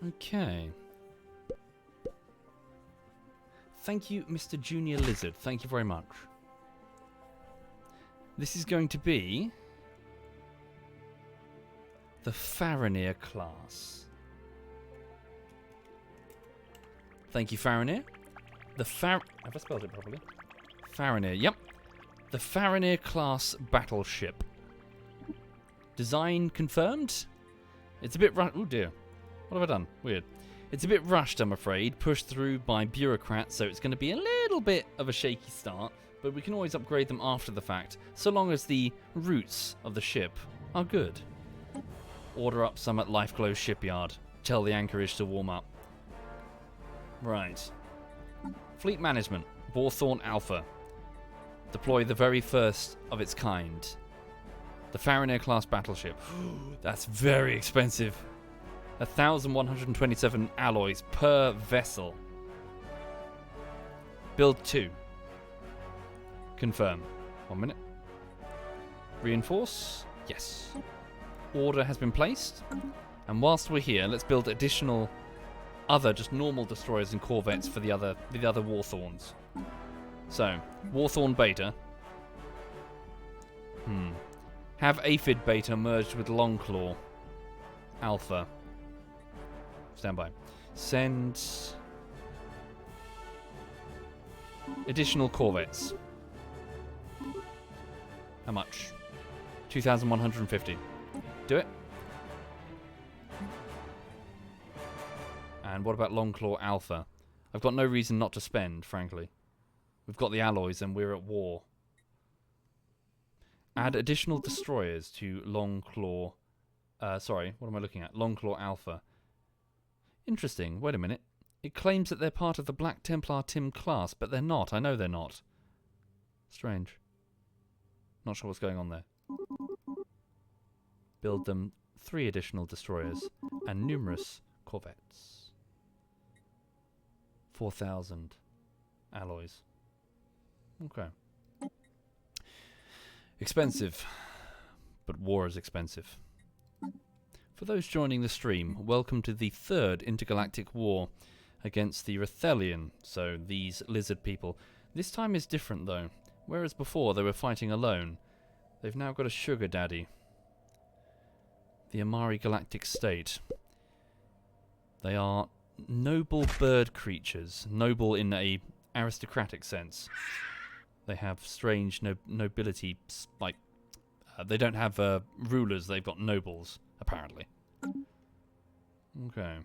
Okay. Thank you, Mr. Junior Lizard. Thank you very much. This is going to be the Farinir class. Thank you, Farinir. Have I spelled it properly? Farinir, yep. The Farinir class battleship. Design confirmed. It's a bit oh dear. What have I done? Weird. It's a bit rushed, I'm afraid. Pushed through by bureaucrats, so it's going to be a little bit of a shaky start. But we can always upgrade them after the fact, so long as the roots of the ship are good. Order up some at Lifeglow shipyard. Tell the anchorage to warm up. Right. Fleet management. Warthorn Alpha. Deploy the very first of its kind. The Farinir class battleship. That's very expensive. 1,127 alloys per vessel. Build 2. Confirm. 1 minute. Reinforce. Yes. Order has been placed. And whilst we're here, let's build additional other just normal destroyers and corvettes for the other Warthorns. So, Warthorn Beta. Have Aphid Beta merged with Longclaw Alpha. Stand by. Send additional corvettes. How much? 2,150. Do it. And what about Longclaw Alpha? I've got no reason not to spend, frankly. We've got the alloys and we're at war. Add additional destroyers to Longclaw. Sorry, what am I looking at? Longclaw Alpha. Interesting. Wait a minute. It claims that they're part of the Black Templar Tim class, but they're not. I know they're not. Strange. Not sure what's going on there. Build them 3 additional destroyers and numerous corvettes. 4,000 alloys. Okay. Expensive. But war is expensive. For those joining the stream, welcome to the third intergalactic war against the Rethelian, so these lizard people. This time is different though. Whereas before they were fighting alone, they've now got a sugar daddy. The Amari Galactic State. They are noble bird creatures. Noble in a aristocratic sense. They have strange nobility, like... they don't have rulers, they've got nobles, apparently. Okay.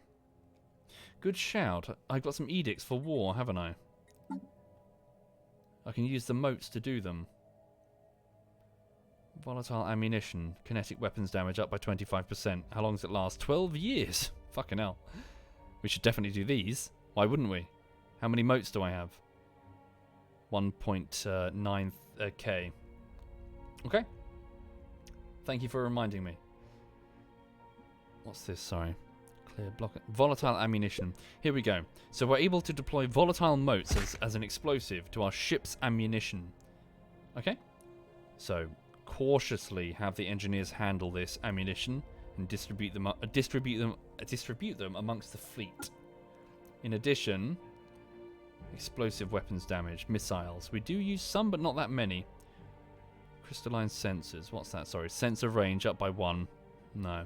Good shout. I've got some edicts for war, haven't I? I can use the moats to do them. Volatile ammunition. Kinetic weapons damage up by 25%. How long does it last? 12 years! Fucking hell. We should definitely do these. Why wouldn't we? How many moats do I have? 1.9k. Okay. Thank you for reminding me. What's this? Sorry. Clear block. Volatile ammunition. Here we go. So we're able to deploy volatile motes as an explosive to our ship's ammunition. Okay? So cautiously have the engineers handle this ammunition and distribute them amongst the fleet. In addition, explosive weapons damage, missiles. We do use some, but not that many. Crystalline sensors. What's that? Sorry. Sensor range up by 1. No.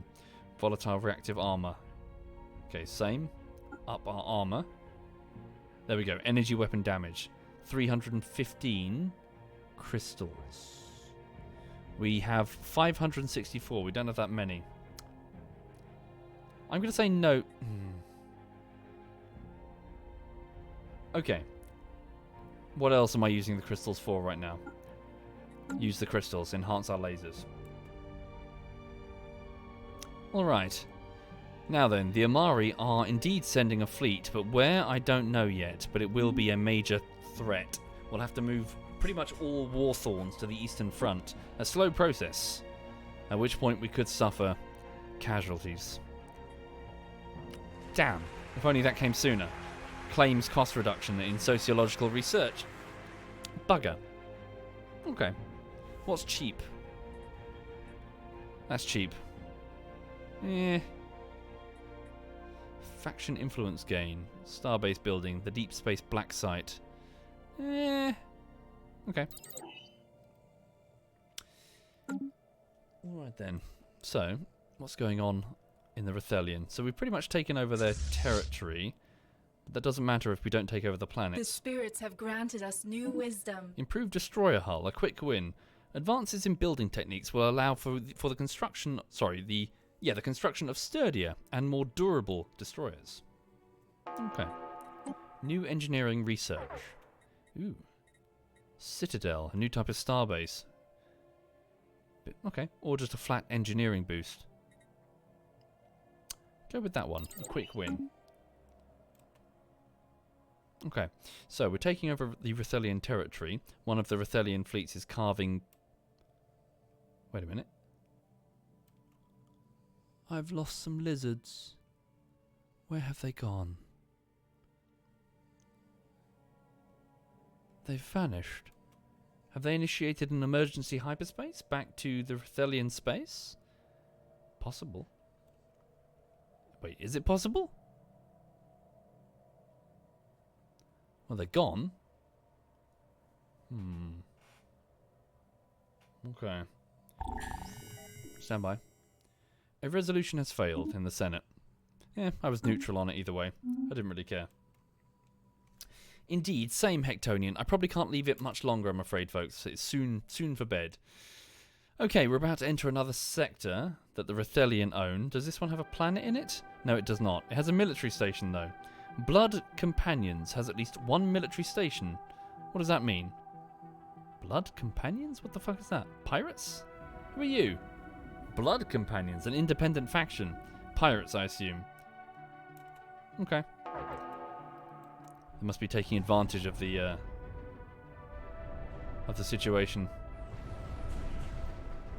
Volatile reactive armor. Okay, same. Up our armor. There we go. Energy weapon damage. 315 crystals. We have 564. We don't have that many. I'm going to say no. Okay. What else am I using the crystals for right now? Use the crystals. Enhance our lasers. Alright. Now then, the Amari are indeed sending a fleet, but where, I don't know yet, but it will be a major threat. We'll have to move pretty much all Warthorns to the Eastern Front. A slow process, at which point we could suffer casualties. Damn, if only that came sooner. Claims cost reduction in sociological research. Bugger. Okay. What's cheap? That's cheap. Faction influence gain. Starbase building. The deep space black site. Okay. Alright then. So, what's going on in the Rethelian? So we've pretty much taken over their territory. But that doesn't matter if we don't take over the planet. The spirits have granted us new wisdom. Improved destroyer hull. A quick win. Advances in building techniques will allow for the construction... the construction of sturdier and more durable destroyers. Okay. New engineering research. Ooh. Citadel, a new type of starbase. Okay, or just a flat engineering boost. Go with that one. A quick win. Okay, so we're taking over the Rethelian territory. One of the Rethelian fleets is carving... Wait a minute. I've lost some lizards. Where have they gone? They've vanished. Have they initiated an emergency hyperspace back to the Rethelian space? Possible. Wait, is it possible? Well, they're gone. Okay. Stand by. A resolution has failed in the Senate. Yeah, I was neutral on it either way. I didn't really care. Indeed, same Hectonian. I probably can't leave it much longer, I'm afraid, folks. It's soon for bed. Okay, we're about to enter another sector that the Rethelian own. Does this one have a planet in it? No, it does not. It has a military station, though. Blood Companions has at least one military station. What does that mean? Blood Companions? What the fuck is that? Pirates? Who are you? Blood Companions, an independent faction. Pirates, I assume. Okay. They must be taking advantage of the situation.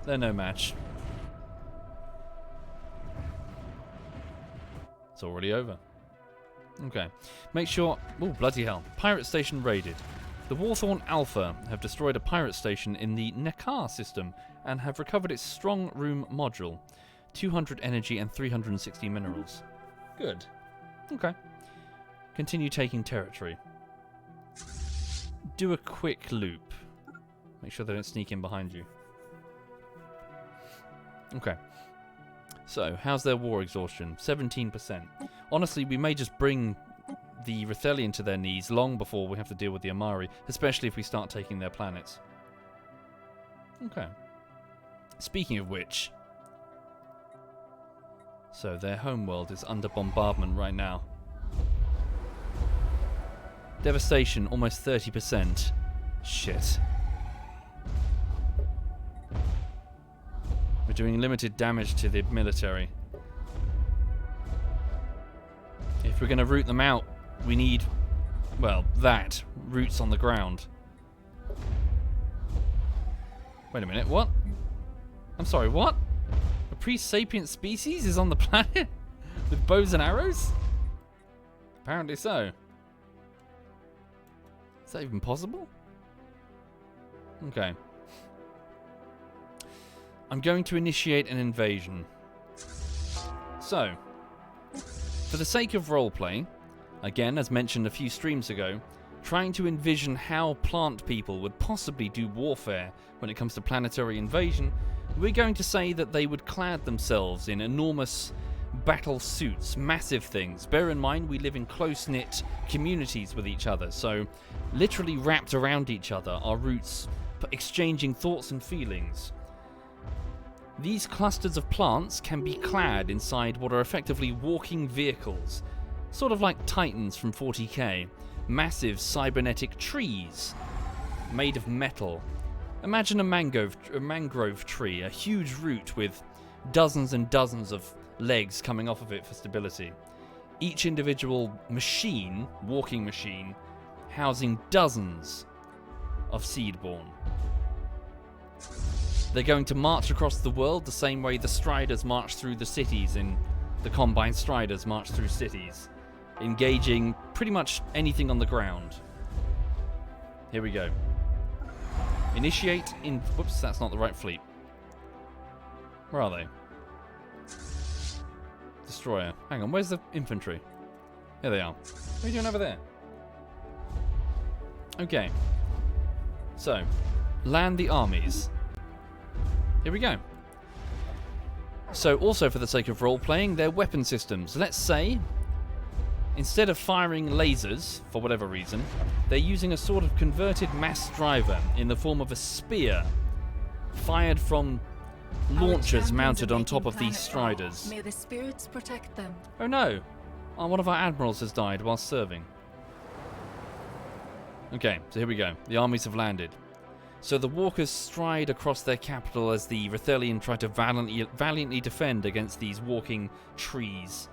They're no match. It's already over. Okay. Make sure... Oh, bloody hell. Pirate station raided. The Warthorn Alpha have destroyed a pirate station in the Nekar system and have recovered its strong room module. 200 energy and 360 minerals. Good. Okay. Continue taking territory. Do a quick loop. Make sure they don't sneak in behind you. Okay. So, how's their war exhaustion? 17%. Honestly, we may just bring the Rithelian to their knees long before we have to deal with the Amari, especially if we start taking their planets. Okay. Speaking of which, so their homeworld is under bombardment right now. Devastation, almost 30%. Shit. We're doing limited damage to the military. If we're going to root them out, we need, well, roots on the ground. Wait a minute, what? I'm sorry, what? A pre-sapient species is on the planet? With bows and arrows? Apparently so. Is that even possible? Okay. I'm going to initiate an invasion. So, for the sake of roleplay, again, as mentioned a few streams ago, trying to envision how plant people would possibly do warfare when it comes to planetary invasion, we're going to say that they would clad themselves in enormous battle suits, massive things. Bear in mind, we live in close-knit communities with each other, so literally wrapped around each other are roots exchanging thoughts and feelings. These clusters of plants can be clad inside what are effectively walking vehicles, sort of like Titans from 40k, massive cybernetic trees made of metal. Imagine a mangrove tree, a huge root with dozens and dozens of legs coming off of it for stability. Each individual machine, walking machine, housing dozens of seedborn. They're going to march across the world the same way the Striders march through the cities in the Combine Striders march through cities, engaging pretty much anything on the ground. Here we go. Initiate in... Whoops, that's not the right fleet. Where are they? Destroyer. Hang on, where's the infantry? Here they are. What are you doing over there? Okay. So, land the armies. Here we go. So, also for the sake of role-playing, their weapon systems. Let's say, instead of firing lasers, for whatever reason, they're using a sort of converted mass driver in the form of a spear, fired from launchers mounted on top of these Striders. May the spirits protect them. Oh no! Oh, one of our admirals has died while serving. Okay, so here we go. The armies have landed. So the walkers stride across their capital as the Rithelian try to valiantly defend against these walking trees,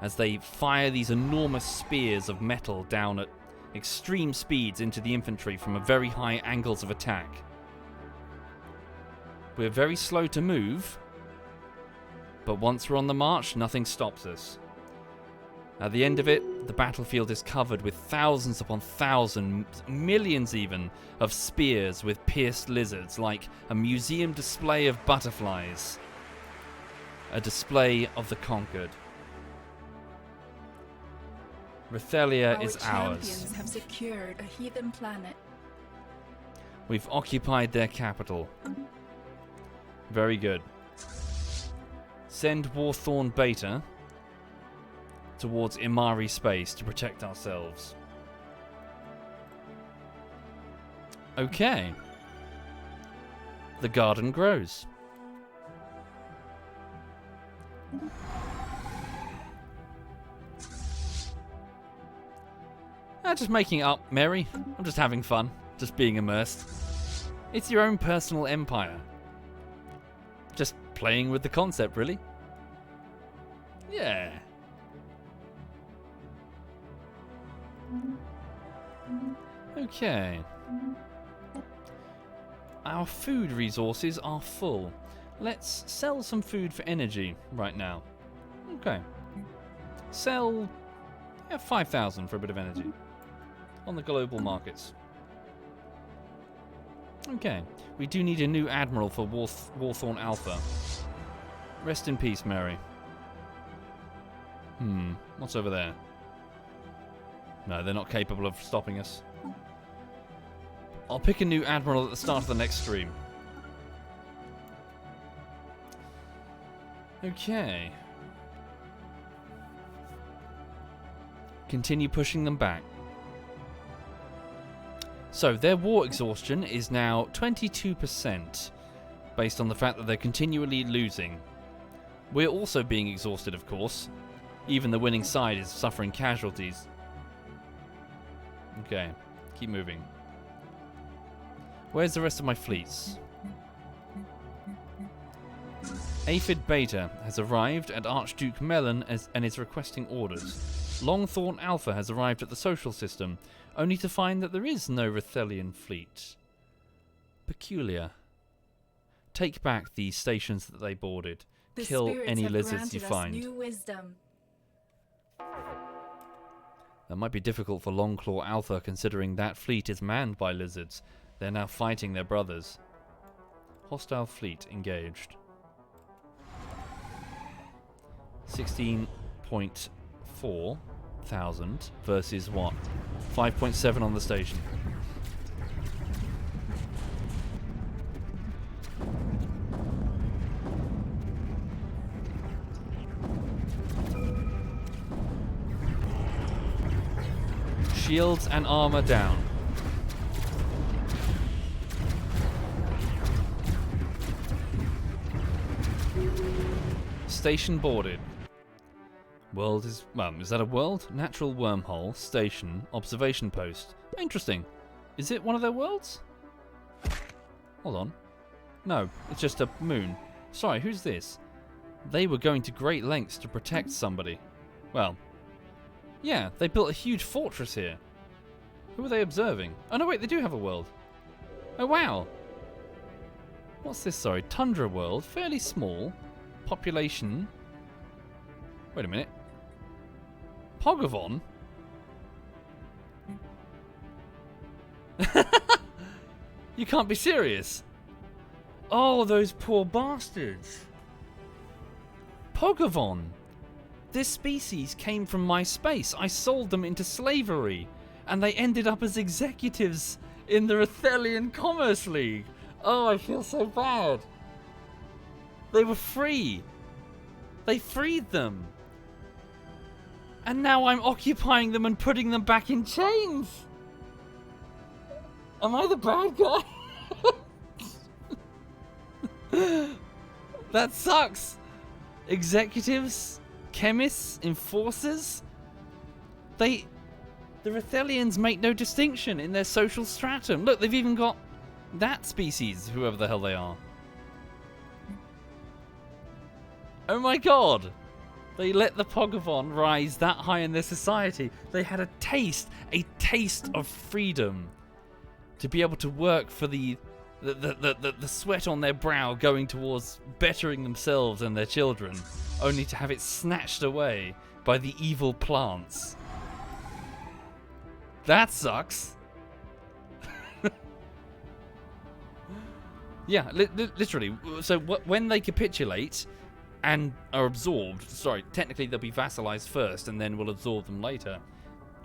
as they fire these enormous spears of metal down at extreme speeds into the infantry from a very high angles of attack. We're very slow to move, but once we're on the march, nothing stops us. At the end of it, the battlefield is covered with thousands upon thousands, millions even, of spears with pierced lizards, like a museum display of butterflies. A display of the conquered. Rithelia is ours. Our champions have secured a heathen planet. We've occupied their capital. Very good. Send Warthorn Beta towards Imari space to protect ourselves. Okay. The garden grows. Just making it up, Mary. I'm just having fun. Just being immersed. It's your own personal empire. Just playing with the concept, really. Yeah. Okay. Our food resources are full. Let's sell some food for energy right now. Okay. Sell 5,000 for a bit of energy on the global markets. Okay. We do need a new admiral for Warthorn Alpha. Rest in peace, Mary. What's over there? No, they're not capable of stopping us. I'll pick a new admiral at the start of the next stream. Okay. Continue pushing them back. So, their war exhaustion is now 22%, based on the fact that they're continually losing. We're also being exhausted, of course. Even the winning side is suffering casualties. Okay, keep moving. Where's the rest of my fleets? Aphid Beta has arrived at Archduke Melon and is requesting orders. Longthorn Alpha has arrived at the social system, only to find that there is no Rethelian fleet. Peculiar. Take back the stations that they boarded. The Kill spirits any have lizards you granted us find. new wisdom. That might be difficult for Longclaw Alpha, considering that fleet is manned by lizards. They're now fighting their brothers. Hostile fleet engaged. 16.4 thousand versus what? 5.7 on the station. Shields and armor down. Station boarded. World is... is that a world? Natural wormhole, station, observation post. Interesting. Is it one of their worlds? Hold on. No, it's just a moon. Sorry, who's this? They were going to great lengths to protect somebody. Well, yeah, they built a huge fortress here. Who are they observing? Oh no, wait, they do have a world. Oh wow. What's this, sorry? Tundra world, fairly small. Population. Wait a minute. Pogavon? You can't be serious. Oh, those poor bastards. Pogavon. This species came from my space. I sold them into slavery. And they ended up as executives in the Rethelian Commerce League. Oh, I feel so bad. They were free. They freed them. And now I'm occupying them and putting them back in chains. Am I the bad guy? That sucks. Executives, chemists, enforcers. The Rethelians make no distinction in their social stratum. Look, they've even got that species, whoever the hell they are. Oh my god! They let the Pogavon rise that high in their society. They had a taste of freedom. To be able to work for the sweat on their brow going towards bettering themselves and their children, only to have it snatched away by the evil plants. That sucks. Yeah, literally. So when they capitulate and are absorbed, sorry, technically they'll be vassalized first and then we'll absorb them later.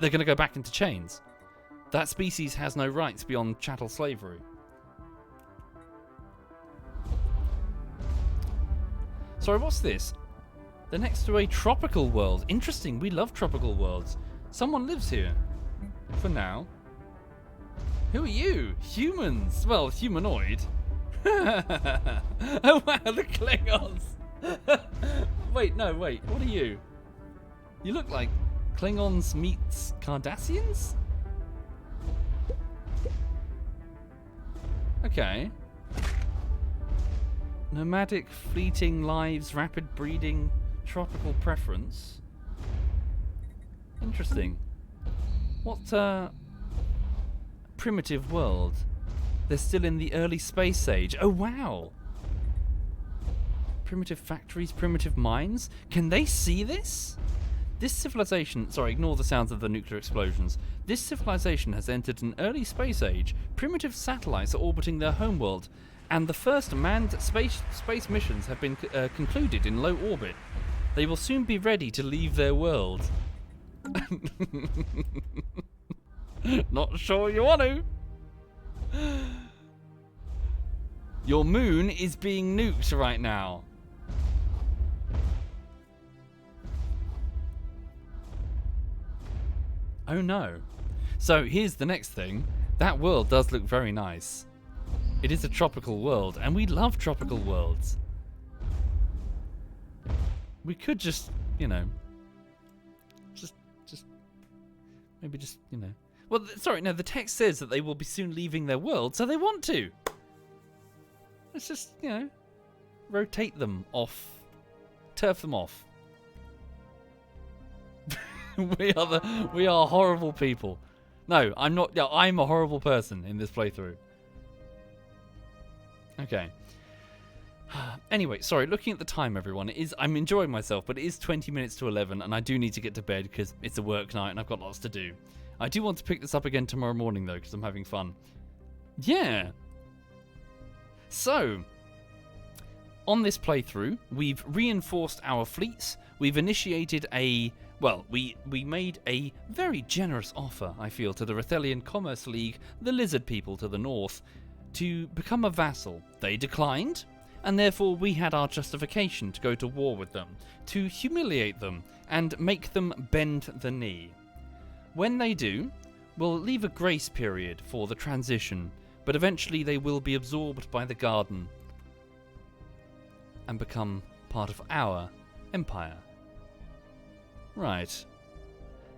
They're going to go back into chains. That species has no rights beyond chattel slavery. Sorry, what's this? They're next to a tropical world. Interesting, we love tropical worlds. Someone lives here. For now. Who are you? Humans. Well, humanoid. Oh wow, the Klingons. Wait, no, wait. What are you? You look like Klingons meets Cardassians? Okay. Nomadic, fleeting lives, rapid breeding, tropical preference. Interesting. What, primitive world? They're still in the early space age. Oh, wow! Primitive factories, primitive mines? Can they see this? This civilization... Sorry, ignore the sounds of the nuclear explosions. This civilization has entered an early space age. Primitive satellites are orbiting their homeworld, And the first manned space missions have been concluded in low orbit. They will soon be ready to leave their world. Not sure you want to. Your moon is being nuked right now. Oh no. So here's the next thing. That world does look very nice. It is a tropical world, and we love tropical worlds. We could just, you know, maybe just, you know. Well, sorry, no, the text says that they will be soon leaving their world, so they want to. Let's just, you know, rotate them off, turf them off. We are horrible people. No, I'm not. Yeah, I'm a horrible person in this playthrough. Okay. Anyway, sorry, looking at the time, everyone, I'm enjoying myself, but it is 20 minutes to 11, and I do need to get to bed because it's a work night and I've got lots to do. I do want to pick this up again tomorrow morning, though, because I'm having fun. Yeah. So, on this playthrough, we've reinforced our fleets. We've initiated we made a very generous offer, I feel, to the Rathelian Commerce League, the lizard people to the north, to become a vassal. They declined, and therefore we had our justification to go to war with them, to humiliate them, and make them bend the knee. When they do, we'll leave a grace period for the transition, but eventually they will be absorbed by the garden and become part of our empire. Right.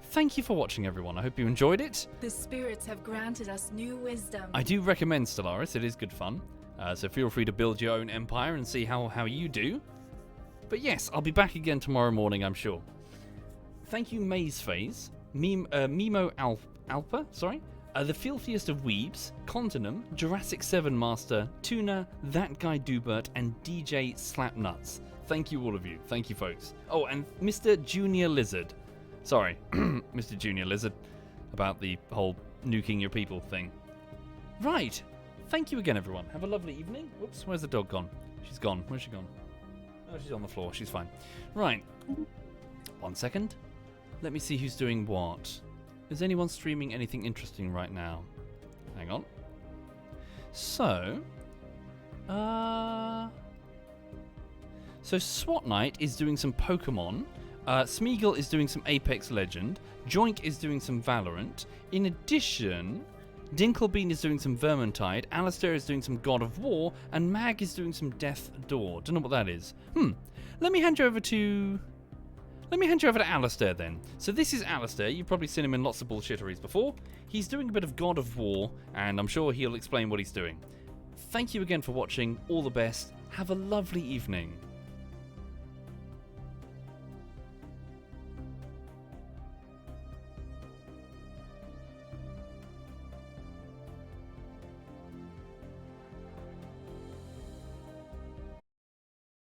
Thank you for watching, everyone. I hope you enjoyed it. The spirits have granted us new wisdom. I do recommend Stellaris. It is good fun. So feel free to build your own empire and see how you do. But yes, I'll be back again tomorrow morning, I'm sure. Thank you, Maze Phase, Mimo Alpa, the Filthiest of Weebs, Continum, Jurassic 7 Master, Tuna, That Guy Dubert, and DJ Slapnuts. Thank you, all of you. Thank you, folks. Oh, and Mr. Junior Lizard. Sorry, Mr. Junior Lizard, about the whole nuking your people thing. Right. Thank you again, everyone. Have a lovely evening. Whoops, where's the dog gone? She's gone. Where's she gone? Oh, she's on the floor. She's fine. Right. 1 second. Let me see who's doing what. Is anyone streaming anything interesting right now? Hang on. So SWAT Knight is doing some Pokemon. Smeagol is doing some Apex Legend. Joink is doing some Valorant. In addition, Dinkelbean is doing some Vermintide. Alistair is doing some God of War. And Mag is doing some Death Door. Don't know what that is. Let me hand you over to Alistair then. So this is Alistair. You've probably seen him in lots of bullshitteries before. He's doing a bit of God of War, and I'm sure he'll explain what he's doing. Thank you again for watching. All the best. Have a lovely evening.